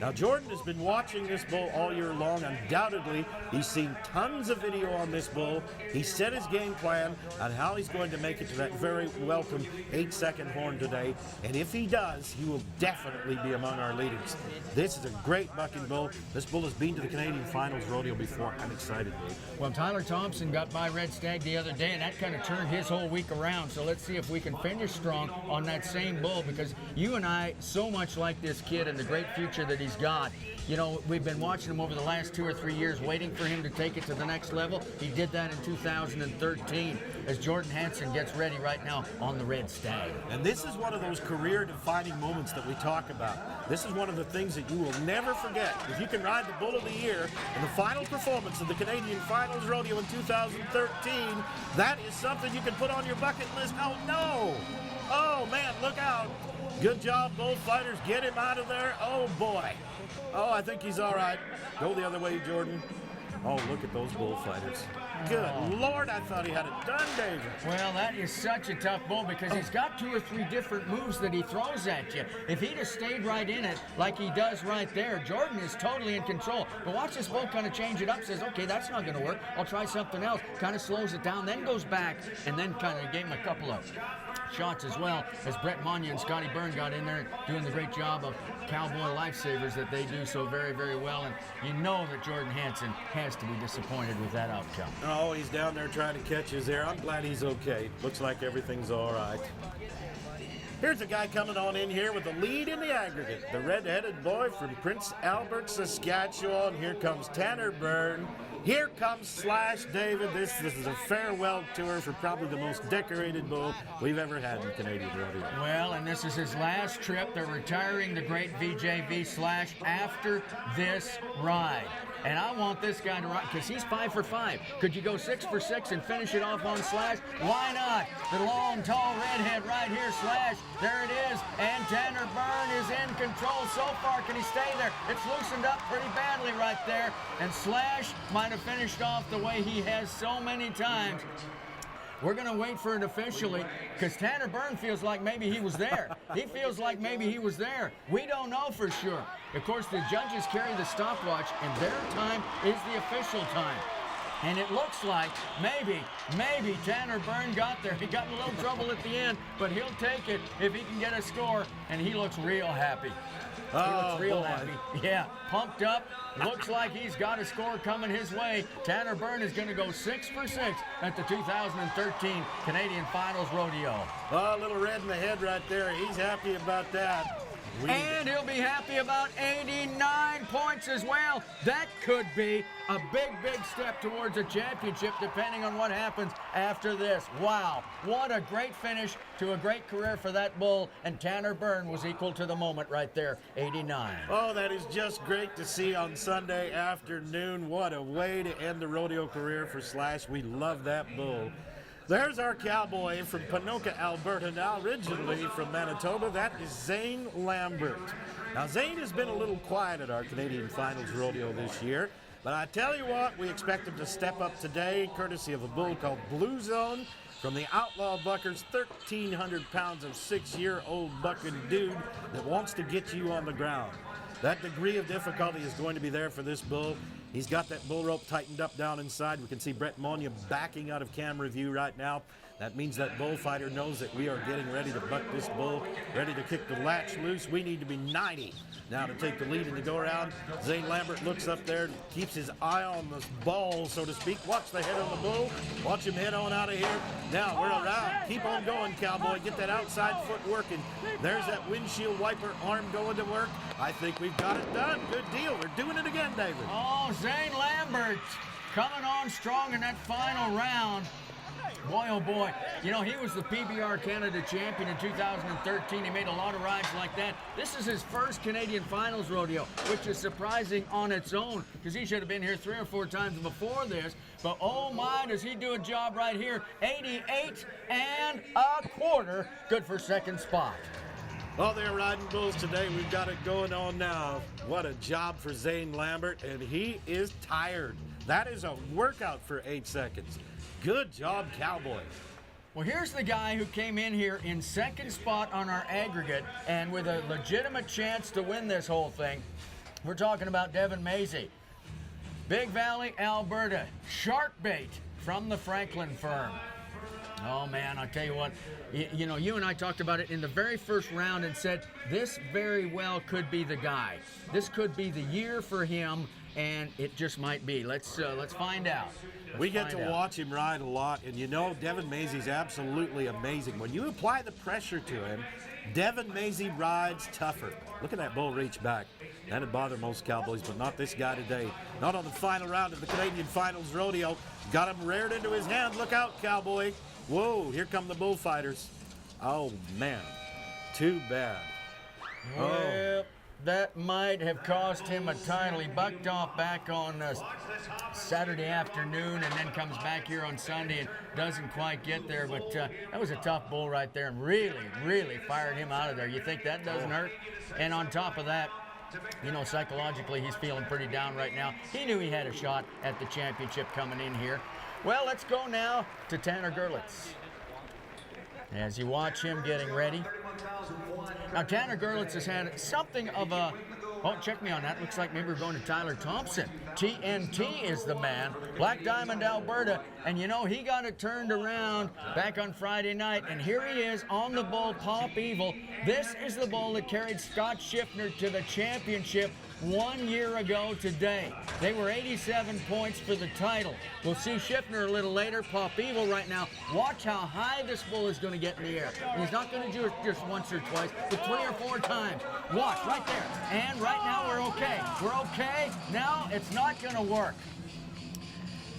Now, Jordan has been watching this bull all year long. Undoubtedly, he's seen tons of video on this bull. He set his game plan on how he's going to make it to that very welcome 8-second horn today. And if he does, he will definitely be among our leaders. This is a great bucking bull. This bull has been to the Canadian Finals Rodeo before. I'm excited, Dave. Well, Tyler Thompson got by Red Stag the other day, and that kind of turned his whole week around. So let's see if we can finish strong on that same bull, because you and I so much like this kid and the great future that he's got. You know, we've been watching him over the last 2 or 3 years, waiting for him to take it to the next level. He did that in 2013 as Jordan Hansen gets ready right now on the Red Stag. And this is one of those career-defining moments that we talk about. This is one of the things that you will never forget. If you can ride the Bull of the Year in the final performance of the Canadian Finals Rodeo in 2013, that is something you can put on your bucket list. Oh, no! Oh, man, look out. Good job, bullfighters. Get him out of there. Oh, boy. Oh, I think he's all right. Go the other way, Jordan. Oh, look at those bullfighters. Good Lord, I thought he had it done, David. Well, that is such a tough bull because he's got 2 or 3 different moves that he throws at you. If he'd have stayed right in it like he does right there, Jordan is totally in control. But watch this bull kind of change it up, says, okay, that's not going to work. I'll try something else. Kind of slows it down, then goes back, and then kind of gave him a couple of shots as well as Brett Monia and Scotty Byrne got in there doing the great job of cowboy lifesavers that they do so very, very well. And you know that Jordan Hansen has to be disappointed with that outcome. Oh, he's down there trying to catch his air. I'm glad he's okay. Looks like everything's all right. Here's a guy coming on in here with the lead in the aggregate. The red-headed boy from Prince Albert, Saskatchewan. Here comes Tanner Byrne. Here comes Slash David. This is a farewell tour for probably the most decorated bull we've ever had in Canadian Rodeo. Well, and this is his last trip. They're retiring the great VJV Slash after this ride. And I want this guy to ride because he's 5 for 5. Could you go 6 for 6 and finish it off on Slash? Why not? The long, tall redhead right here, Slash. There it is. And Tanner Byrne is in control so far. Can he stay there? It's loosened up pretty badly right there. And Slash might have finished off the way he has so many times. We're going to wait for it officially because Tanner Byrne feels like maybe he was there. He feels like maybe he was there. We don't know for sure. Of course, the judges carry the stopwatch, and their time is the official time. And it looks like maybe Tanner Byrne got there. He got in a little trouble at the end, but he'll take it if he can get a score, and he looks real happy. He looks real happy. Yeah, pumped up. Looks like he's got a score coming his way. Tanner Byrne is going to go 6 for 6 at the 2013 Canadian Finals Rodeo. Oh, a little red in the head right there. He's happy about that. And he'll be happy about 89 points as well. That could be a big, big step towards a championship depending on what happens after this. Wow, what a great finish to a great career for that bull. And Tanner Byrne was equal to the moment right there, 89. Oh, that is just great to see on Sunday afternoon. What a way to end the rodeo career for Slash. We love that bull. There's our cowboy from Ponoka, Alberta, now originally from Manitoba. That is Zane Lambert. Now, Zane has been a little quiet at our Canadian Finals Rodeo this year, but I tell you what, we expect him to step up today, courtesy of a bull called Blue Zone from the Outlaw Buckers, 1,300 pounds of 6-year-old bucking dude that wants to get you on the ground. That degree of difficulty is going to be there for this bull. He's got that bull rope tightened up down inside. We can see Brett Monia backing out of camera view right now. That means that bullfighter knows that we are getting ready to buck this bull, ready to kick the latch loose. We need to be 90 now to take the lead in the go-around. Zane Lambert looks up there, keeps his eye on the ball, so to speak. Watch the head on the bull. Watch him head on out of here. Now we're around. Keep on going, cowboy. Get that outside foot working. There's that windshield wiper arm going to work. I think we've got it done. Good deal. We're doing it again, David. Oh, Zane Lambert coming on strong in that final round. Boy, oh boy. You know, he was the PBR Canada champion in 2013. He made a lot of rides like that. This is his first Canadian Finals Rodeo, which is surprising on its own because he should have been here 3 or 4 times before this. But oh my, does he do a job right here. 88 1/4. Good for second spot. Well, they're riding bulls today. We've got it going on now. What a job for Zane Lambert, and he is tired. That is a workout for 8 seconds. Good job, cowboy. Well, here's the guy who came in here in second spot on our aggregate and with a legitimate chance to win this whole thing. We're talking about Devin Mazie. Big Valley, Alberta. Shark bait from the Franklin firm. Oh, man, I'll tell you what. You know, you and I talked about it in the very first round and said this very well could be the guy. This could be the year for him, and it just might be. Let's find out. We get to watch him ride a lot, and you know Devin Mazie's absolutely amazing. When you apply the pressure to him, Devin Mazie rides tougher. Look at that bull reach back. That'd bother most cowboys, but not this guy today. Not on the final round of the Canadian Finals Rodeo. Got him reared into his hand. Look out, cowboy. Whoa, here come the bullfighters. Oh, man. Too bad. Well, that might have cost him a title. He bucked off back on Saturday afternoon and then comes back here on Sunday and doesn't quite get there. But that was a tough bull right there and really, really fired him out of there. You think that doesn't hurt? And on top of that, you know, psychologically, he's feeling pretty down right now. He knew he had a shot at the championship coming in here. Well, let's go now to Tanner Gerlitz as you watch him getting ready. Now, Tanner Gerlitz has had something of a, oh, check me on that. Looks like maybe we're going to Tyler Thompson. TNT is the man. Black Diamond, Alberta. And, you know, he got it turned around back on Friday night. And here he is on the bull, Pop Evil. This is the bull that carried Scott Schiffner to the championship 1 year ago today. They were 87 points for the title. We'll see Schiffner a little later. Pop Evil right now. Watch how high this bull is going to get in the air. And he's not going to do it just once or twice, but 3 or 4 times. Watch right there. And right now we're okay. We're okay. Now it's not going to work.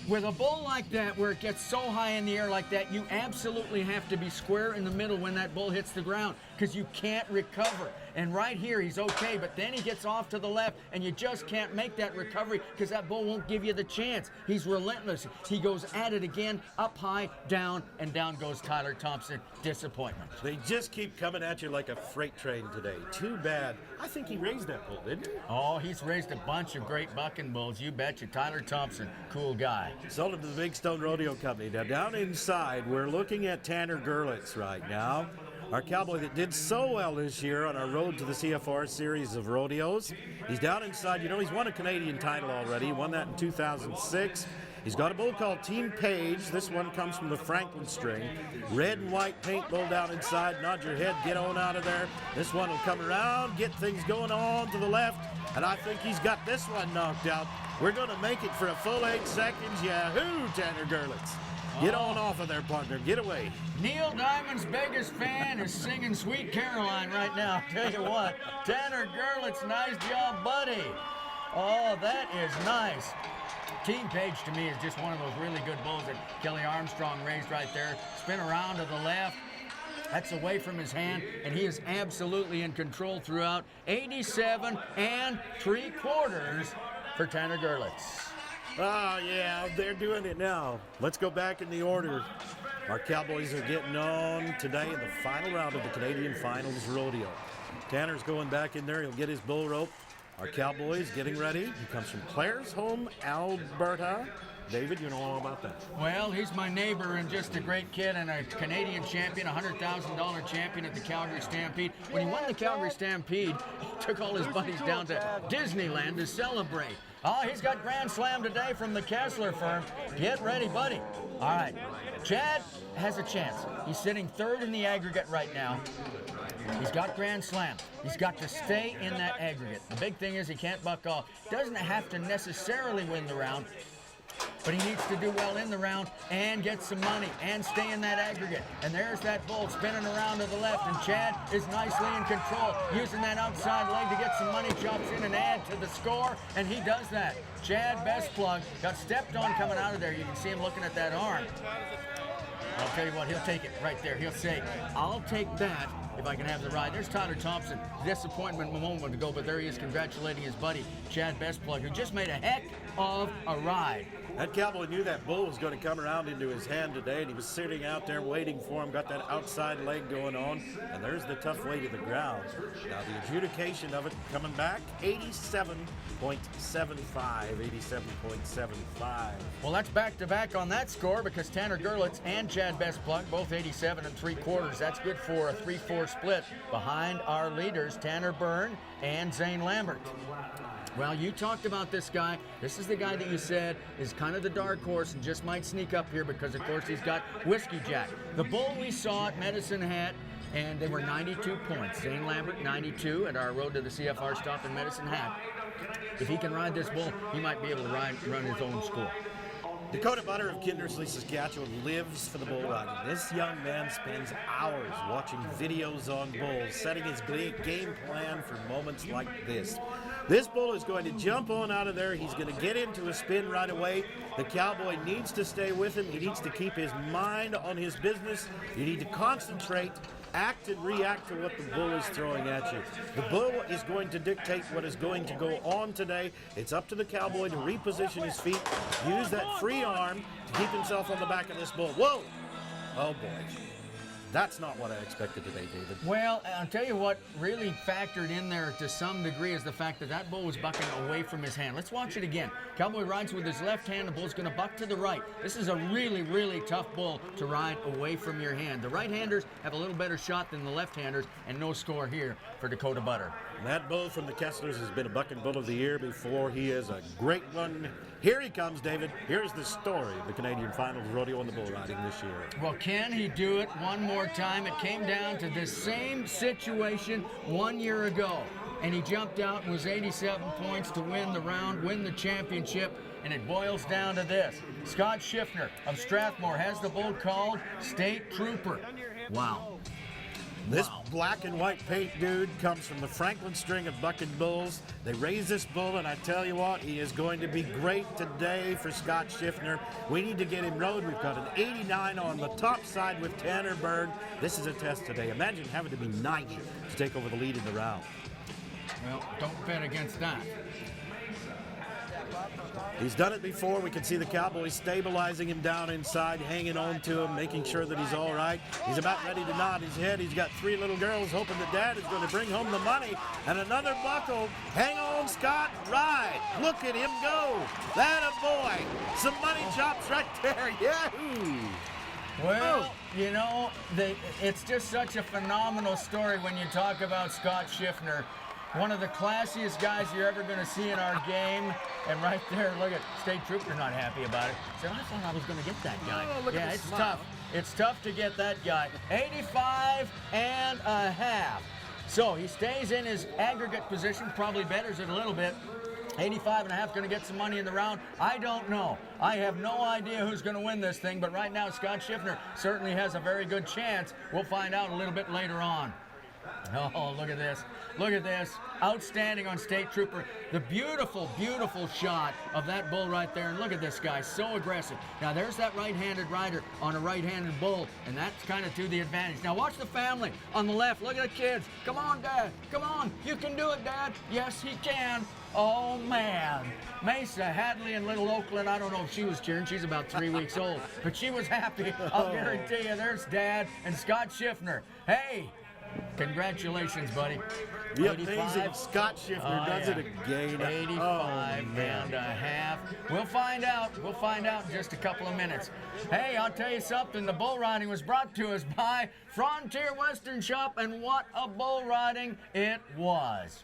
With a bull like that, where it gets so high in the air like that, you absolutely have to be square in the middle when that bull hits the ground because you can't recover. And right here, he's okay, but then he gets off to the left, and you just can't make that recovery because that bull won't give you the chance. He's relentless. He goes at it again, up high, down, and down goes Tyler Thompson. Disappointment. They just keep coming at you like a freight train today. Too bad. I think he raised that bull, didn't he? Oh, he's raised a bunch of great bucking bulls. You betcha. Tyler Thompson, cool guy. Sold him to the Big Stone Rodeo Company. Now, down inside, we're looking at Tanner Gerlitz right now. Our cowboy that did so well this year on our road to the CFR series of rodeos. He's down inside. You know, he's won a Canadian title already. He won that in 2006. He's got a bull called Team Page. This one comes from the Franklin string. Red and white paint bull down inside. Nod your head, get on out of there. This one will come around, get things going on to the left, and I think he's got this one knocked out. We're going to make it for a full 8 seconds. Yahoo, Tanner Gerlitz. Get on off of there, partner. Get away. Neil Diamond's biggest fan is singing Sweet Caroline right now. Tell you what, Tanner Gerlitz, nice job, buddy. Oh, that is nice. Team Page, to me, is just one of those really good bulls that Kelly Armstrong raised right there. Spin around to the left. That's away from his hand, and he is absolutely in control throughout. 87 3/4 for Tanner Gerlitz. Oh, yeah, they're doing it now. Let's go back in the order. Our Cowboys are getting on today in the final round of the Canadian Finals Rodeo. Tanner's going back in there. He'll get his bull rope. Our Cowboys getting ready. He comes from Claresholm, Alberta. David, you know all about that. Well, he's my neighbor and just a great kid and a Canadian champion, a $100,000 champion at the Calgary Stampede. When he won the Calgary Stampede, he took all his buddies down to Disneyland to celebrate. Oh, he's got Grand Slam today from the Kessler firm. Get ready, buddy. All right, Chad has a chance. He's sitting 3rd in the aggregate right now. He's got Grand Slam. He's got to stay in that aggregate. The big thing is he can't buck off. Doesn't have to necessarily win the round, but he needs to do well in the round and get some money and stay in that aggregate. And there's that bull spinning around to the left, and Chad is nicely in control, using that outside leg to get some money, chops in and add to the score, and he does that. Chad Best Plug got stepped on coming out of there. You can see him looking at that arm. I'll tell you what, he'll take it right there. He'll say, I'll take that if I can have the ride. There's Tyler Thompson. Disappointment a moment ago, but there he is congratulating his buddy, Chad Bestplug, who just made a heck of a ride. That cowboy knew that bull was going to come around into his hand today, and he was sitting out there waiting for him, got that outside leg going on, and there's the tough way to the ground. Now the adjudication of it coming back, 87.75, 87.75. Well, that's back-to-back on that score because Tanner Gerlitz and Chad Bestplug, both 87 3/4. That's good for a 3-4 split behind our leaders, Tanner Byrne and Zane Lambert. Well, you talked about this guy. This is the guy that you said is kind of the dark horse and just might sneak up here because, of course, he's got Whiskey Jack. The bull we saw at Medicine Hat, and they were 92 points. Zane Lambert, 92 at our Road to the CFR stop in Medicine Hat. If he can ride this bull, he might be able to run his own score. Dakota Butter of Kindersley, Saskatchewan lives for the bull riding. This young man spends hours watching videos on bulls, setting his game plan for moments like this. This bull is going to jump on out of there. He's going to get into a spin right away. The cowboy needs to stay with him. He needs to keep his mind on his business. You need to concentrate, act and react to what the bull is throwing at you. The bull is going to dictate what is going to go on today. It's up to the cowboy to reposition his feet, use that free arm to keep himself on the back of this bull. Whoa! Oh boy. That's not what I expected today, David. Well, I'll tell you what really factored in there to some degree is the fact that that bull was bucking away from his hand. Let's watch it again. Cowboy rides with his left hand. The bull's going to buck to the right. This is a really, really tough bull to ride away from your hand. The right-handers have a little better shot than the left-handers, and no score here for Dakota Butter. And that bull from the Kesslers has been a bucking bull of the year before. He is a great one. Here he comes, David. Here's the story of the Canadian Finals Rodeo and the bull riding this year. Well, can he do it one more time? It came down to this same situation 1 year ago, and he jumped out and was 87 points to win the round, win the championship, and it boils down to this. Scott Schiffner of Strathmore has the bull called State Trooper. Wow. This black and white paint dude comes from the Franklin string of bucking bulls. They raise this bull, and I tell you what, he is going to be great today for Scott Schiffner. We need to get him rode. We've got an 89 on the top side with Tanner Byrne. This is a test today. Imagine having to be 90 to take over the lead in the round. Well, don't bet against that. He's done it before. We can see the Cowboys stabilizing him down inside, hanging on to him, making sure that he's all right. He's about ready to nod his head. He's got three little girls hoping that Dad is going to bring home the money. And another buckle. Hang on, Scott. Ride. Look at him go. That a boy. Some money chops right there. Yahoo! Well, you know, it's just such a phenomenal story when you talk about Scott Schiffner. One of the classiest guys you're ever going to see in our game. And right there, look at State Trooper not happy about it. Said, I thought I was going to get that guy. Oh, look yeah, at it's smile. tough. It's tough to get that guy. 85.5. So he stays in his aggregate position, probably betters it a little bit. 85.5 going to get some money in the round. I don't know. I have no idea who's going to win this thing, but right now Scott Schiffner certainly has a very good chance. We'll find out a little bit later on. Oh, look at this. Look at this. Outstanding on State Trooper. The beautiful, beautiful shot of that bull right there. And look at this guy, so aggressive. Now, there's that right-handed rider on a right-handed bull, and that's kind of to the advantage. Now, watch the family on the left. Look at the kids. Come on, Dad. Come on. You can do it, Dad. Yes, he can. Oh, man. Mesa, Hadley, and Little Oakland, I don't know if she was cheering. She's about 3 weeks old. But she was happy. I'll guarantee you. There's Dad and Scott Schiffner. Hey. Congratulations, buddy. The amazing Scott Schiffner does it again. 85.5. We'll find out. We'll find out in just a couple of minutes. Hey, I'll tell you something. The bull riding was brought to us by Frontier Western Shop, and what a bull riding it was.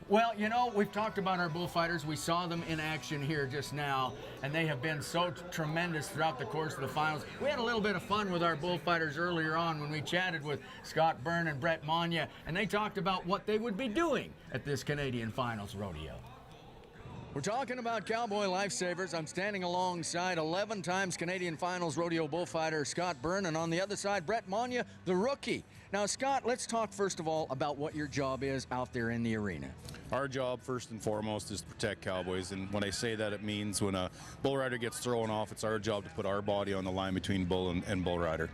Well, you know, we've talked about our bullfighters. We saw them in action here just now, and they have been so tremendous throughout the course of the finals. We had a little bit of fun with our bullfighters earlier on when we chatted with Scott Byrne and Brett Monya, and they talked about what they would be doing at this Canadian Finals Rodeo. We're talking about Cowboy Lifesavers. I'm standing alongside 11 times Canadian Finals Rodeo bullfighter Scott Byrne, and on the other side, Brett Monya, the rookie. Now, Scott, let's talk first of all about what your job is out there in the arena. Our job, first and foremost, is to protect cowboys, and when I say that, it means when a bull rider gets thrown off, it's our job to put our body on the line between bull and bull rider.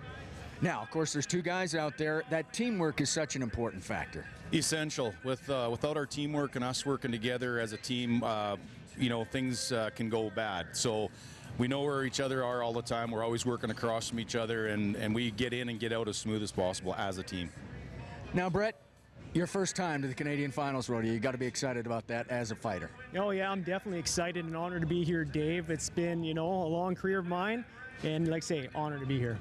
Now, of course, there's two guys out there. That teamwork is such an important factor. Essential. Without our teamwork and us working together as a team, you know, things can go bad. So we know where each other are all the time. We're always working across from each other, and we get in and get out as smooth as possible as a team. Now, Brett, your first time to the Canadian Finals Rodeo. You got to be excited about that as a fighter. Oh yeah, I'm definitely excited and honored to be here, Dave. It's been, you know, a long career of mine, and like I say, honored to be here.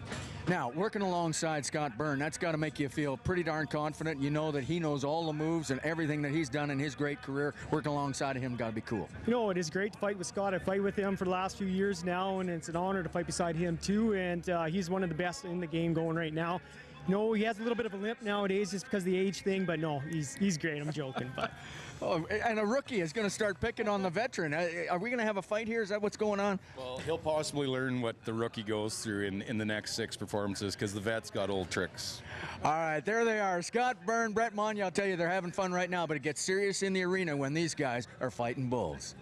Now, working alongside Scott Byrne, that's got to make you feel pretty darn confident. You know that he knows all the moves and everything that he's done in his great career. Working alongside of him got to be cool. You know, it is great to fight with Scott. I fight with him for the last few years now, and it's an honor to fight beside him too. And he's one of the best in the game going right now. No, he has a little bit of a limp nowadays just because of the age thing, but no, he's great. I'm joking, but. Oh, and a rookie is going to start picking on the veteran. Are we going to have a fight here? Is that what's going on? Well, he'll possibly learn what the rookie goes through in the next 6 performances because the vet's got old tricks. All right, there they are. Scott Byrne, Brett Monye. I'll tell you, they're having fun right now, but it gets serious in the arena when these guys are fighting bulls.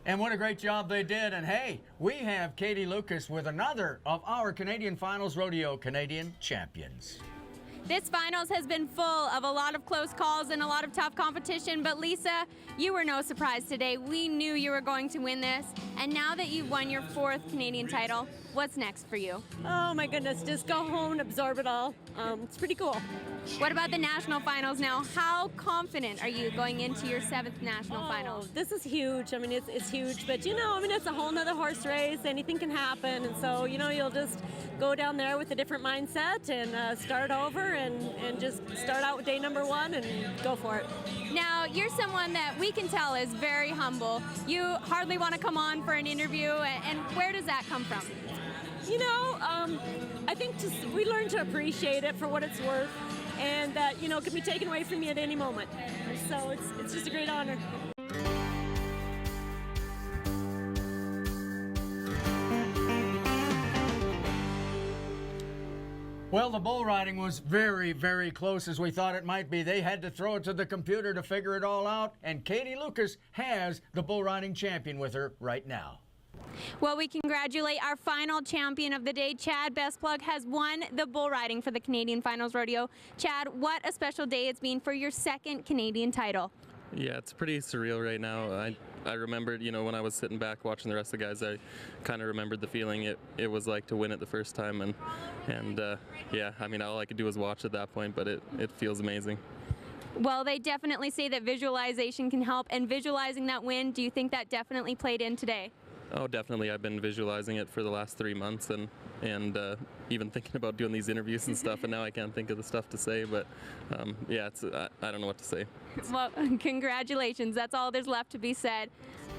And what a great job they did. And hey, we have Katie Lucas with another of our Canadian Finals Rodeo Canadian champions. This finals has been full of a lot of close calls and a lot of tough competition, but Lisa, you were no surprise today. We knew you were going to win this, and now that you've won your 4th Canadian title, what's next for you? Oh my goodness, just go home and absorb it all. It's pretty cool. What about the national finals now? How confident are you going into your 7th national final? This is huge. I mean, it's huge, but you know, I mean, it's a whole nother horse race. Anything can happen, and so, you know, you'll just go down there with a different mindset and start over and just start out with day number 1 and go for it. Now, you're someone that we can tell is very humble. You hardly want to come on for an interview, and where does that come from? You know, I think we learn to appreciate it for what it's worth, and that, you know, it can be taken away from you at any moment. So it's just a great honor. Well, the bull riding was very, very close as we thought it might be. They had to throw it to the computer to figure it all out, and Katie Lucas has the bull riding champion with her right now. Well, we congratulate our final champion of the day. Chad Bestplug has won the bull riding for the Canadian Finals Rodeo. Chad, what a special day it's been for your 2nd Canadian title. Yeah, it's pretty surreal right now. I remembered, you know, when I was sitting back watching the rest of the guys, I kind of remembered the feeling it was like to win it the first time. And yeah, I mean, all I could do was watch at that point, but it feels amazing. Well, they definitely say that visualization can help, and visualizing that win, do you think that definitely played in today? Oh, definitely. I've been visualizing it for the last 3 months and even thinking about doing these interviews and stuff, and now I can't think of the stuff to say, but yeah, I don't know what to say. Well, congratulations. That's all there's left to be said.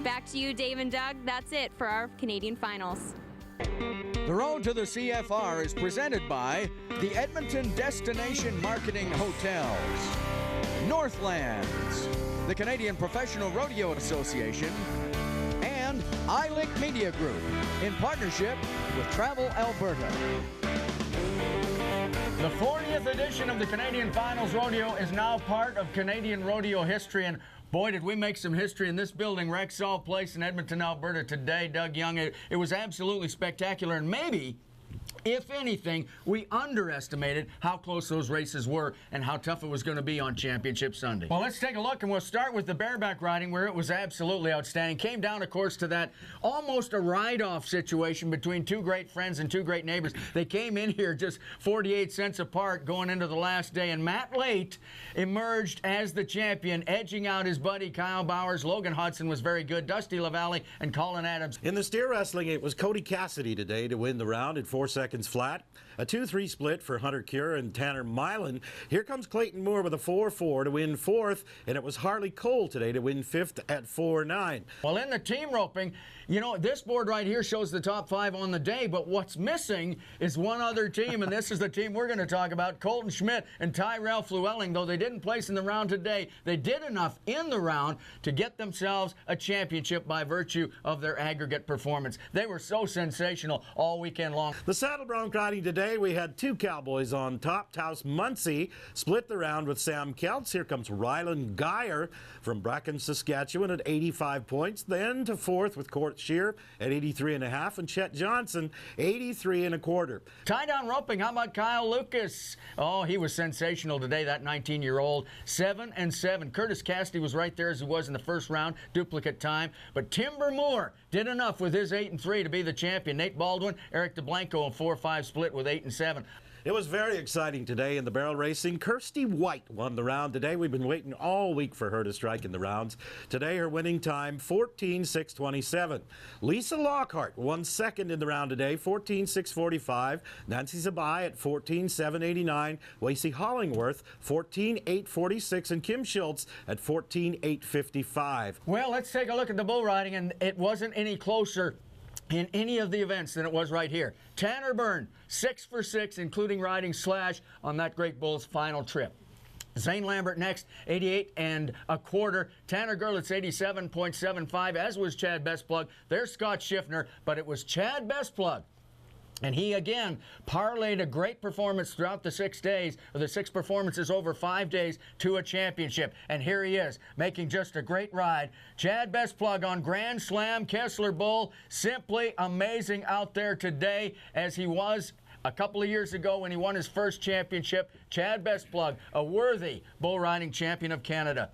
Back to you, Dave and Doug. That's it for our Canadian Finals. The road to the CFR is presented by the Edmonton Destination Marketing Hotels, Northlands, the Canadian Professional Rodeo Association, and iLink Media Group in partnership with Travel Alberta. The 40th edition of the Canadian Finals Rodeo is now part of Canadian rodeo history, and boy, did we make some history in this building, Rexall Place in Edmonton, Alberta today, Doug Young. It was absolutely spectacular, and maybe, if anything, we underestimated how close those races were and how tough it was going to be on Championship Sunday. Well, let's take a look, and we'll start with the bareback riding, where it was absolutely outstanding. Came down, of course, to that almost a ride-off situation between 2 great friends and 2 great neighbors. They came in here just 48 cents apart going into the last day, and Matt Late emerged as the champion, edging out his buddy Kyle Bowers. Logan Hudson was very good, Dusty LaValle, and Colin Adams. In the steer wrestling, it was Cody Cassidy today to win the round at 4 seconds flat. A 2-3 split for Hunter Cure and Tanner Milan. Here comes Clayton Moore with a 4-4 to win 4th, and it was Harley Cole today to win 5th at 4-9. Well, in the team roping, you know, this board right here shows the top 5 on the day, but what's missing is one other team, and this is the team we're going to talk about. Colton Schmidt and Tyrell Flewelling, though they didn't place in the round today, they did enough in the round to get themselves a championship by virtue of their aggregate performance. They were so sensational all weekend long. The saddle bronc riding today, we had 2 cowboys on top. Taus Muncie split the round with Sam Kelts. Here comes Ryland Geyer from Bracken, Saskatchewan at 85 points. Then to 4th with Court Shear at 83.5, and Chet Johnson 83.25. Tie down roping, how about Kyle Lucas? Oh, he was sensational today, that 19-year-old. 7-7. Curtis Cassidy was right there as he was in the first round, duplicate time. But Timber Moore did enough with his 8-3 to be the champion. Nate Baldwin, Eric DeBlanco, a 4-5 split with 8-7. It was very exciting today in the barrel racing. Kirsty White won the round today. We've been waiting all week for her to strike in the rounds. Today, her winning time, 14:6:27. Lisa Lockhart won second in the round today, 14:6:45. Nancy Zabai at 14:7:89. Lacey Hollingworth, 14:8:46. And Kim Schultz at 14:8:55. Well, let's take a look at the bull riding, and it wasn't any closer in any of the events than it was right here. Tanner Byrne, 6 for 6, including riding Slash on that great bull's final trip. Zane Lambert next, 88 1/4. Tanner Gerlitz, 87.75, as was Chad Bestplug. There's Scott Schiffner, but it was Chad Bestplug. And he, again, parlayed a great performance throughout the 6 days, or the 6 performances over 5 days, to a championship. And here he is, making just a great ride. Chad Bestplug on Grand Slam Kessler Bull. Simply amazing out there today, as he was a couple of years ago when he won his first championship. Chad Bestplug, a worthy bull riding champion of Canada.